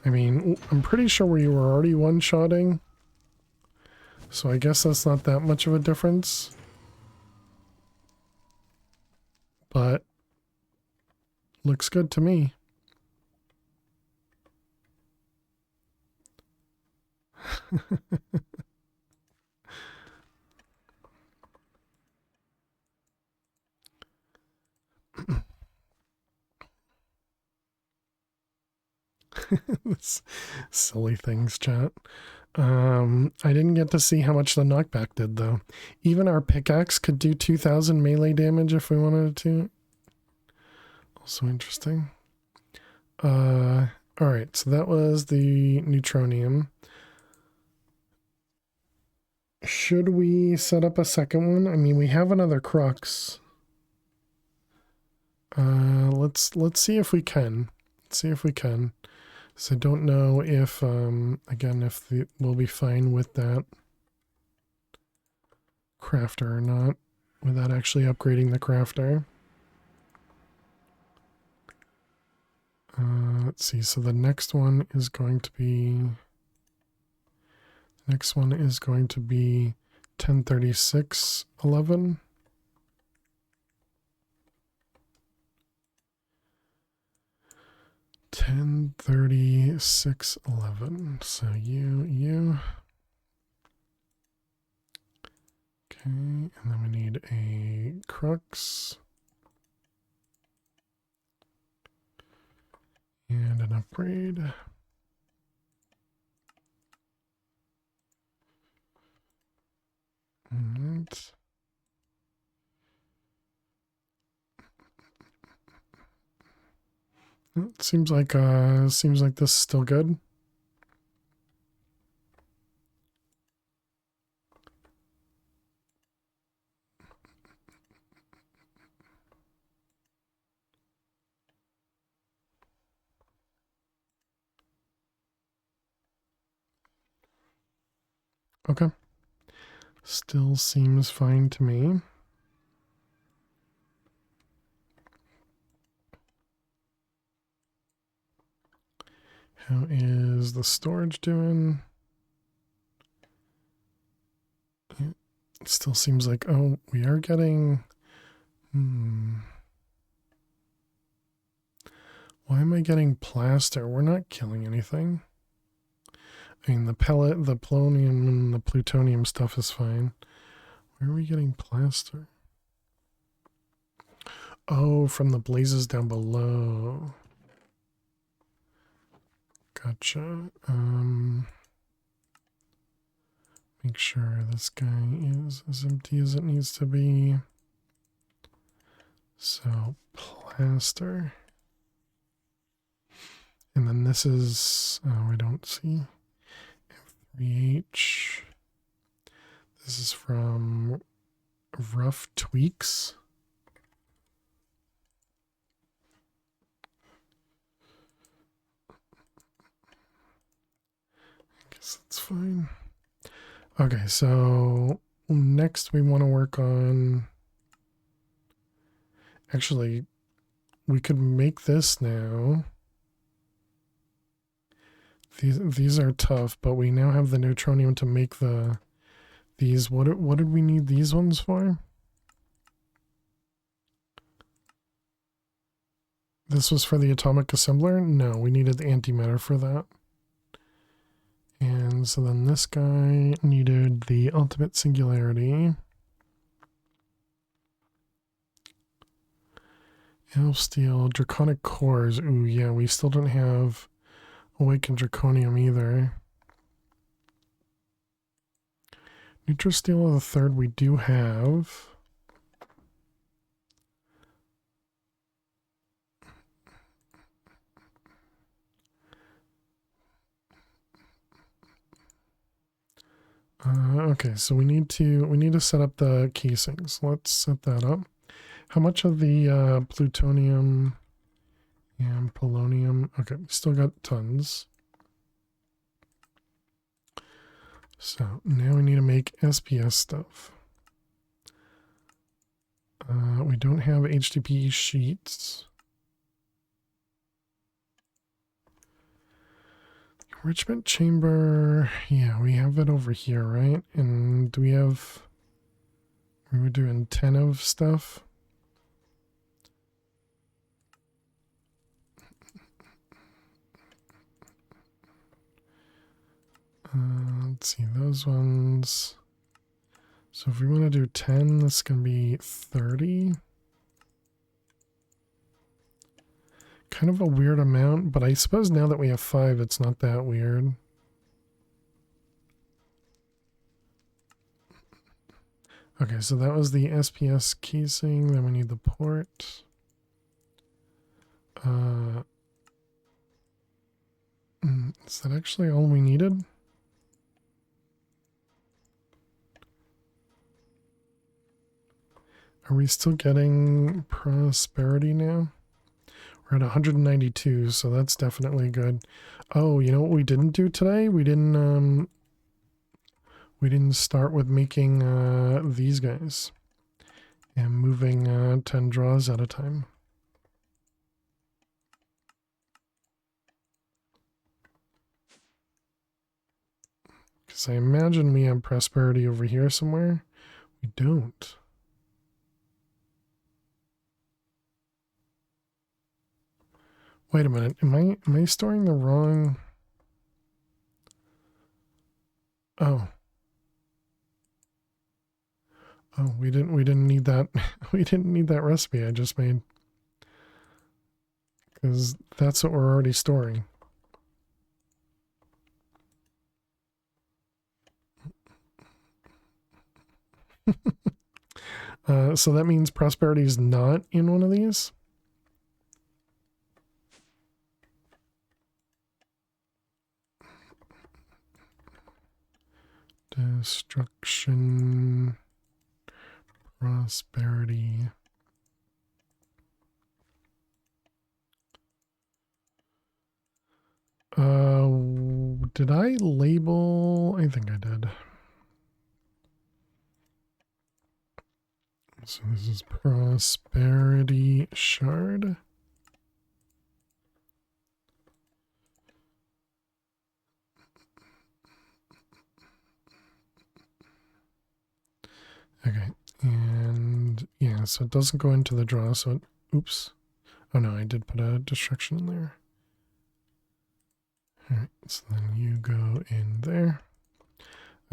I mean, I'm pretty sure we were already one-shotting. So I guess that's not that much of a difference. But looks good to me. Silly things, chat. I didn't get to see how much the knockback did, though. Even our pickaxe could do 2,000 melee damage if we wanted to. Also interesting. Alright, so that was the neutronium. Should we set up a second one? I mean, we have another crux. Let's see if we can. Let's see if we can. So I don't know if, again, if we'll be fine with that crafter or not, without actually upgrading the crafter. Let's see, so the next one is going to be 1036.11. 1036.11. So you. Okay, and then we need a crux. And an upgrade. Alright. seems like this is still good. Okay. Still seems fine to me. How is the storage doing? It still seems like, oh, we are getting... Why am I getting plaster? We're not killing anything. I mean, the pellet, the polonium, and the plutonium stuff is fine. Where are we getting plaster? Oh, from the blazes down below. Gotcha. Make sure this guy is as empty as it needs to be. So, plaster. And then this is, oh, we don't see. F3H. This is from Rough Tweaks. I guess that's fine. Okay, so next we want to work on... Actually, we could make this now. These are tough, but we now have the neutronium to make these. What did we need these ones for? This was for the atomic assembler? No, we needed the antimatter for that. And so then this guy needed the ultimate singularity. Elf steel, draconic cores. Ooh, yeah, we still don't have awakened draconium either. Neutrosteel of the third we do have. Okay, so we need to set up the casings. Let's set that up. How much of the plutonium and polonium? Okay, we still got tons. So now we need to make SPS stuff. We don't have HDPE sheets. Enrichment chamber, yeah, we have it over here, right? And do we have, we were doing 10 of stuff. Let's see, those ones. So if we want to do 10, that's going to be 30. Kind of a weird amount, but I suppose now that we have 5, it's not that weird. Okay, so that was the SPS casing. Then we need the port. Is that actually all we needed? Are we still getting prosperity now? We're at 192, so that's definitely good. Oh, you know what we didn't do today? We didn't start with making these guys and moving 10 draws at a time. Because I imagine we have prosperity over here somewhere. We don't. Wait a minute. Am I storing the wrong? Oh. Oh, we didn't need that. We didn't need that recipe I just made. Because that's what we're already storing. So that means prosperity is not in one of these. Destruction, prosperity. Did I label? I think I did. So this is prosperity shard. Okay, and yeah, so it doesn't go into the draw, so it, oops. Oh no, I did put a destruction in there. Alright, so then you go in there.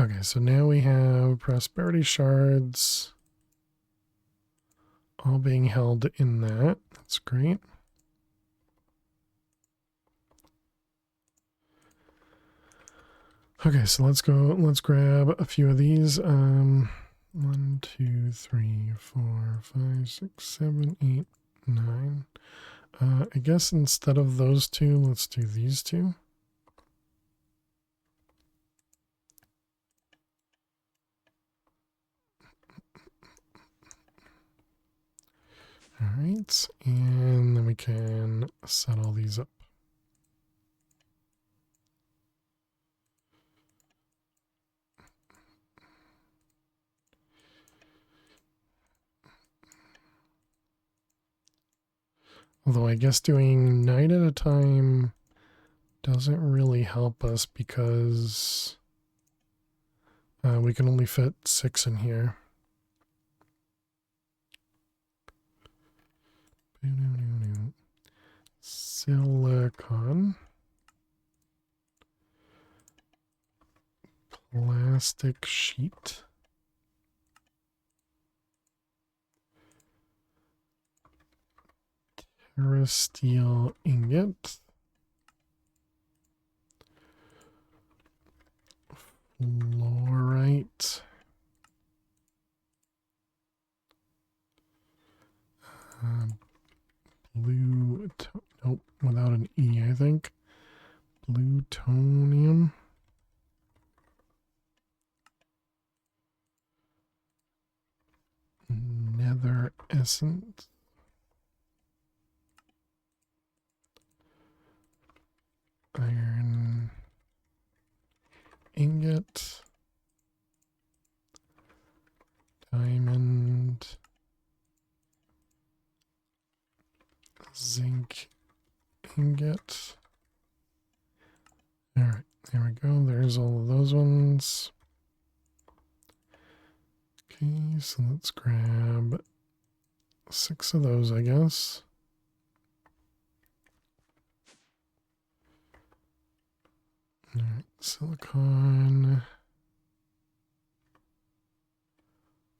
Okay, so now we have prosperity shards all being held in that. That's great. Okay, so let's grab a few of these. 1, 2, 3, 4, 5, 6, 7, 8, 9. I guess instead of those two, let's do these two. All right, and then we can set all these up. Although I guess doing 9 at a time doesn't really help us because we can only fit 6 in here. Silicon. Plastic sheet. Steel ingot. Fluorite. Nope, without an E, I think. Plutonium. Nether essence. Iron ingot. Diamond. Zinc ingot. All right, there we go. There's all of those ones. Okay, so let's grab 6 of those, I guess. All right, silicon.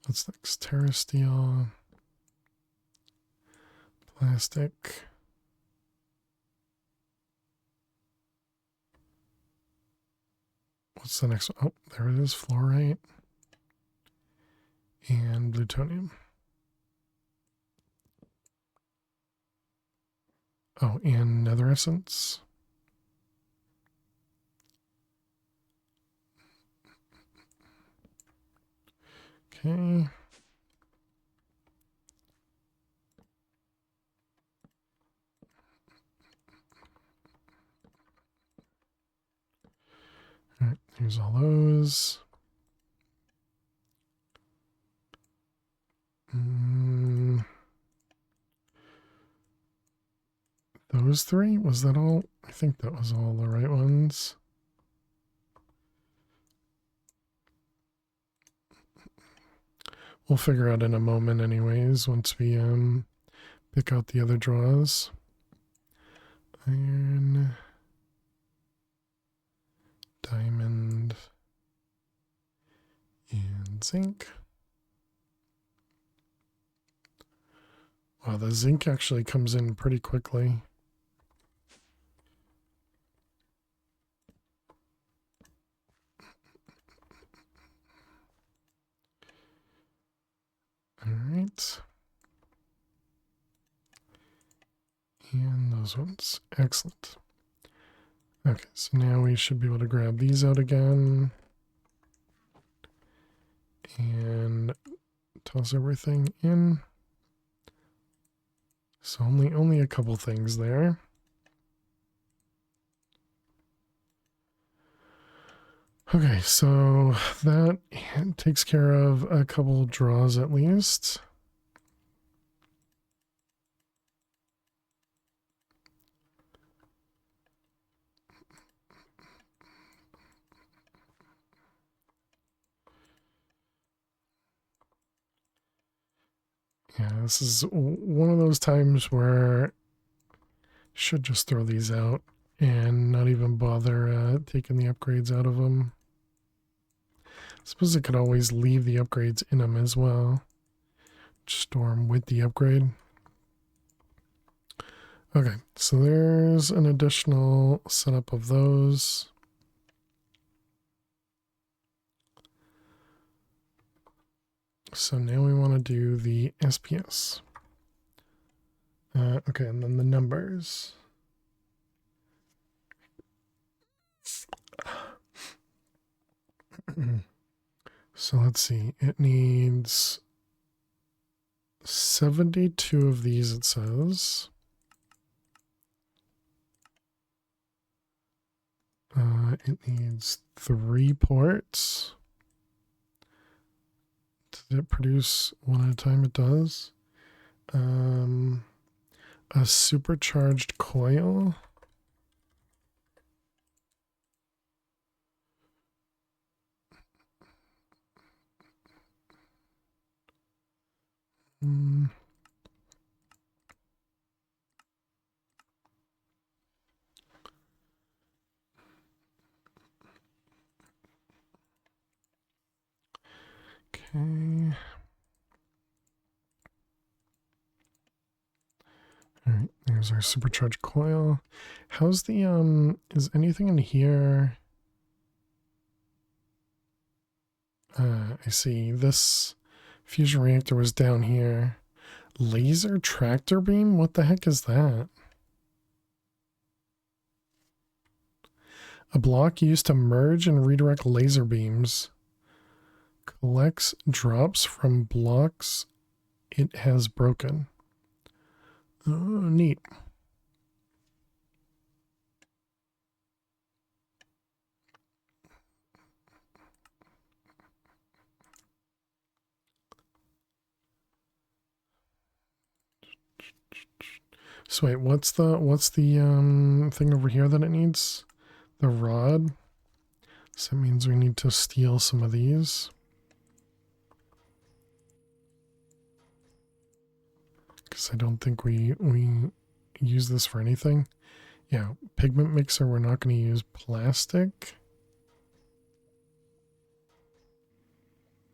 What's next? Terrasteel. Plastic. What's the next one? Oh, there it is. Fluorite. And plutonium. Oh, and nether essence. Okay. All right, here's all those. Those 3? Was that all? I think that was all the right ones. We'll figure out in a moment anyways, once we pick out the other draws. Iron, diamond, and zinc. Wow, the zinc actually comes in pretty quickly. All right. And those ones. Excellent. Okay, so now we should be able to grab these out again. and toss everything in. So only a couple things there. Okay, so that takes care of a couple draws at least. Yeah, this is one of those times where I should just throw these out and not even bother taking the upgrades out of them. I suppose I could always leave the upgrades in them as well. Just store them with the upgrade. Okay, so there's an additional setup of those. So now we want to do the SPS. Okay, and then the numbers. So let's see. It needs 72 of these, it says. It needs 3 ports. Did it produce one at a time? It does. A supercharged coil. Okay. All right, there's our supercharged coil. How's the is anything in here? I see. This fusion reactor was down here. Laser tractor beam? What the heck is that? A block used to merge and redirect laser beams. Collects drops from blocks it has broken. Oh, neat. So wait, what's the thing over here that it needs? The rod. So that means we need to steal some of these. Because I don't think we use this for anything. Yeah, pigment mixer, we're not going to use plastic.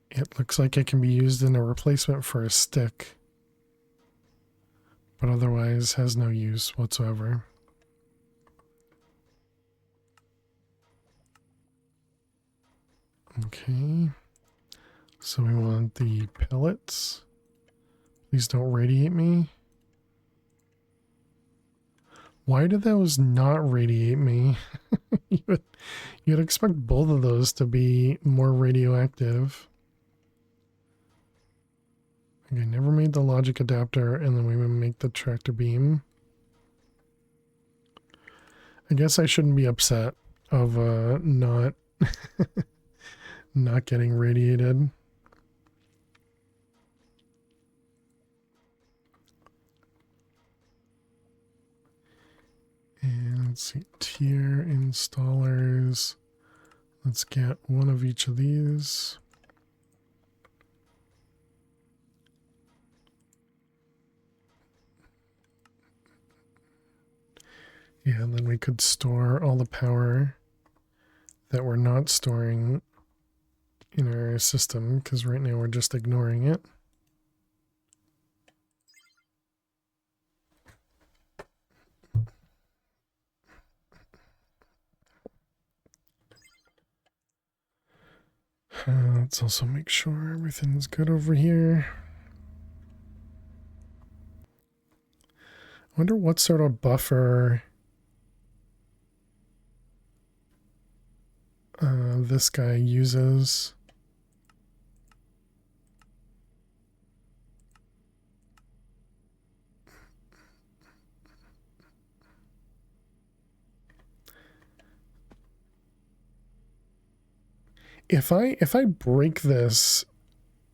It looks like it can be used in a replacement for a stick. But otherwise has no use whatsoever. Okay. So we want the pellets. Please don't radiate me. Why do those not radiate me? You'd expect both of those to be more radioactive. Okay, never made the logic adapter, and then we would make the tractor beam. I guess I shouldn't be upset of not not getting radiated. And let's see, tier installers. Let's get one of each of these. Yeah, and then we could store all the power that we're not storing in our system, because right now we're just ignoring it. Let's also make sure everything's good over here. I wonder what sort of buffer this guy uses. if I break this,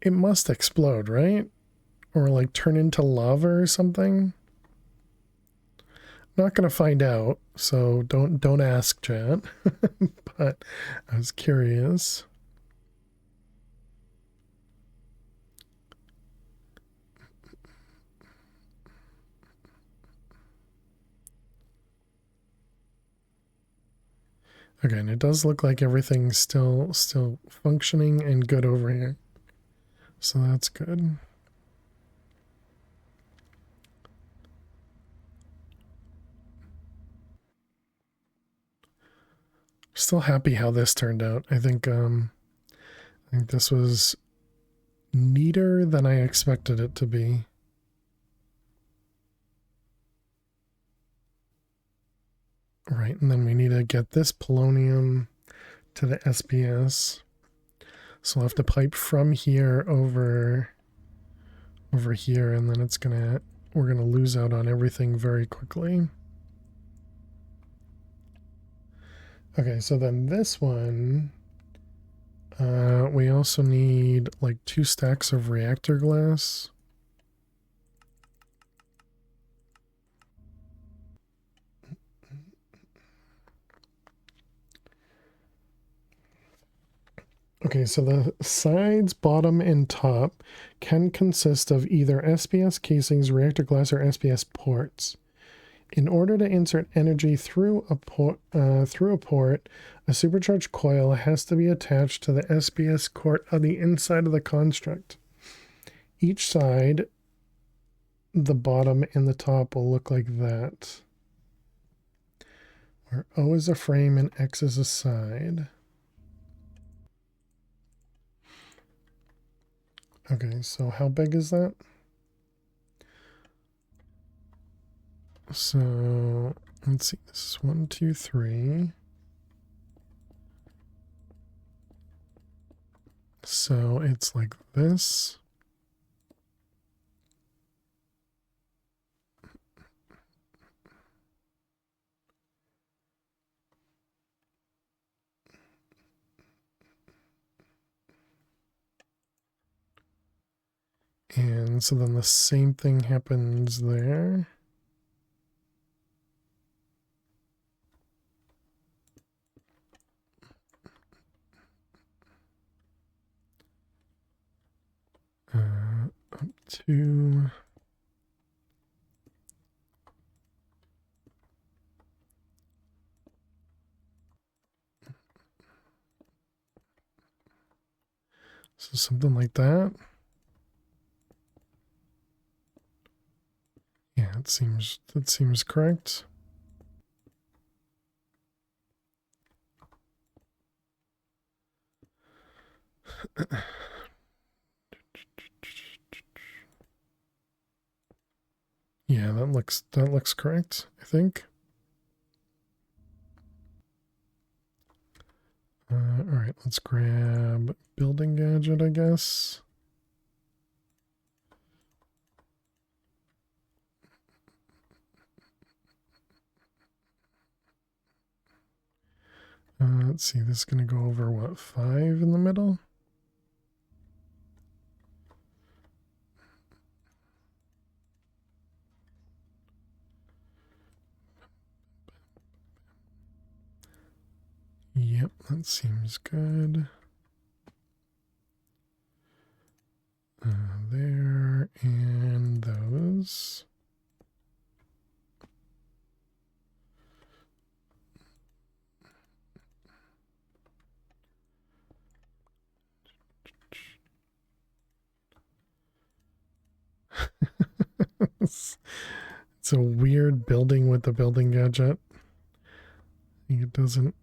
it must explode, right? Or like turn into lava or something. Not gonna find out, so don't ask, chat. But I was curious. Okay, and it does look like everything's still functioning and good over here. So that's good. Still happy how this turned out. I think this was neater than I expected it to be. Right, and then we need to get this polonium to the SPS. So we'll have to pipe from here over here, and then we're gonna lose out on everything very quickly. Okay, so then this one, we also need like 2 stacks of reactor glass. Okay, so the sides, bottom, and top can consist of either SPS casings, reactor glass, or SPS ports. In order to insert energy through a port, a supercharged coil has to be attached to the SPS port on the inside of the construct. Each side, the bottom and the top, will look like that, where O is a frame and X is a side. Okay, so how big is that? So let's see, this is 1, 2, 3. So it's like this. And so then the same thing happens there. Up to... So something like that. Yeah, that seems correct. Yeah, that looks correct, I think. All right, let's grab building gadget, I guess. Let's see, this is going to go over, what, 5 in the middle? Yep, that seems good. There, and those. It's a weird building with the building gadget. It doesn't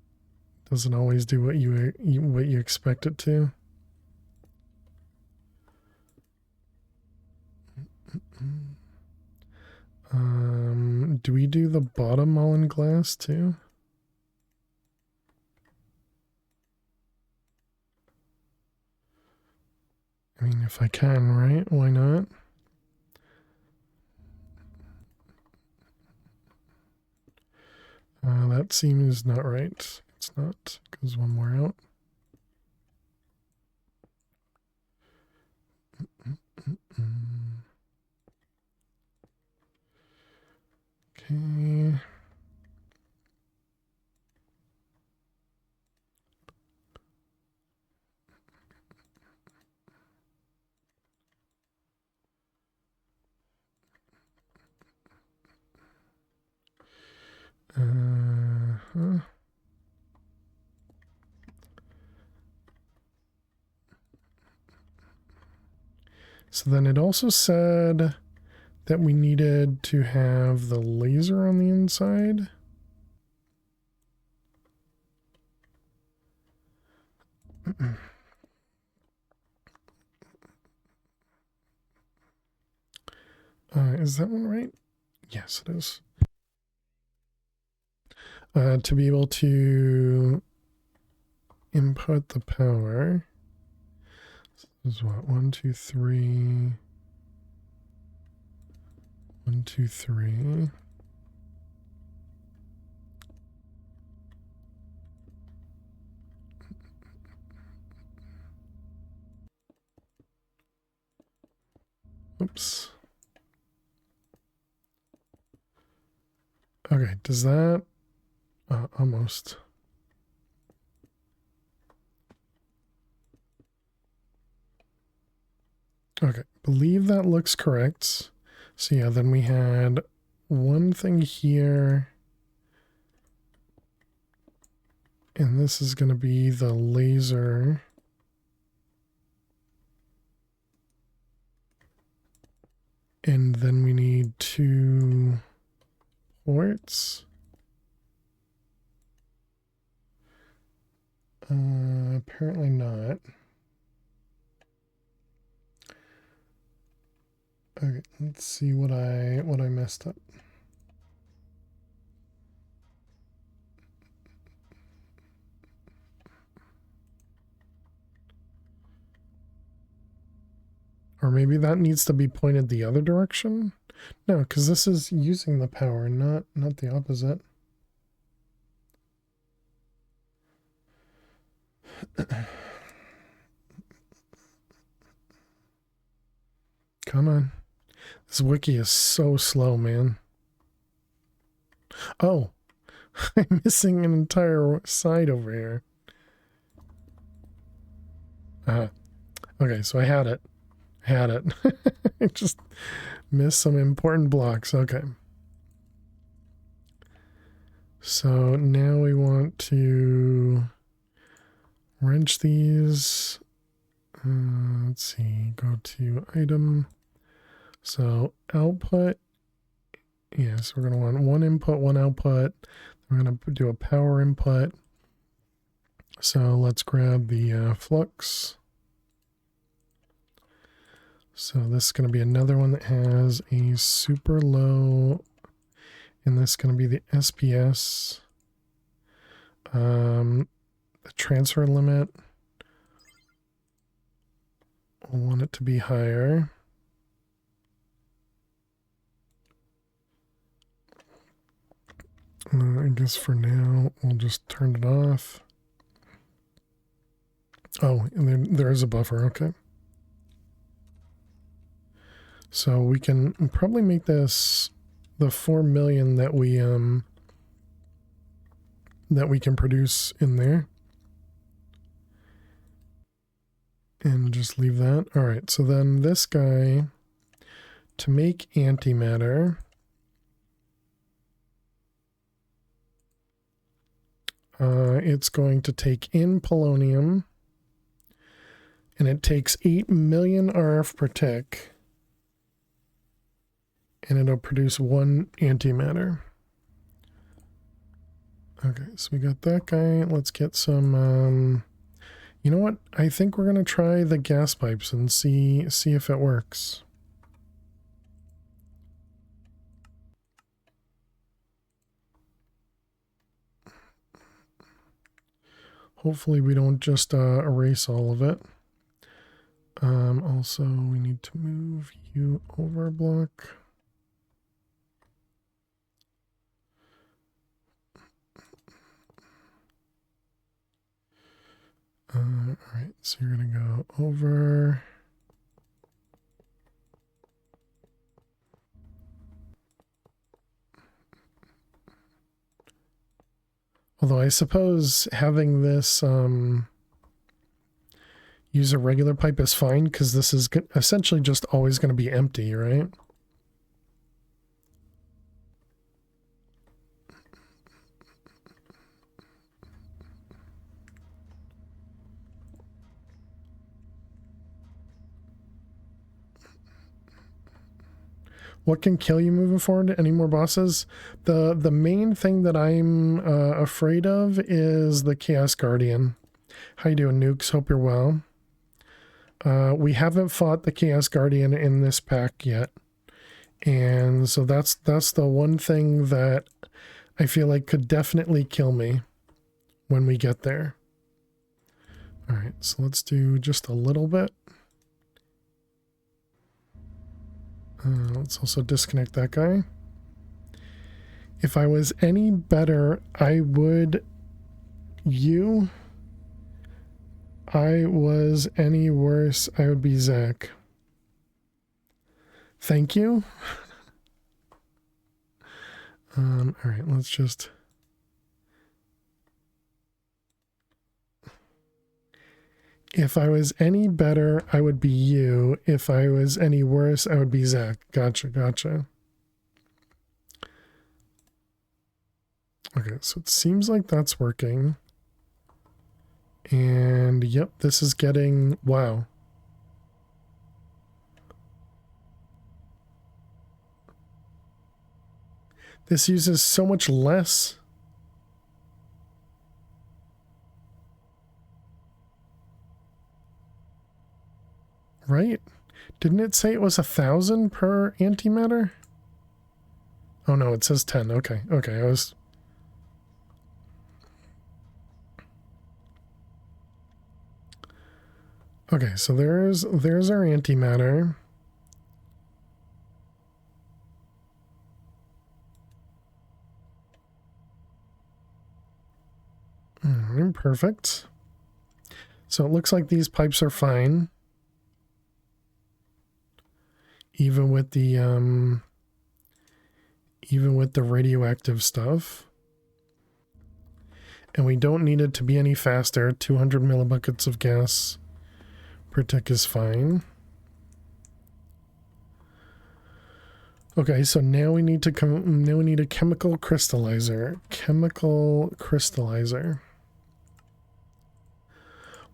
always do what you expect it to. Do we do the bottom all in glass too? I mean, if I can, right? Why not? That seems not right. It's not, because one more out. Okay. Huh. So then it also said that we needed to have the laser on the inside. Is that one right? Yes, it is. To be able to input the power. This is what? 1, 2, 3. 1, 2, 3. Oops. Okay, does that... almost. Okay, believe that looks correct. So yeah, then we had one thing here. And this is going to be the laser. And then we need 2 ports. Apparently not. Okay, let's see what I messed up. Or maybe that needs to be pointed the other direction? No, because this is using the power, not the opposite. Come on. This wiki is so slow, man. Oh, I'm missing an entire side over here. Okay, so I had it. I just missed some important blocks. Okay. So now we want to wrench these. Let's see, go to item. So output. Yes, we're going to want 1 input, 1 output. We're going to do a power input. So let's grab the flux. So this is going to be another one that has a super low, and this is going to be the SPS. The transfer limit, I want it to be higher. I guess for now, we'll just turn it off. Oh, and there is a buffer, okay. So we can probably make this the 4 million that we can produce in there. And just leave that. All right, so then this guy, to make antimatter, it's going to take in polonium, and it takes 8 million RF per tick, and it'll produce 1 antimatter. Okay, so we got that guy. Let's get some, you know what? I think we're going to try the gas pipes and see if it works. Hopefully we don't just erase all of it. Also, we need to move you over a block. All right, so you're going to go over. Although I suppose having this use a regular pipe is fine, because this is essentially just always going to be empty, right? What can kill you moving forward? Any more bosses? The main thing that I'm afraid of is the Chaos Guardian. How you doing, Nukes? Hope you're well. We haven't fought the Chaos Guardian in this pack yet. And so that's the one thing that I feel like could definitely kill me when we get there. Alright, so let's do just a little bit. Let's also disconnect that guy. If I was any better, I would you. I was any worse, I would be Zach. Thank you. All right, let's just. If I was any better, I would be you. If I was any worse, I would be Zach. Gotcha, gotcha. Okay, so it seems like that's working. And yep, this is getting, wow. This uses so much less. Right? Didn't it say it was 1,000 per antimatter? Oh no, it says 10. Okay, okay, I was... Okay, so there's our antimatter. Perfect. So it looks like these pipes are fine. Even with the radioactive stuff. And we don't need it to be any faster. 200 millibuckets of gas per tick is fine. Okay, so now we need a chemical crystallizer. Chemical crystallizer.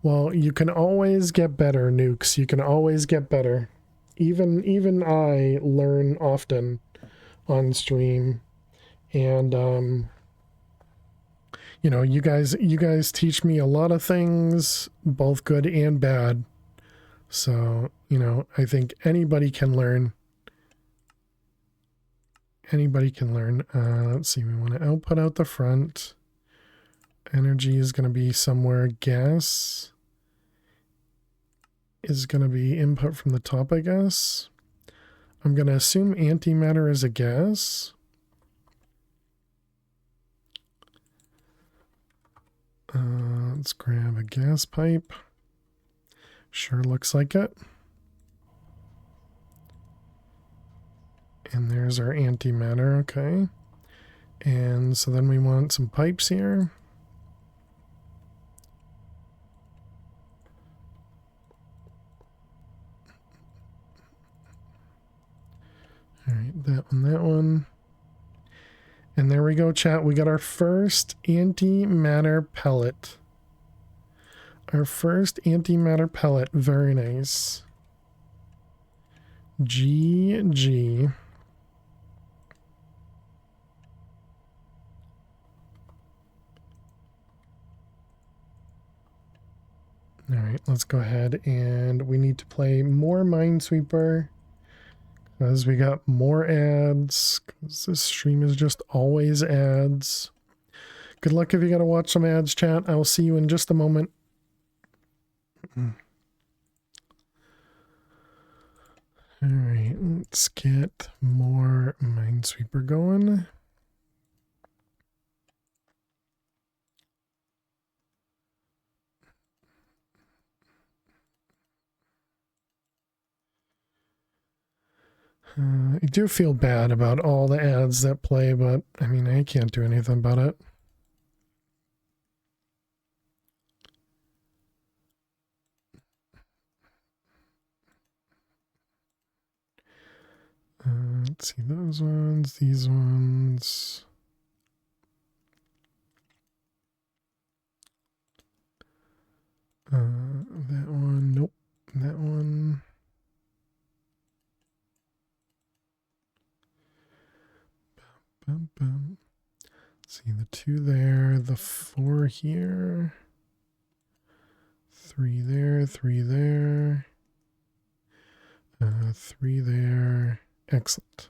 Well, you can always get better, Nukes. You can always get better. Even I learn often on stream, and you know, you guys teach me a lot of things, both good and bad. So, you know, I think anybody can learn. Anybody can learn. Let's see, we want to output out the front. Energy is going to be somewhere. Gas is going to be input from the top, I guess. I'm going to assume antimatter is a gas. Let's grab a gas pipe. Sure looks like it. And there's our antimatter, okay. And so then we want some pipes here. All right, that one. And there we go, chat. We got our first antimatter pellet. Our first antimatter pellet. Very nice. GG. All right, let's go ahead, and we need to play more Minesweeper because we got more ads, because this stream is just always ads. Good luck if you got to watch some ads, chat. I will see you in just a moment. All right, let's get more Minesweeper going. I do feel bad about all the ads that play, but I mean, I can't do anything about it. Let's see those ones, these ones. That one, nope. That one. Bum, bum. See the 2 there, the 4 here. 3 there, 3 there. 3 there. Excellent.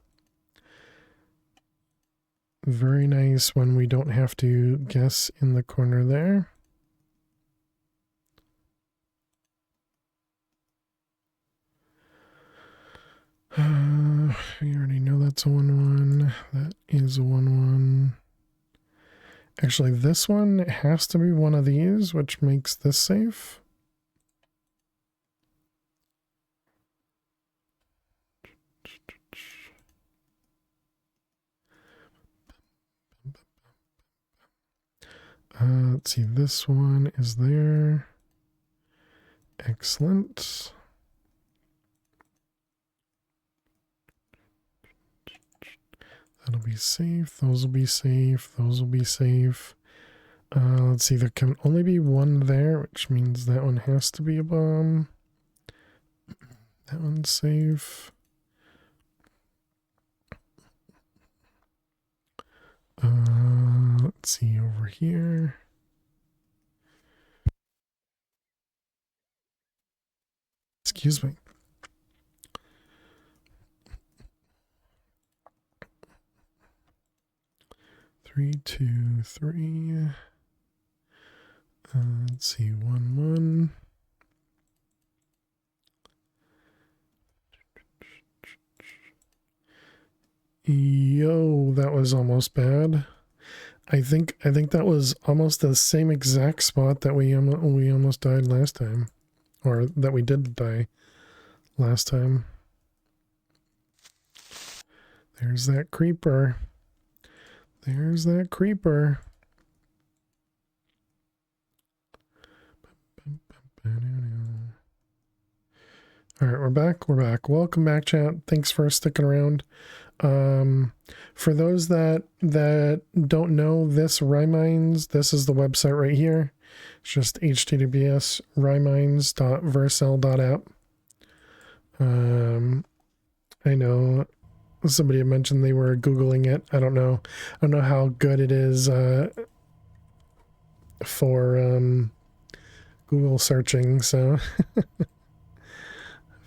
Very nice when we don't have to guess in the corner there. We already know that's a 1-1. That is a 1-1. Actually, this one has to be one of these, which makes this safe. Let's see, this one is there. Excellent. That'll be safe. Those will be safe. Those will be safe. Let's see, there can only be one there, which means that one has to be a bomb. That one's safe. Let's see over here. Excuse me. Three, 2, 3. Let's see, 1-1. Yo, that was almost bad. I think that was almost the same exact spot that we almost died last time, or that we did die last time. There's that creeper. There's that creeper. All right, we're back. We're back. Welcome back, chat. Thanks for sticking around. For those that don't know, this Rymines, this is the website right here. It's just https rymines.vercel.app. I know somebody had mentioned they were Googling it. I don't know how good it is for Google searching, so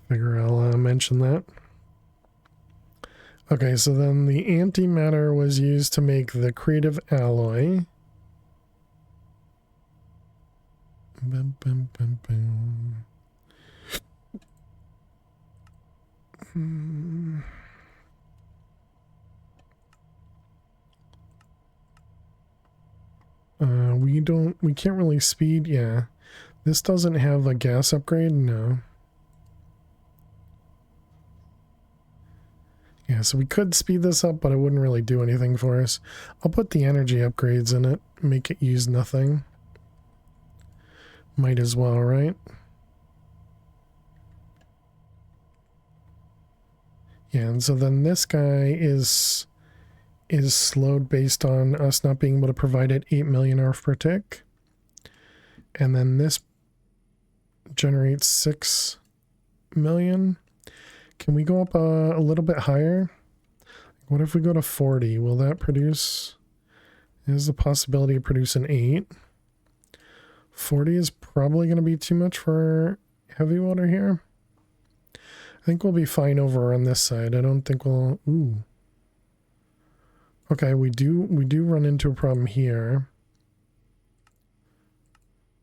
figure I'll mention that. Okay, so then the antimatter was used to make the creative alloy. Bum, bum, bum, bum. We can't really speed, yeah. This doesn't have a gas upgrade, no. Yeah, so we could speed this up, but it wouldn't really do anything for us. I'll put the energy upgrades in it, make it use nothing. Might as well, right? Yeah, and so then this guy is slowed based on us not being able to provide it 8 million RF per tick. And then this generates 6 million. Can we go up a little bit higher? What if we go to 40? Will that produce... There's the possibility of producing 8. 40 is probably going to be too much for heavy water here. I think we'll be fine over on this side. I don't think we'll... Ooh. Okay, we do run into a problem here.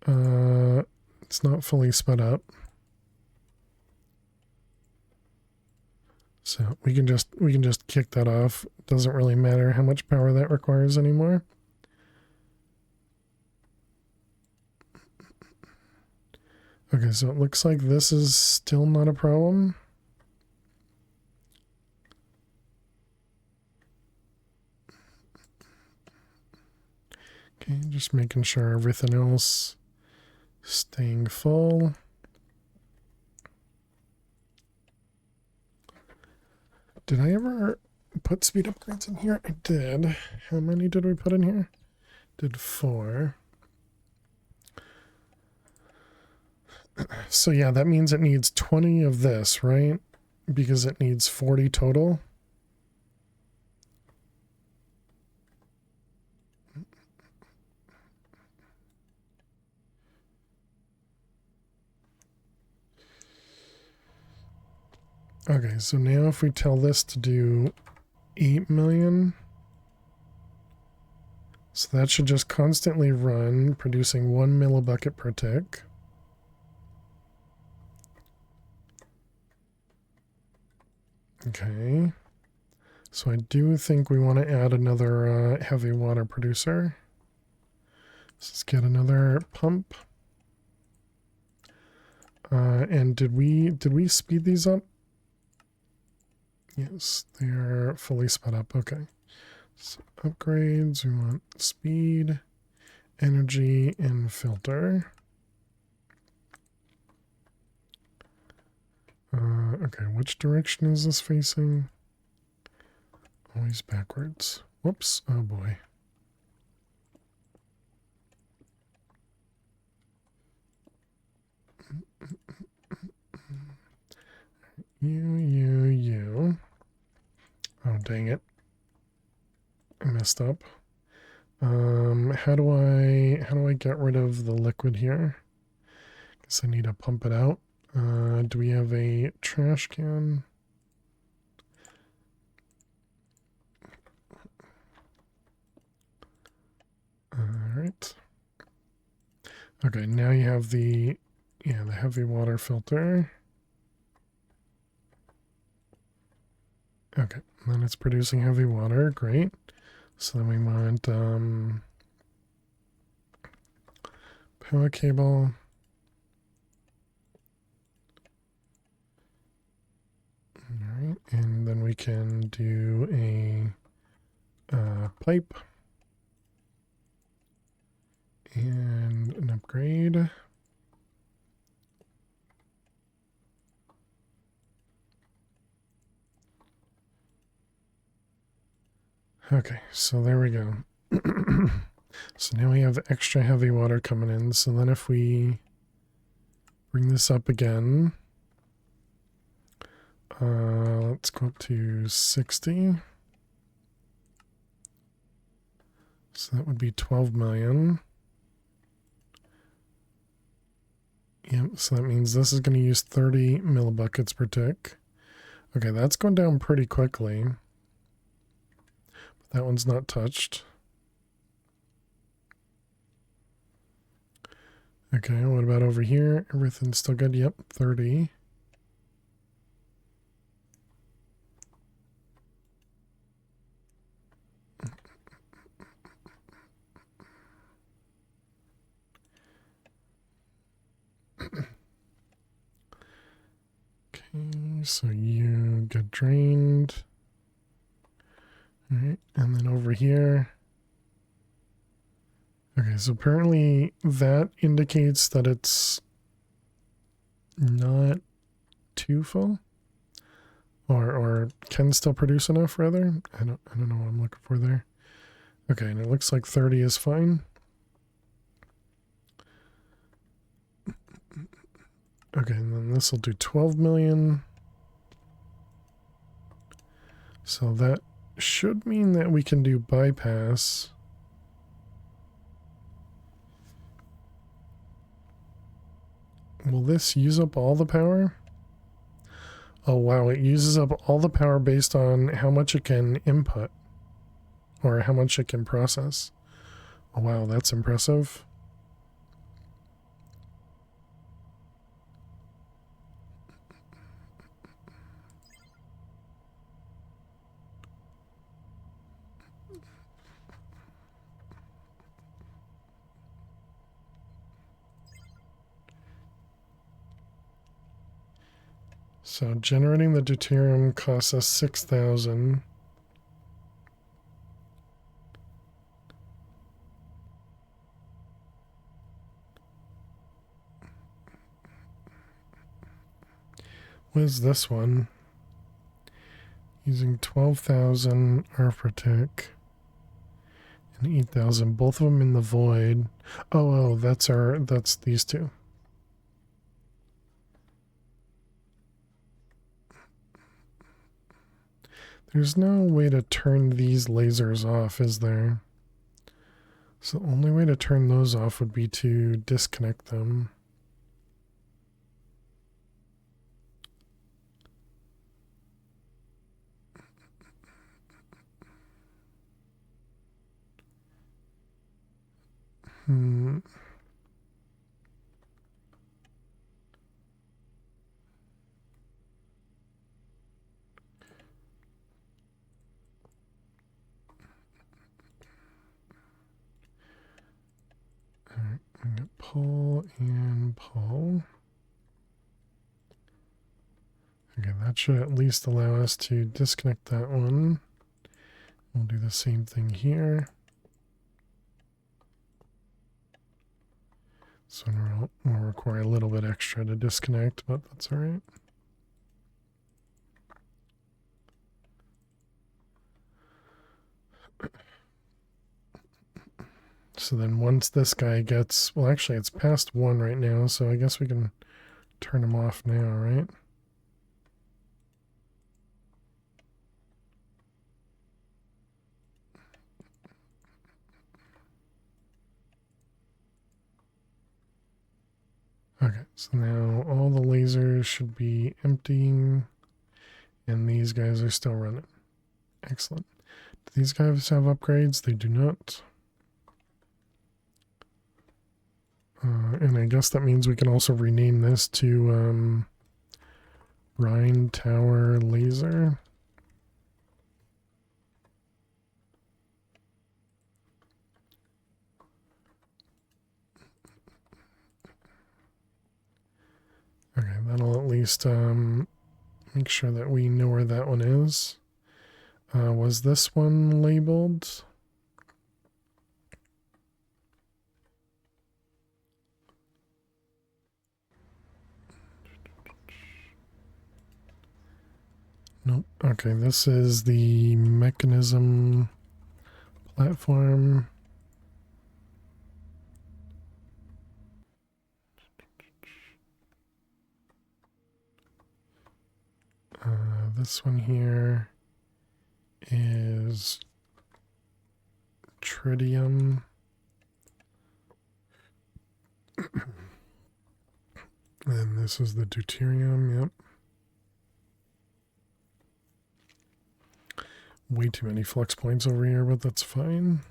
It's not fully sped up. So we can just kick that off. Doesn't really matter how much power that requires anymore. Okay, so it looks like this is still not a problem. Okay, just making sure everything else staying full. Did I ever put speed upgrades in here? I did. How many did we put in here? Did 4. So yeah, that means it needs 20 of this, right? Because it needs 40 total. Okay, so now if we tell this to do 8 million, so that should just constantly run, producing 1 millibucket per tick. Okay, so I do think we want to add another heavy water producer. Let's get another pump. And did we speed these up? Yes, they are fully sped up. Okay. So upgrades, we want speed, energy, and filter. Okay, which direction is this facing? Always backwards. Whoops. Oh boy. You. Oh, dang it. I messed up. How do I get rid of the liquid here? Guess I need to pump it out. Do we have a trash can? Alright. Okay, now you have the heavy water filter. Okay, then it's producing heavy water. Great. So then we want power cable. Alright, and then we can do a pipe and an upgrade. Okay, so there we go. So now we have extra heavy water coming in. So then if we bring this up again, let's go up to 60. So that would be 12 million. Yep, so that means this is going to use 30 millibuckets per tick. Okay, that's going down pretty quickly. That one's not touched. Okay, what about over here? Everything's still good. Yep, 30. Okay, so you get drained. All right, and then over here. Okay, so apparently that indicates that it's not too full, or can still produce enough. Rather, I don't know what I'm looking for there. Okay, and it looks like 30 is fine. Okay, and then this will do 12 million. So that should mean that we can do bypass. Will this use up all the power? Oh wow, it uses up all the power based on how much it can input, or how much it can process. Oh wow, that's impressive. So generating the deuterium costs us 6,000. What is this one? Using 12,000 arithmetic and 8,000. Both of them in the void. Oh, that's these two. There's no way to turn these lasers off, is there? So the only way to turn those off would be to disconnect them. Hmm. Alright, I'm gonna pull and pull. Okay, that should at least allow us to disconnect that one. We'll do the same thing here. So we'll require a little bit extra to disconnect, but that's all right. So then once this guy gets, well, actually it's past 1 right now, so I guess we can turn him off now, right? Okay, so now all the lasers should be emptying, and these guys are still running. Excellent. Do these guys have upgrades? They do not. And I guess that means we can also rename this to Rhine Tower Laser. Okay, that'll at least make sure that we know where that one is. Was this one labeled? Nope. Okay, this is the mechanism platform. This one here is tritium. And this is the deuterium, yep. Way too many flux points over here, but that's fine.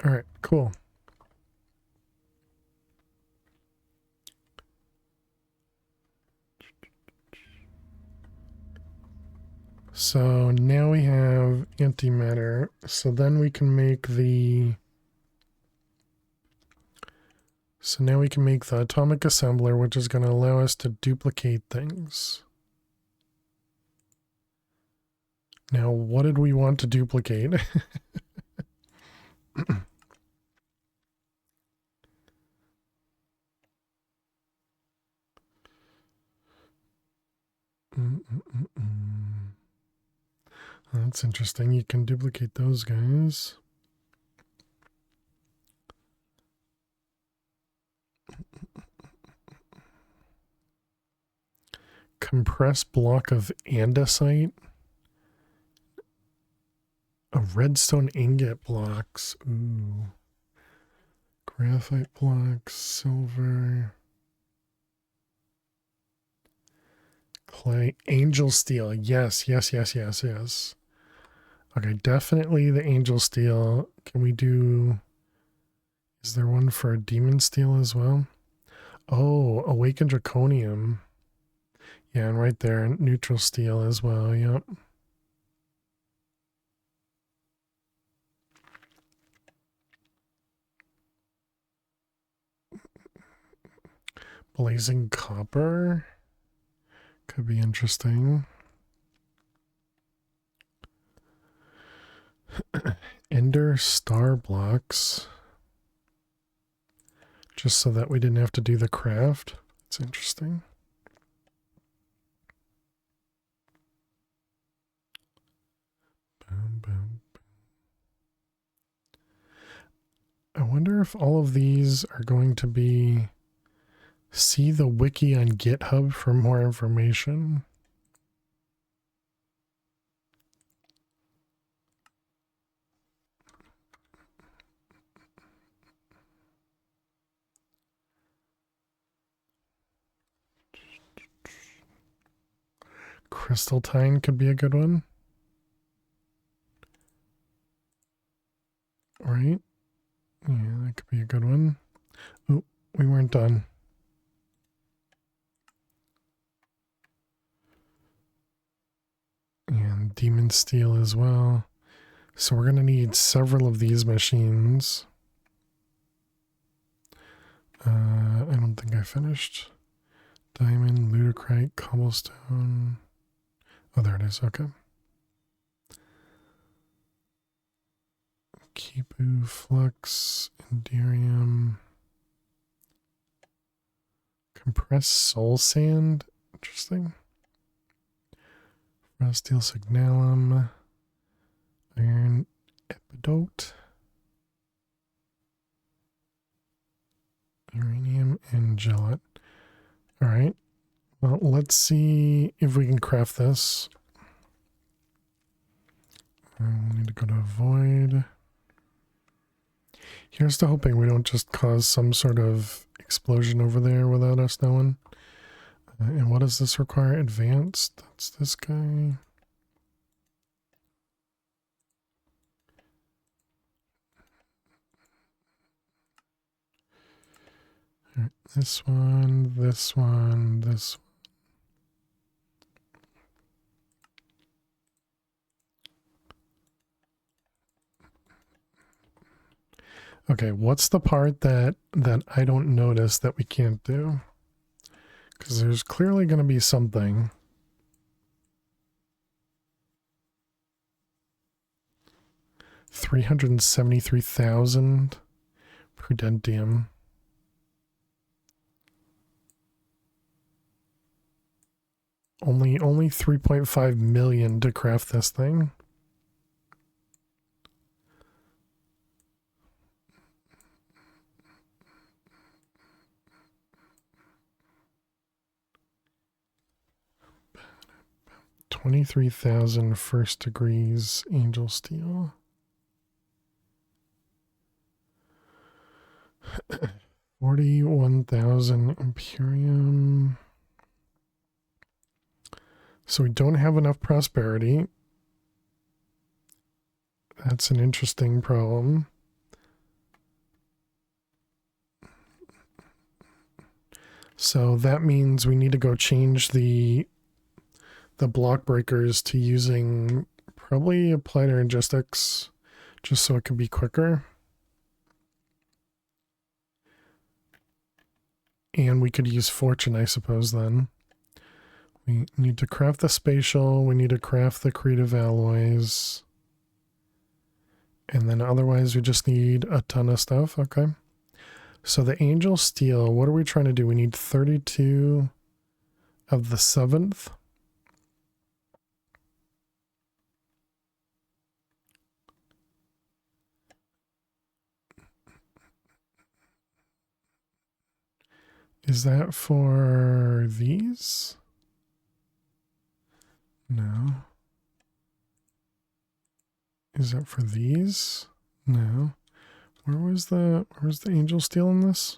All right, cool. So now we have antimatter. So then we can make the... So now we can make the atomic assembler, which is going to allow us to duplicate things. Now, what did we want to duplicate? That's interesting. You can duplicate those guys. Compressed block of andesite. A redstone ingot blocks. Ooh. Graphite blocks, silver. Clay, angel steel. Yes, yes, yes, yes, yes. Okay, definitely the angel steel. Can we do... Is there one for demon steel as well? Oh, awakened draconium. Yeah, and right there, neutral steel as well, yep. Blazing copper. Could be interesting. render star blocks. Just so that we didn't have to do the craft. It's interesting. Boom, boom, boom. I wonder if all of these are going to be... See the wiki on GitHub for more information. Crystaltine could be a good one. Right? Yeah, that could be a good one. Oh, we weren't done. And Demon Steel as well. So we're going to need several of these machines. I don't think I finished. Diamond, Ludicrite, Cobblestone. Oh, there it is. Okay. Kipu, Flux, Enderium. Compressed Soul Sand. Interesting. Steel Signalum. Iron Epidote. Uranium and Gellet. Alright. Well, let's see if we can craft this. We need to go to Void. Here's to hoping we don't just cause some sort of explosion over there without us knowing. And what does this require? Advanced? That's this guy. All right, this one, this one, this one. Okay, what's the part that I don't notice that we can't do? Because there's clearly going to be something. $373,000 Prudentium. Only 3.5 million to craft this thing. $23,000 first degrees angel steel. $41,000 Imperium. So we don't have enough prosperity. That's an interesting problem. So that means we need to go change the block breakers to using probably applied energistics just so it can be quicker. And we could use fortune, I suppose, then. We need to craft the spatial, we need to craft the creative alloys. And then otherwise we just need a ton of stuff, okay. So the angel steel, what are we trying to do? We need 32 of the 7th. Is that for these? No. Is that for these? No. Where's the angel steel in this?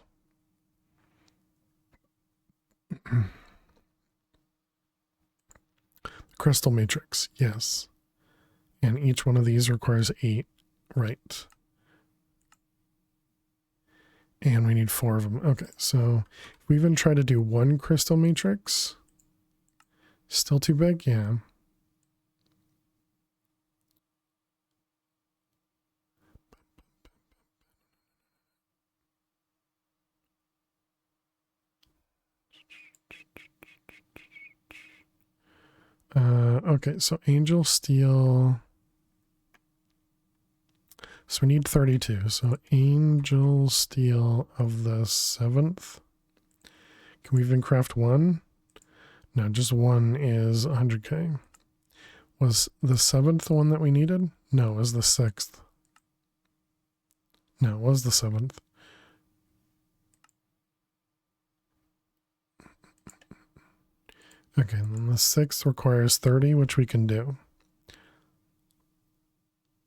Crystal matrix, yes. And each one of these requires 8, right. And we need 4 of them. Okay, so if we even try to do 1 crystal matrix, still too big? Yeah. Okay, so angel steel. So we need 32. So Angel Steel of the 7th. Can we even craft one? No, just one is 100k. Was the 7th the one that we needed? No, it was the 6th. No, it was the 7th. Okay, and then the 6th requires 30, which we can do.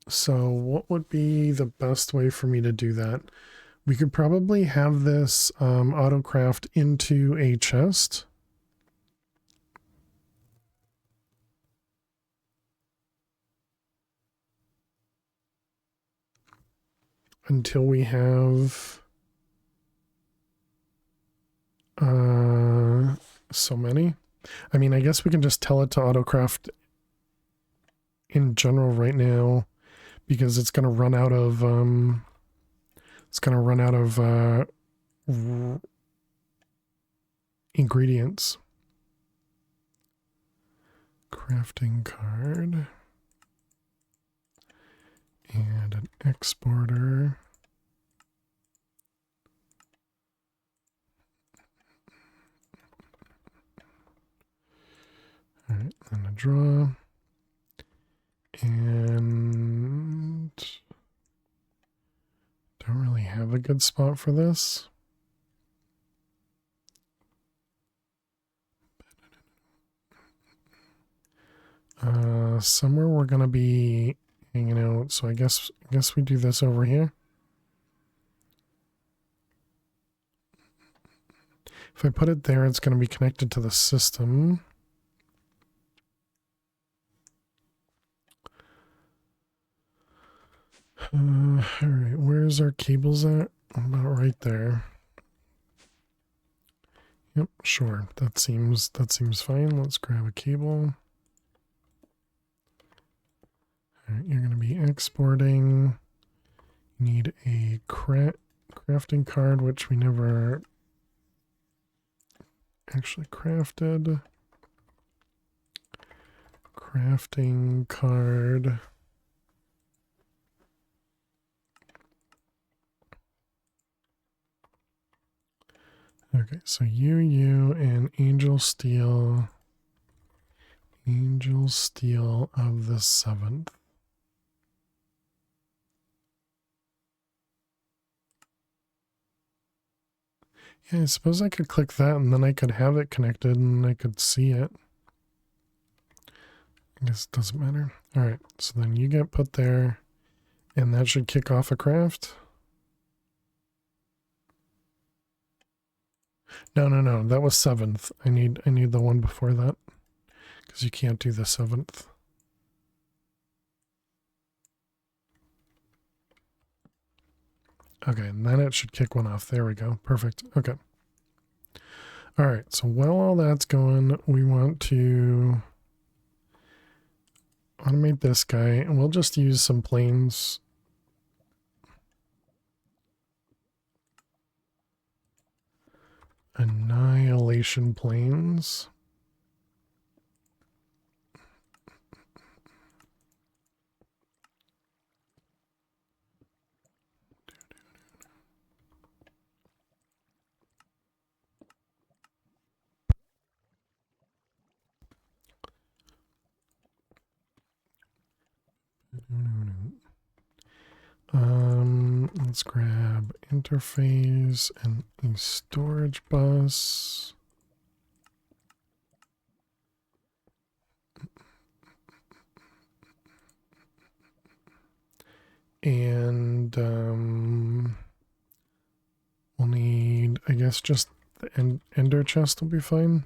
So what would be the best way for me to do that? We could probably have this autocraft into a chest. Until we have so many. I mean, I guess we can just tell it to autocraft in general right now, because it's going to run out of ingredients. Crafting card and an exporter. All right, and a draw. And don't really have a good spot for this. Somewhere we're gonna be hanging out, so I guess we do this over here. If I put it there, it's gonna be connected to the system. All right, where's our cables at? About right there. Yep, sure. That seems fine. Let's grab a cable. All right, you're going to be exporting. You need a crafting card, which we never actually crafted. Crafting card. Okay, so you, and Angel Steel. Angel Steel of the 7th. Yeah, I suppose I could click that and then I could have it connected and I could see it. I guess it doesn't matter. All right, so then you get put there and that should kick off a craft. No, that was 7th. I need the one before that because you can't do the 7th. Okay, and then it should kick one off. There we go. Perfect. Okay. All right, so while all that's going, we want to automate this guy, and we'll just use some planes. Annihilation planes. Let's grab interface and a storage bus. And we'll need, I guess, just the ender chest will be fine.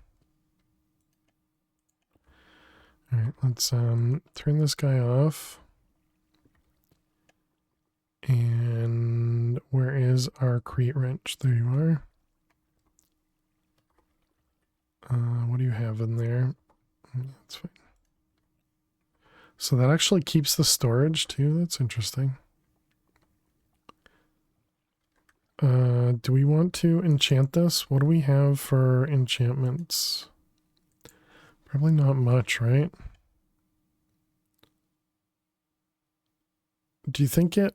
All right, let's turn this guy off. And where is our crate wrench? There you are. What do you have in there? That's fine. So that actually keeps the storage too. That's interesting. Do we want to enchant this? What do we have for enchantments? Probably not much, right? Do you think it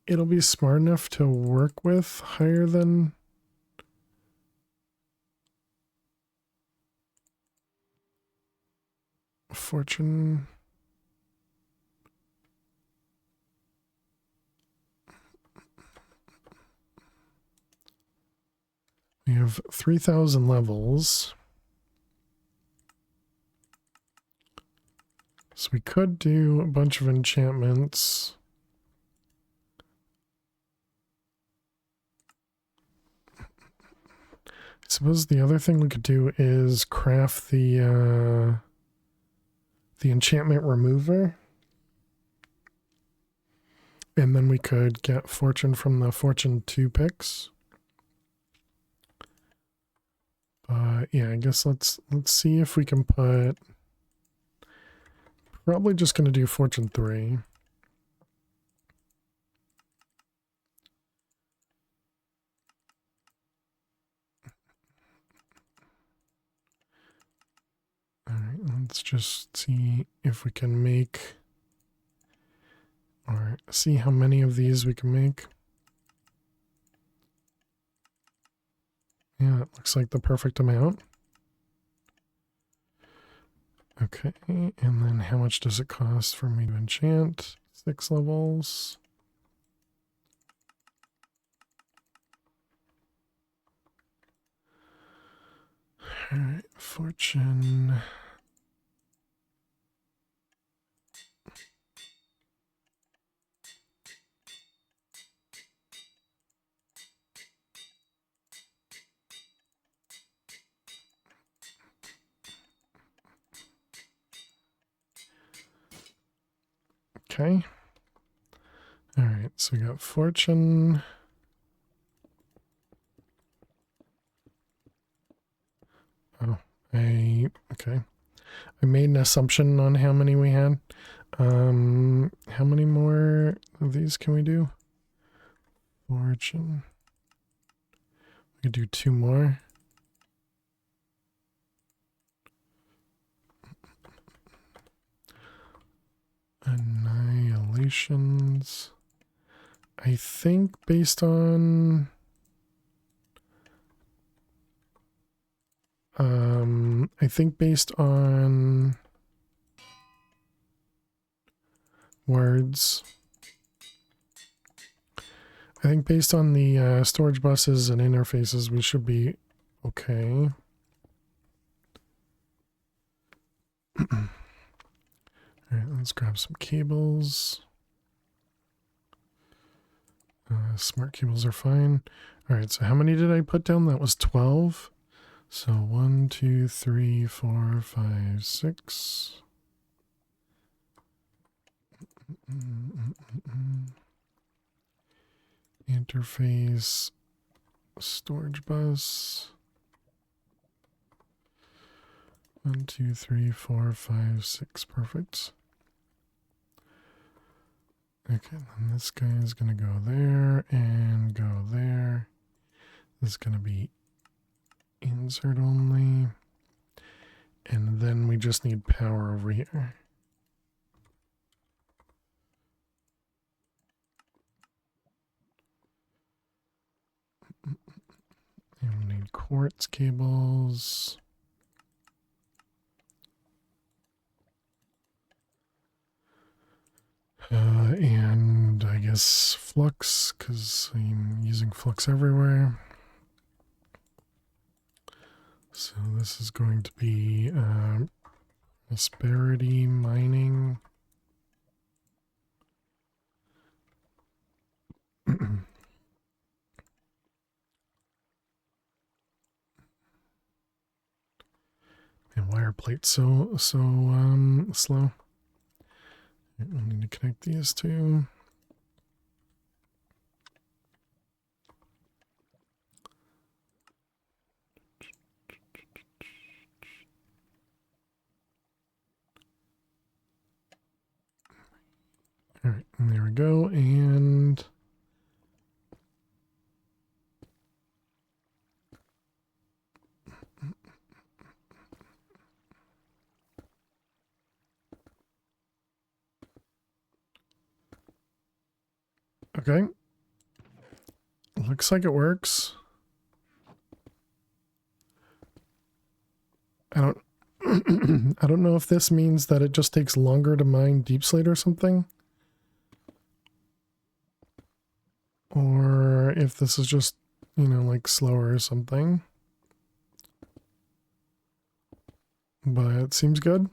it'll be smart enough to work with higher than fortune. We have 3,000 levels. So we could do a bunch of enchantments. I suppose the other thing we could do is craft the enchantment remover. And then we could get fortune from the fortune 2 picks. But yeah, I guess let's see if we can put, probably just going to do fortune 3. All right, let's just see if we can make, or see how many of these we can make. Yeah, it looks like the perfect amount. Okay, and then how much does it cost for me to enchant? 6 levels. All right, fortune. Okay. All right, so we got fortune. Oh, okay. I made an assumption on how many we had. How many more of these can we do? Fortune. We could do 2 more. Annihilations. I think based on words. I think based on the storage buses and interfaces, we should be okay. All right, let's grab some cables. Smart cables are fine. All right, so how many did I put down? That was 12. So 1, 2, 3, 4, 5, 6. Interface, storage bus. 1, 2, 3, 4, 5, 6. Perfect. Okay, then this guy is going to go there and go there. This is going to be insert only. And then we just need power over here. And we need quartz cables. And I guess flux, because I'm using flux everywhere. So this is going to be prosperity mining. And why are plates so slow? I need to connect these two. All right, and there we go. And Okay. Looks like it works. I don't I don't know if this means that it just takes longer to mine deep slate or something. Or if this is just, you know, like slower or something. But it seems good.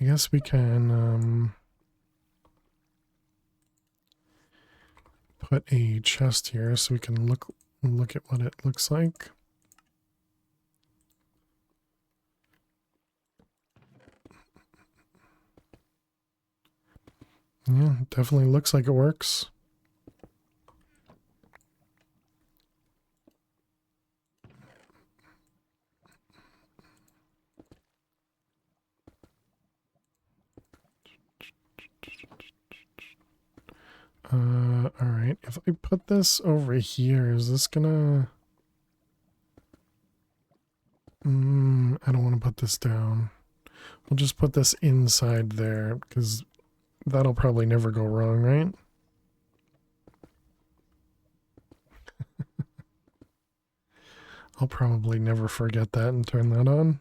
I guess we can put a chest here so we can look at what it looks like. Yeah, definitely looks like it works. All right. If I put this over here, is this gonna... I don't want to put this down. We'll just put this inside there because that'll probably never go wrong, right? I'll probably never forget that and turn that on.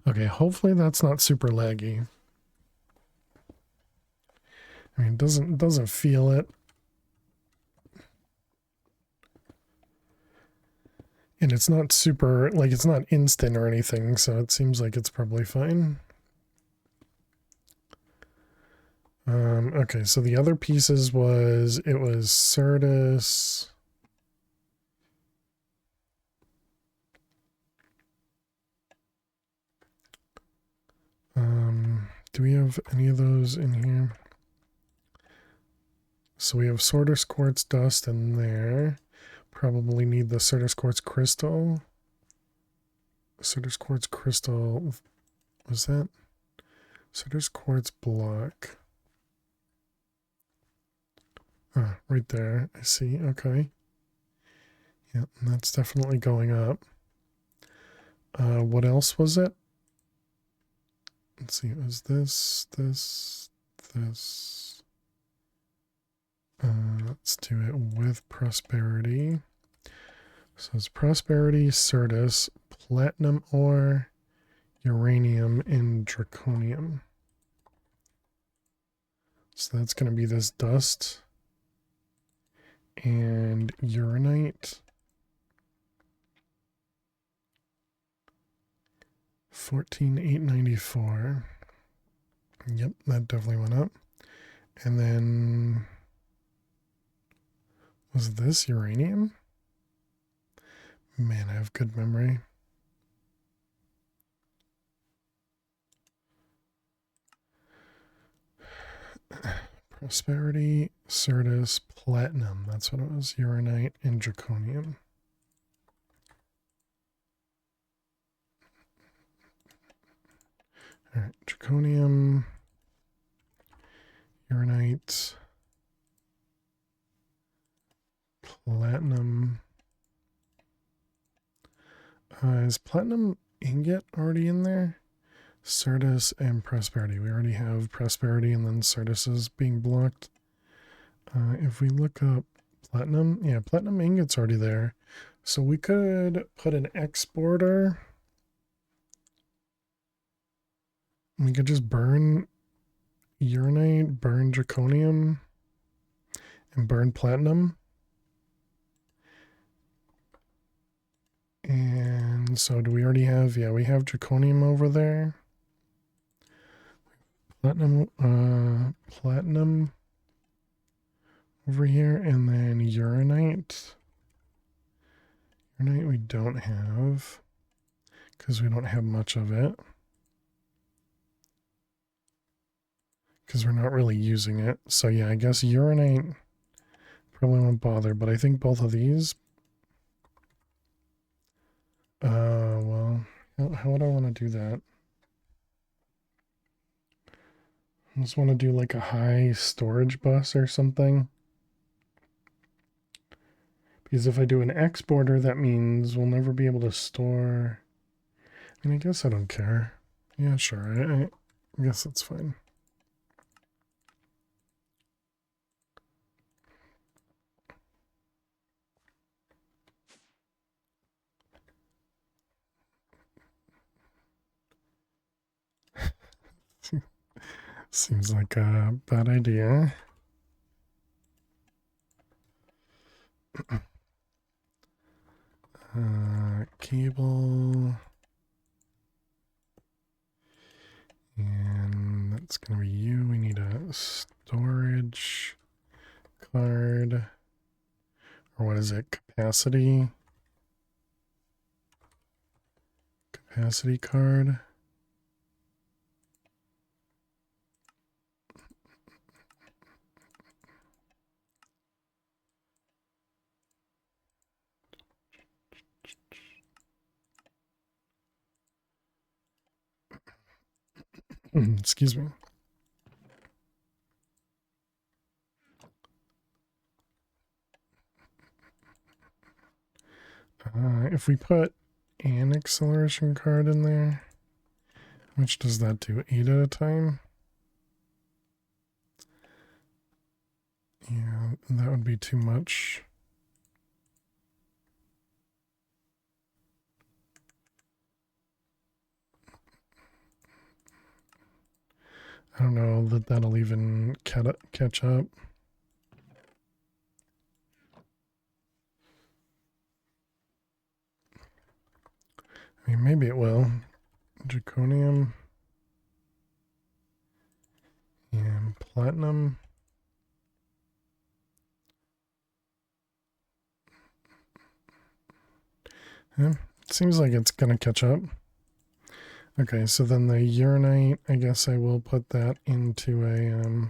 Okay, hopefully that's not super laggy. I mean, it doesn't feel it. And it's not super, like, it's not instant or anything, so it seems like it's probably fine. Okay, so the other pieces was, it was Certus. Do we have any of those in here? So we have Sortus Quartz Dust in there. Probably need the Certus Quartz Crystal. Certus Quartz Crystal, was that? Certus Quartz Block. Ah, right there. I see. Okay. Yeah, that's definitely going up. What else was it? Let's see. It was this. Let's do it with Prosperity. So it's Prosperity, Certus, Platinum Ore, Uranium, and Draconium. So that's going to be this dust and Uranite. 14,894. Yep, that definitely went up. And then was this uranium? Man, I have good memory. Prosperity, Certus, Platinum. That's what it was. Uranite and Draconium. All right, Draconium, Uranite, Platinum. Is Platinum Ingot already in there? Certus and Prosperity. We already have Prosperity and then Certus is being blocked. If we look up Platinum, yeah, Platinum Ingot's already there. So we could put an exporter. We could just burn Uranite, burn Draconium, and burn Platinum. And so do we already have, yeah, we have Draconium over there. Platinum over here, and then Uranite. Uranite we don't have, because we don't have much of it. Because we're not really using it. So yeah, I guess Uranite probably won't bother, but I think both of these. Well, how would I want to do that? I just want to do like a high storage bus or something. Because if I do an exporter, that means we'll never be able to store. And I guess I don't care. Yeah, sure. I guess that's fine. Seems like a bad idea. Cable. And that's going to be you. We need a storage card. Or what is it? Capacity. Capacity card. Excuse me. If we put an acceleration card in there, how much does that do? 8 at a time? Yeah, that would be too much. I don't know that that'll even catch up. I mean, maybe it will. Draconium. And platinum. Yeah, seems like it's going to catch up. Okay, so then the uranite, I guess I will put that into a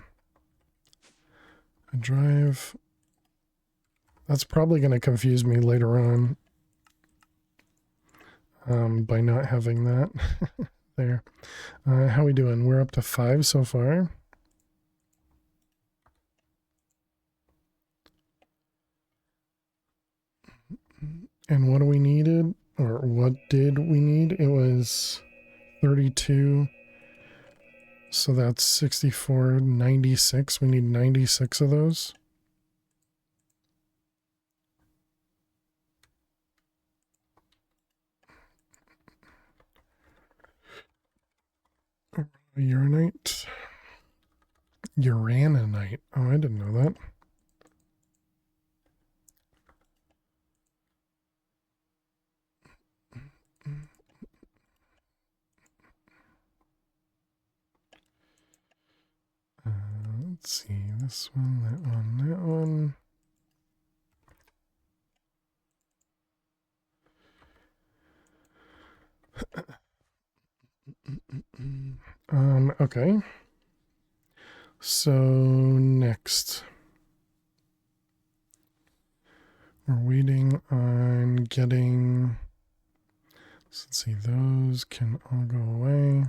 drive. That's probably going to confuse me later on by not having that there. How we doing? We're up to 5 so far. And what do we needed? Or what did we need? It was 32. So that's 64, 96. We need 96 of those. Uranite. Uraninite. Oh, I didn't know that. Let's see, this one, that one, that one. Okay. So next, we're waiting on getting, let's see, those can all go away.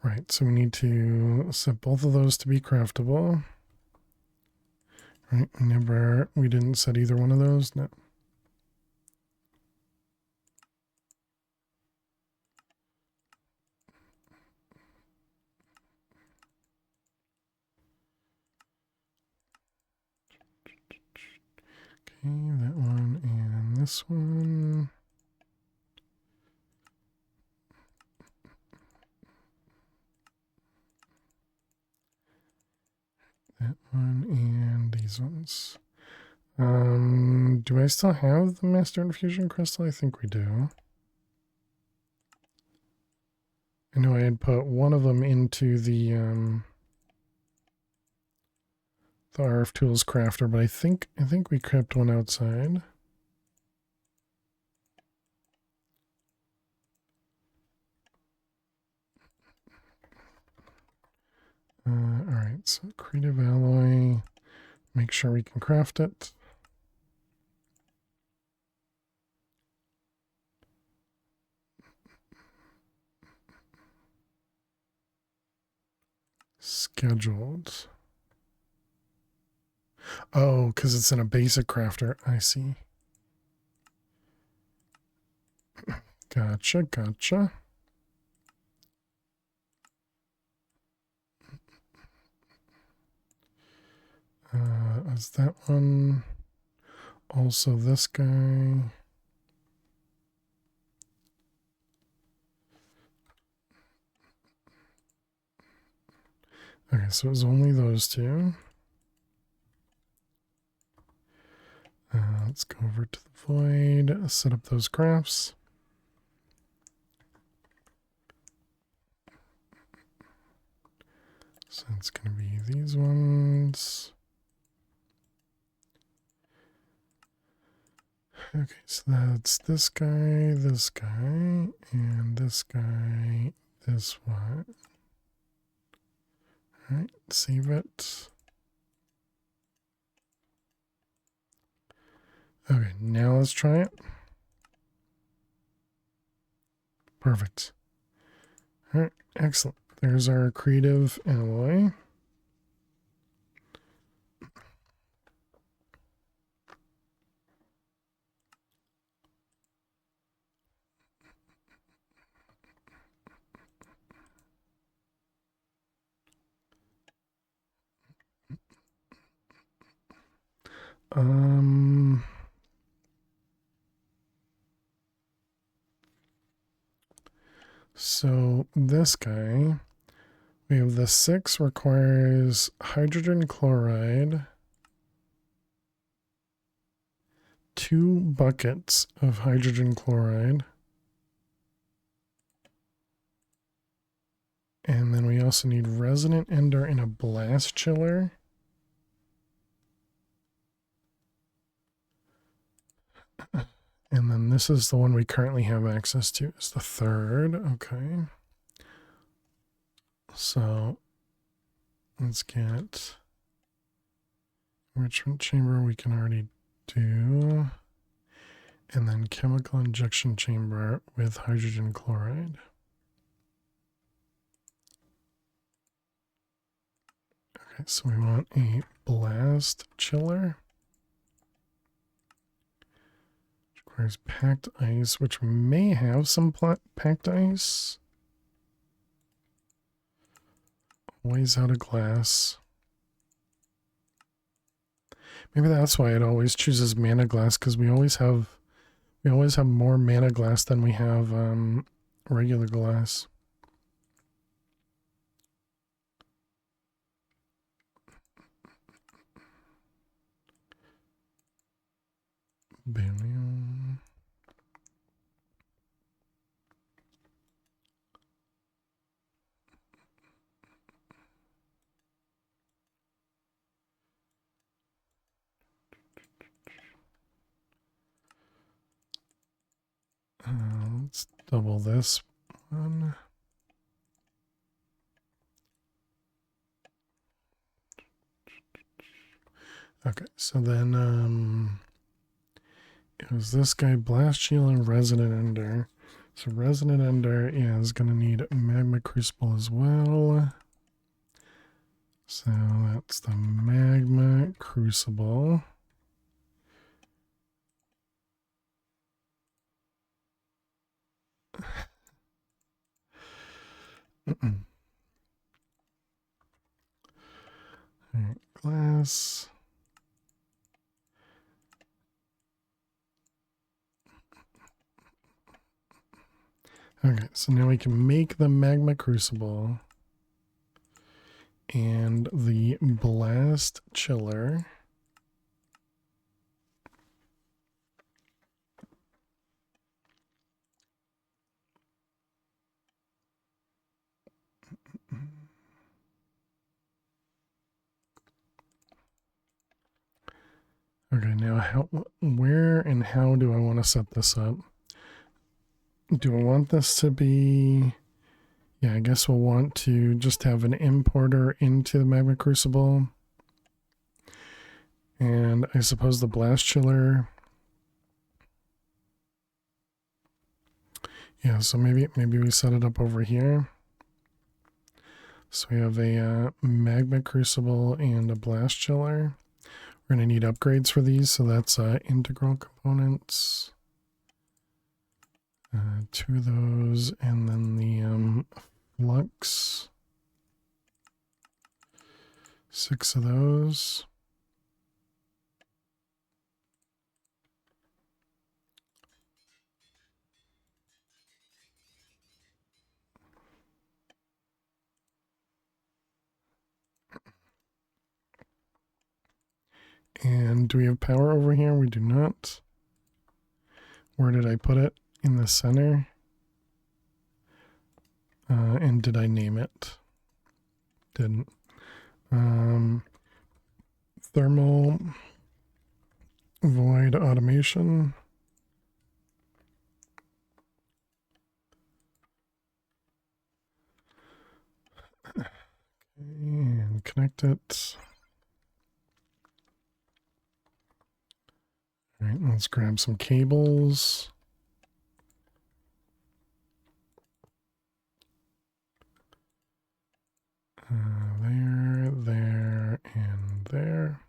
Right, so we need to set both of those to be craftable. Right, we didn't set either one of those, no. Okay, that one and this one. That one and these ones. Do I still have the Master Infusion Crystal? I think we do. I know I had put one of them into the RF Tools Crafter, but I think we kept one outside. Alright, so creative alloy. Make sure we can craft it. scheduled. Oh, because it's in a basic crafter. I see. Gotcha, gotcha. Is that one also this guy? Okay, so it was only those two. Let's go over to the void, set up those crafts. So it's going to be these ones. Okay, so that's this guy, and this guy, this one. All right, save it. Okay, now let's try it. Perfect. All right, excellent. There's our creative alloy. So this guy, we have the 6 requires hydrogen chloride, 2 buckets of hydrogen chloride, and then we also need resonant ender and a blast chiller. And then this is the one we currently have access to. It's the 3rd. Okay. So let's get enrichment chamber we can already do. And then chemical injection chamber with hydrogen chloride. Okay, so we want a blast chiller. Requires packed ice, which may have some packed ice. Always out of glass. Maybe that's why it always chooses mana glass, because we always have more mana glass than we have regular glass. Bam. Let's double this one. Okay, so then it was this guy, Blast Shield and Resonant Ender. So Resonant Ender is going to need Magma Crucible as well. So that's the Magma Crucible. Alright, glass. Okay, so now we can make the Magma Crucible and the Blast Chiller. Okay, now where and how do I want to set this up? Do I want this to be... Yeah, I guess we'll want to just have an importer into the Magma Crucible. And I suppose the Blast Chiller... Yeah, so maybe we set it up over here. So we have a magma crucible and a blast chiller. We're going to need upgrades for these, so that's integral components. 2 of those, and then the flux. 6 of those. And do we have power over here? We do not. Where did I put it? In the center. And did I name it? Didn't. Thermal void automation. And connect it. All right, let's grab some cables. There, and there.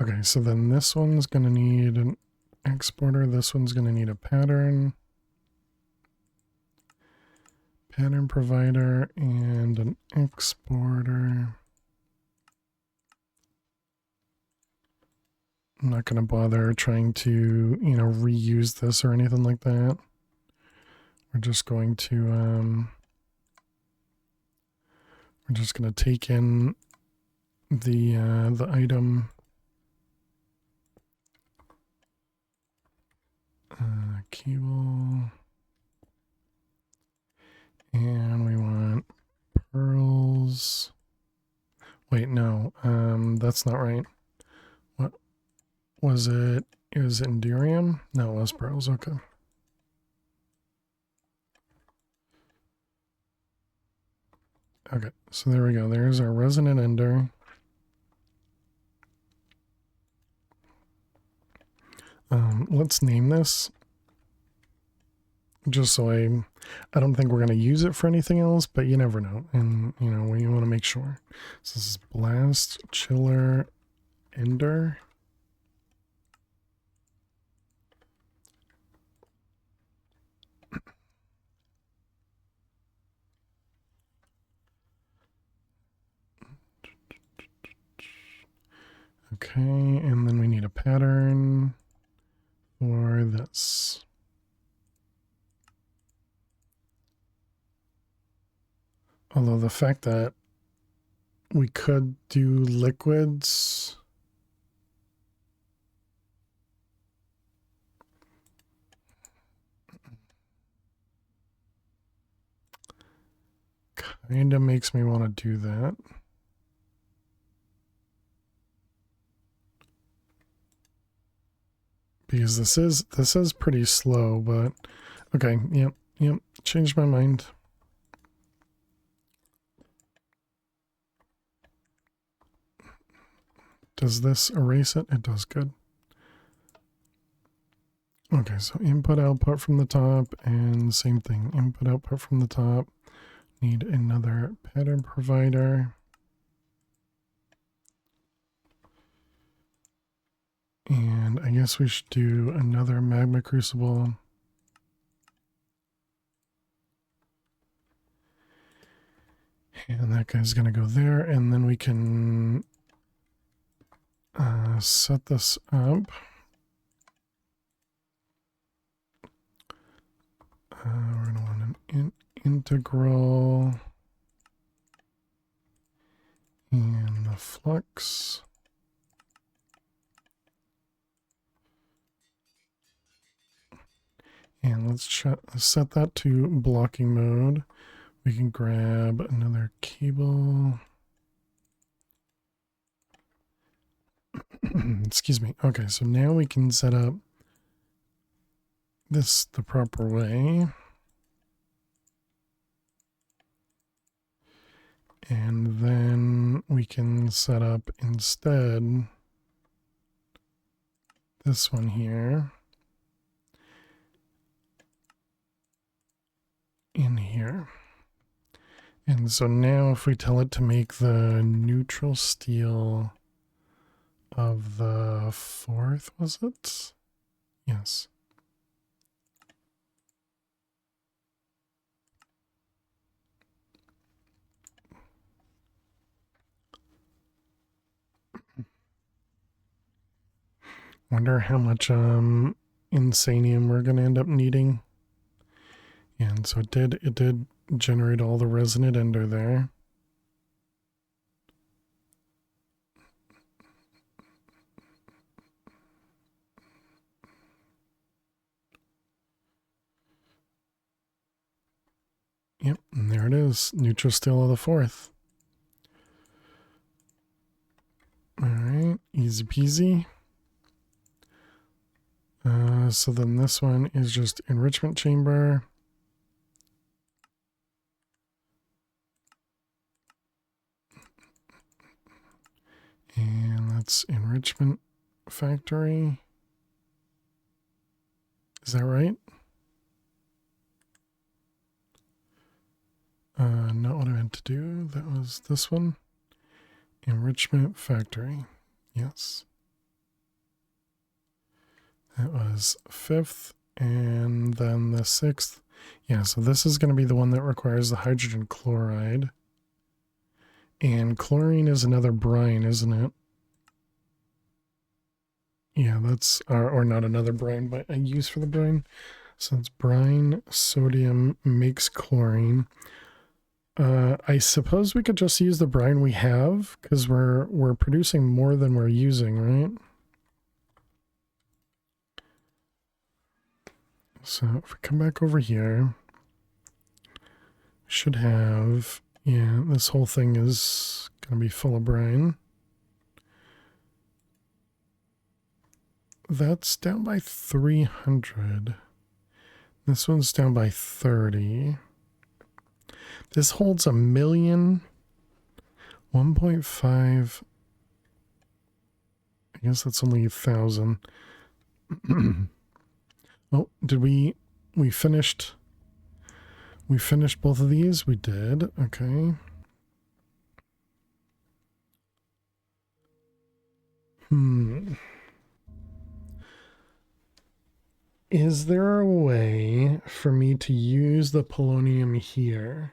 Okay, so then this one's going to need an exporter. This one's going to need a pattern. Pattern provider and an exporter. I'm not going to bother trying to, reuse this or anything like that. We're just going to, take in the item. Cable. And we want pearls. Wait, no, that's not right. What was it? It was Endurium? No, it was pearls, okay. Okay, so there we go. There's our resonant ender. Let's name this. Just so I don't think we're going to use it for anything else, but you never know. And, we want to make sure. So this is Blast Chiller Ender. Okay, and then we need a pattern for this. Although the fact that we could do liquids. Kind of makes me want to do that. Because this is pretty slow, but okay, yep, changed my mind. Does this erase it? It does, good. Okay, so input output from the top, and same thing, input output from the top. Need another pattern provider. And I guess we should do another magma crucible. And that guy's going to go there, and then we can set this up. We're going to want an integral and the flux. And let's set that to blocking mode. We can grab another cable. Excuse me. Okay, so now we can set up this the proper way. And then we can set up instead this one here. in here. And so now if we tell it to make the neutral steel of the 4th, was it? Yes. Wonder how much insanium we're gonna end up needing. And so it did generate all the resonant ender there. Yep, and there it is. Neutral steel of the 4th. Alright, easy peasy. So then this one is just enrichment chamber. And that's enrichment factory. Is that right? Not what I meant to do. That was this one. Enrichment factory. Yes. That was 5th, and then the 6th. Yeah, so this is going to be the one that requires the hydrogen chloride. And chlorine is another brine, isn't it? Yeah, that's, or not another brine, but a use for the brine. So it's brine, sodium makes chlorine. I suppose we could just use the brine we have, because we're producing more than we're using, right? So if we come back over here, we should have, yeah, this whole thing is going to be full of brine. That's down by 300. This one's down by 30. This holds 1,000,000. 1.5. I guess that's only 1,000. Oh, did we finished both of these? We did. Okay. Is there a way for me to use the polonium here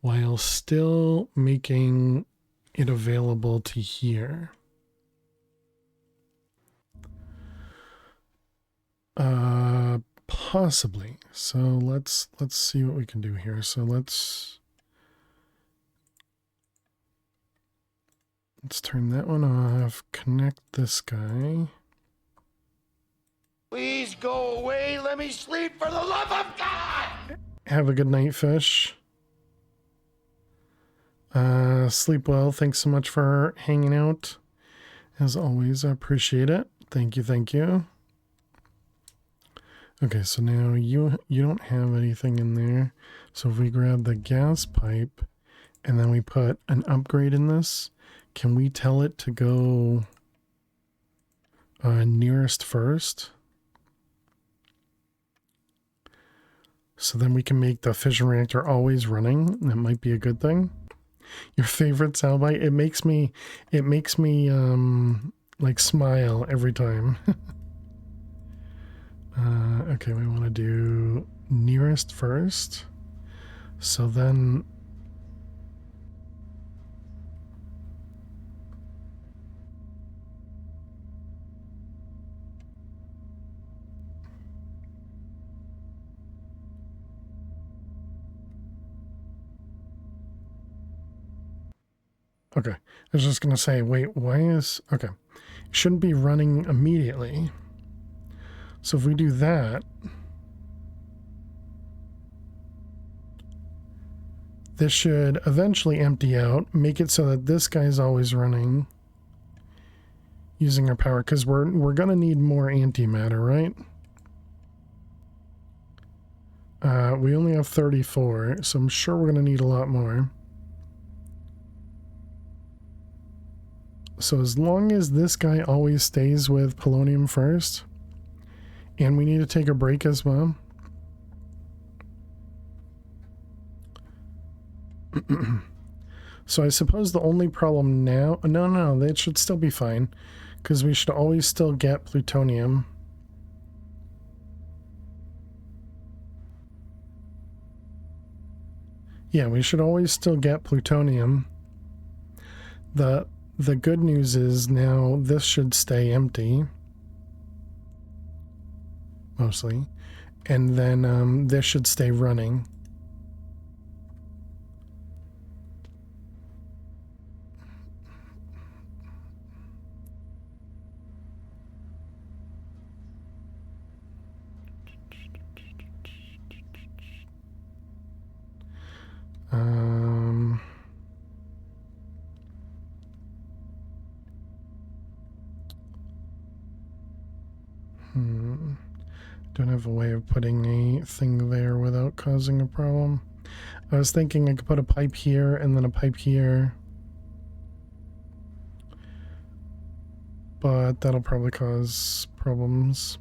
while still making it available to here? Possibly. So let's see what we can do here. So let's turn that one off, connect this guy. Please go away. Let me sleep for the love of God. Have a good night, fish. Sleep well. Thanks so much for hanging out. As always, I appreciate it. Thank you, thank you. Okay, so now you don't have anything in there. So if we grab the gas pipe and then we put an upgrade in this, can we tell it to go nearest first? So then we can make the fission reactor always running. That might be a good thing. Your favorite soundbite? It makes me like smile every time. Okay, we want to do nearest first. So then okay, I was just gonna say, wait, why is, okay, it shouldn't be running immediately. So if we do that, this should eventually empty out, make it so that this guy's always running using our power, because we're gonna need more antimatter, right? We only have 34, so I'm sure we're gonna need a lot more. So as long as this guy always stays with polonium first, and we need to take a break as well. So I suppose the only problem now... No, it should still be fine. Because we should always still get plutonium. Yeah, we should always still get plutonium. The good news is now this should stay empty. Mostly. And then this should stay running. Don't have a way of putting a thing there without causing a problem. I was thinking I could put a pipe here and then a pipe here. But that'll probably cause problems.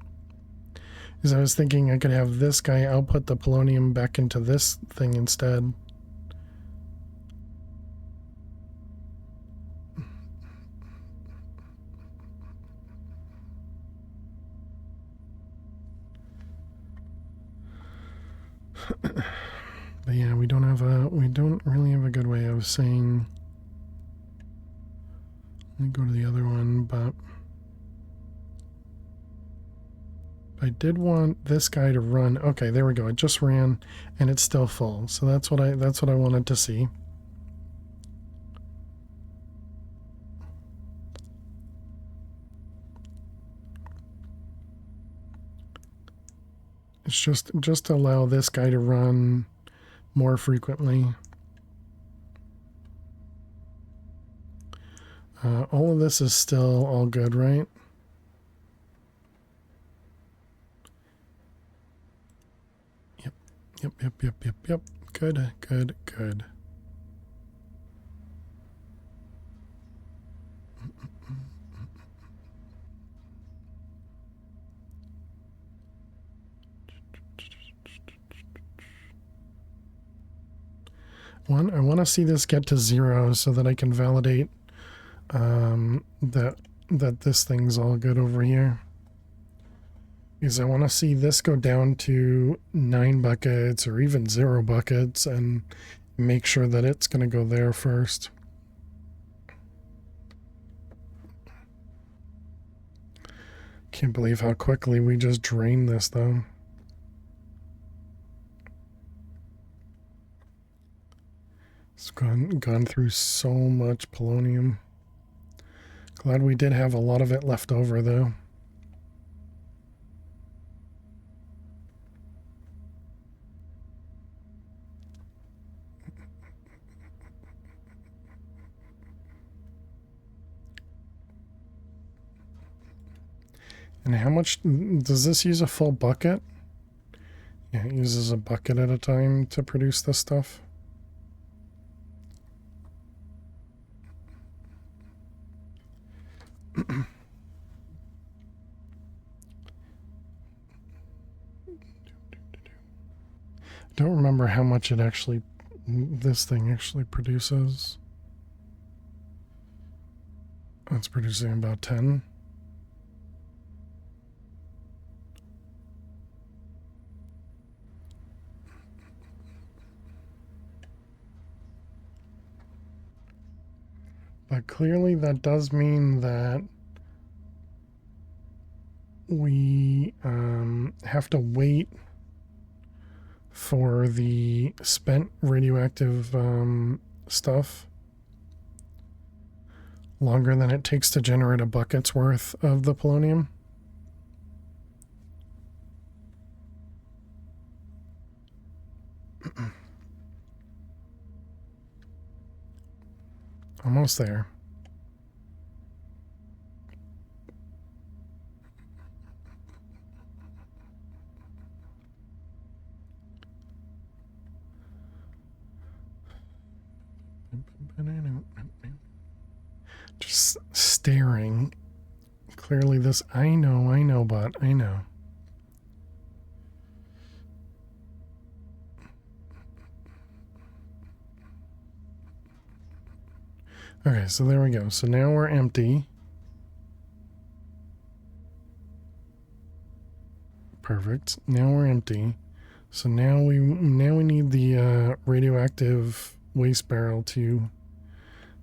Because I was thinking I could have this guy output the polonium back into this thing instead. But yeah, we don't really have a good way of saying. Let me go to the other one, but I did want this guy to run. Okay, there we go. It just ran and it's still full. So that's what I wanted to see. It's just to allow this guy to run more frequently. All of this is still all good, right? Yep. Good. I want to see this get to 0 so that I can validate that this thing's all good over here. Because I want to see this go down to 9 buckets or even 0 buckets and make sure that it's going to go there first. Can't believe how quickly we just drained this though. It's gone through so much polonium. Glad we did have a lot of it left over though. And how much does this use? A full bucket? Yeah, it uses a bucket at a time to produce this stuff. Don't remember how much this thing actually produces. It's producing about 10. But clearly that does mean that we have to wait for the spent radioactive stuff longer than it takes to generate a bucket's worth of the polonium. Almost there. Just staring. Clearly this, I know, but I know. Okay, so there we go. So now we're empty. Perfect. Now we're empty. So now we need the radioactive waste barrel to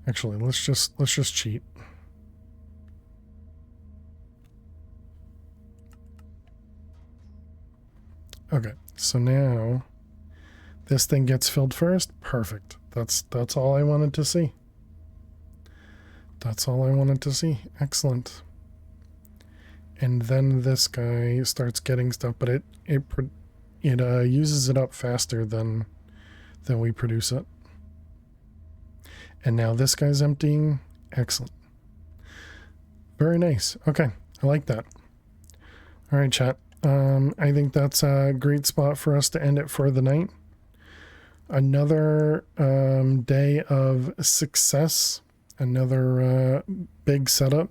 actually let's just cheat. Okay, so now this thing gets filled first. Perfect. That's all I wanted to see. That's all I wanted to see. Excellent. And then this guy starts getting stuff, but it uses it up faster than we produce it. And now this guy's emptying. Excellent. Very nice. Okay, I like that. All right, chat. I think that's a great spot for us to end it for the night. Another day of success. Another big setup.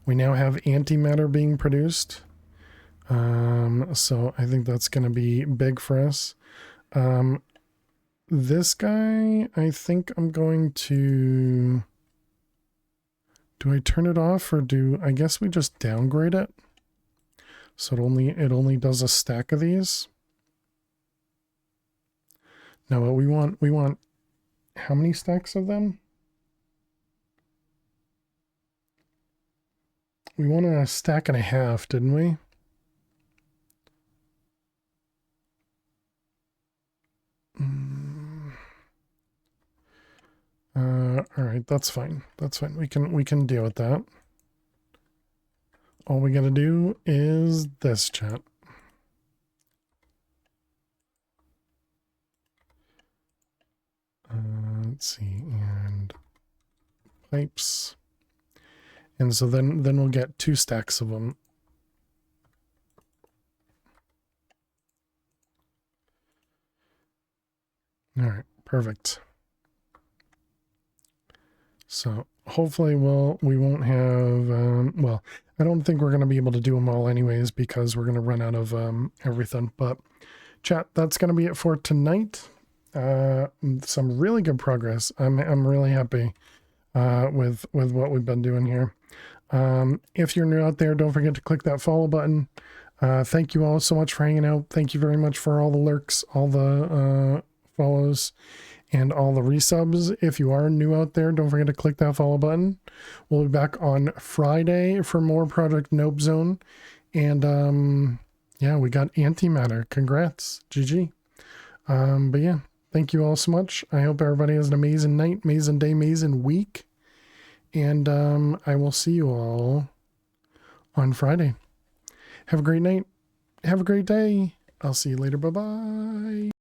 We now have antimatter being produced. So I think that's going to be big for us. This guy, I think I'm going to... Do I turn it off or I guess we just downgrade it? So it only does a stack of these. No, but we want how many stacks of them? We want a stack and a half, didn't we? All right, that's fine. That's fine. We can deal with that. All we gotta do is this, chat. Let's see, and pipes. And so then we'll get 2 stacks of them. All right, perfect. So hopefully we won't have, well, I don't think we're going to be able to do them all anyways because we're going to run out of everything. But chat, that's going to be it for tonight. Some really good progress. I'm really happy with what we've been doing here. If you're new out there, don't forget to click that follow button. Thank you all so much for hanging out. Thank you very much for all the lurks, all the follows, and all the resubs. If you are new out there, don't forget to click that follow button. We'll be back on Friday for more Project Nope Zone. And yeah, we got antimatter. Congrats. GG. But yeah, thank you all so much. I hope everybody has an amazing night, amazing day, amazing week. And I will see you all on Friday. Have a great night. Have a great day. I'll see you later. Bye-bye.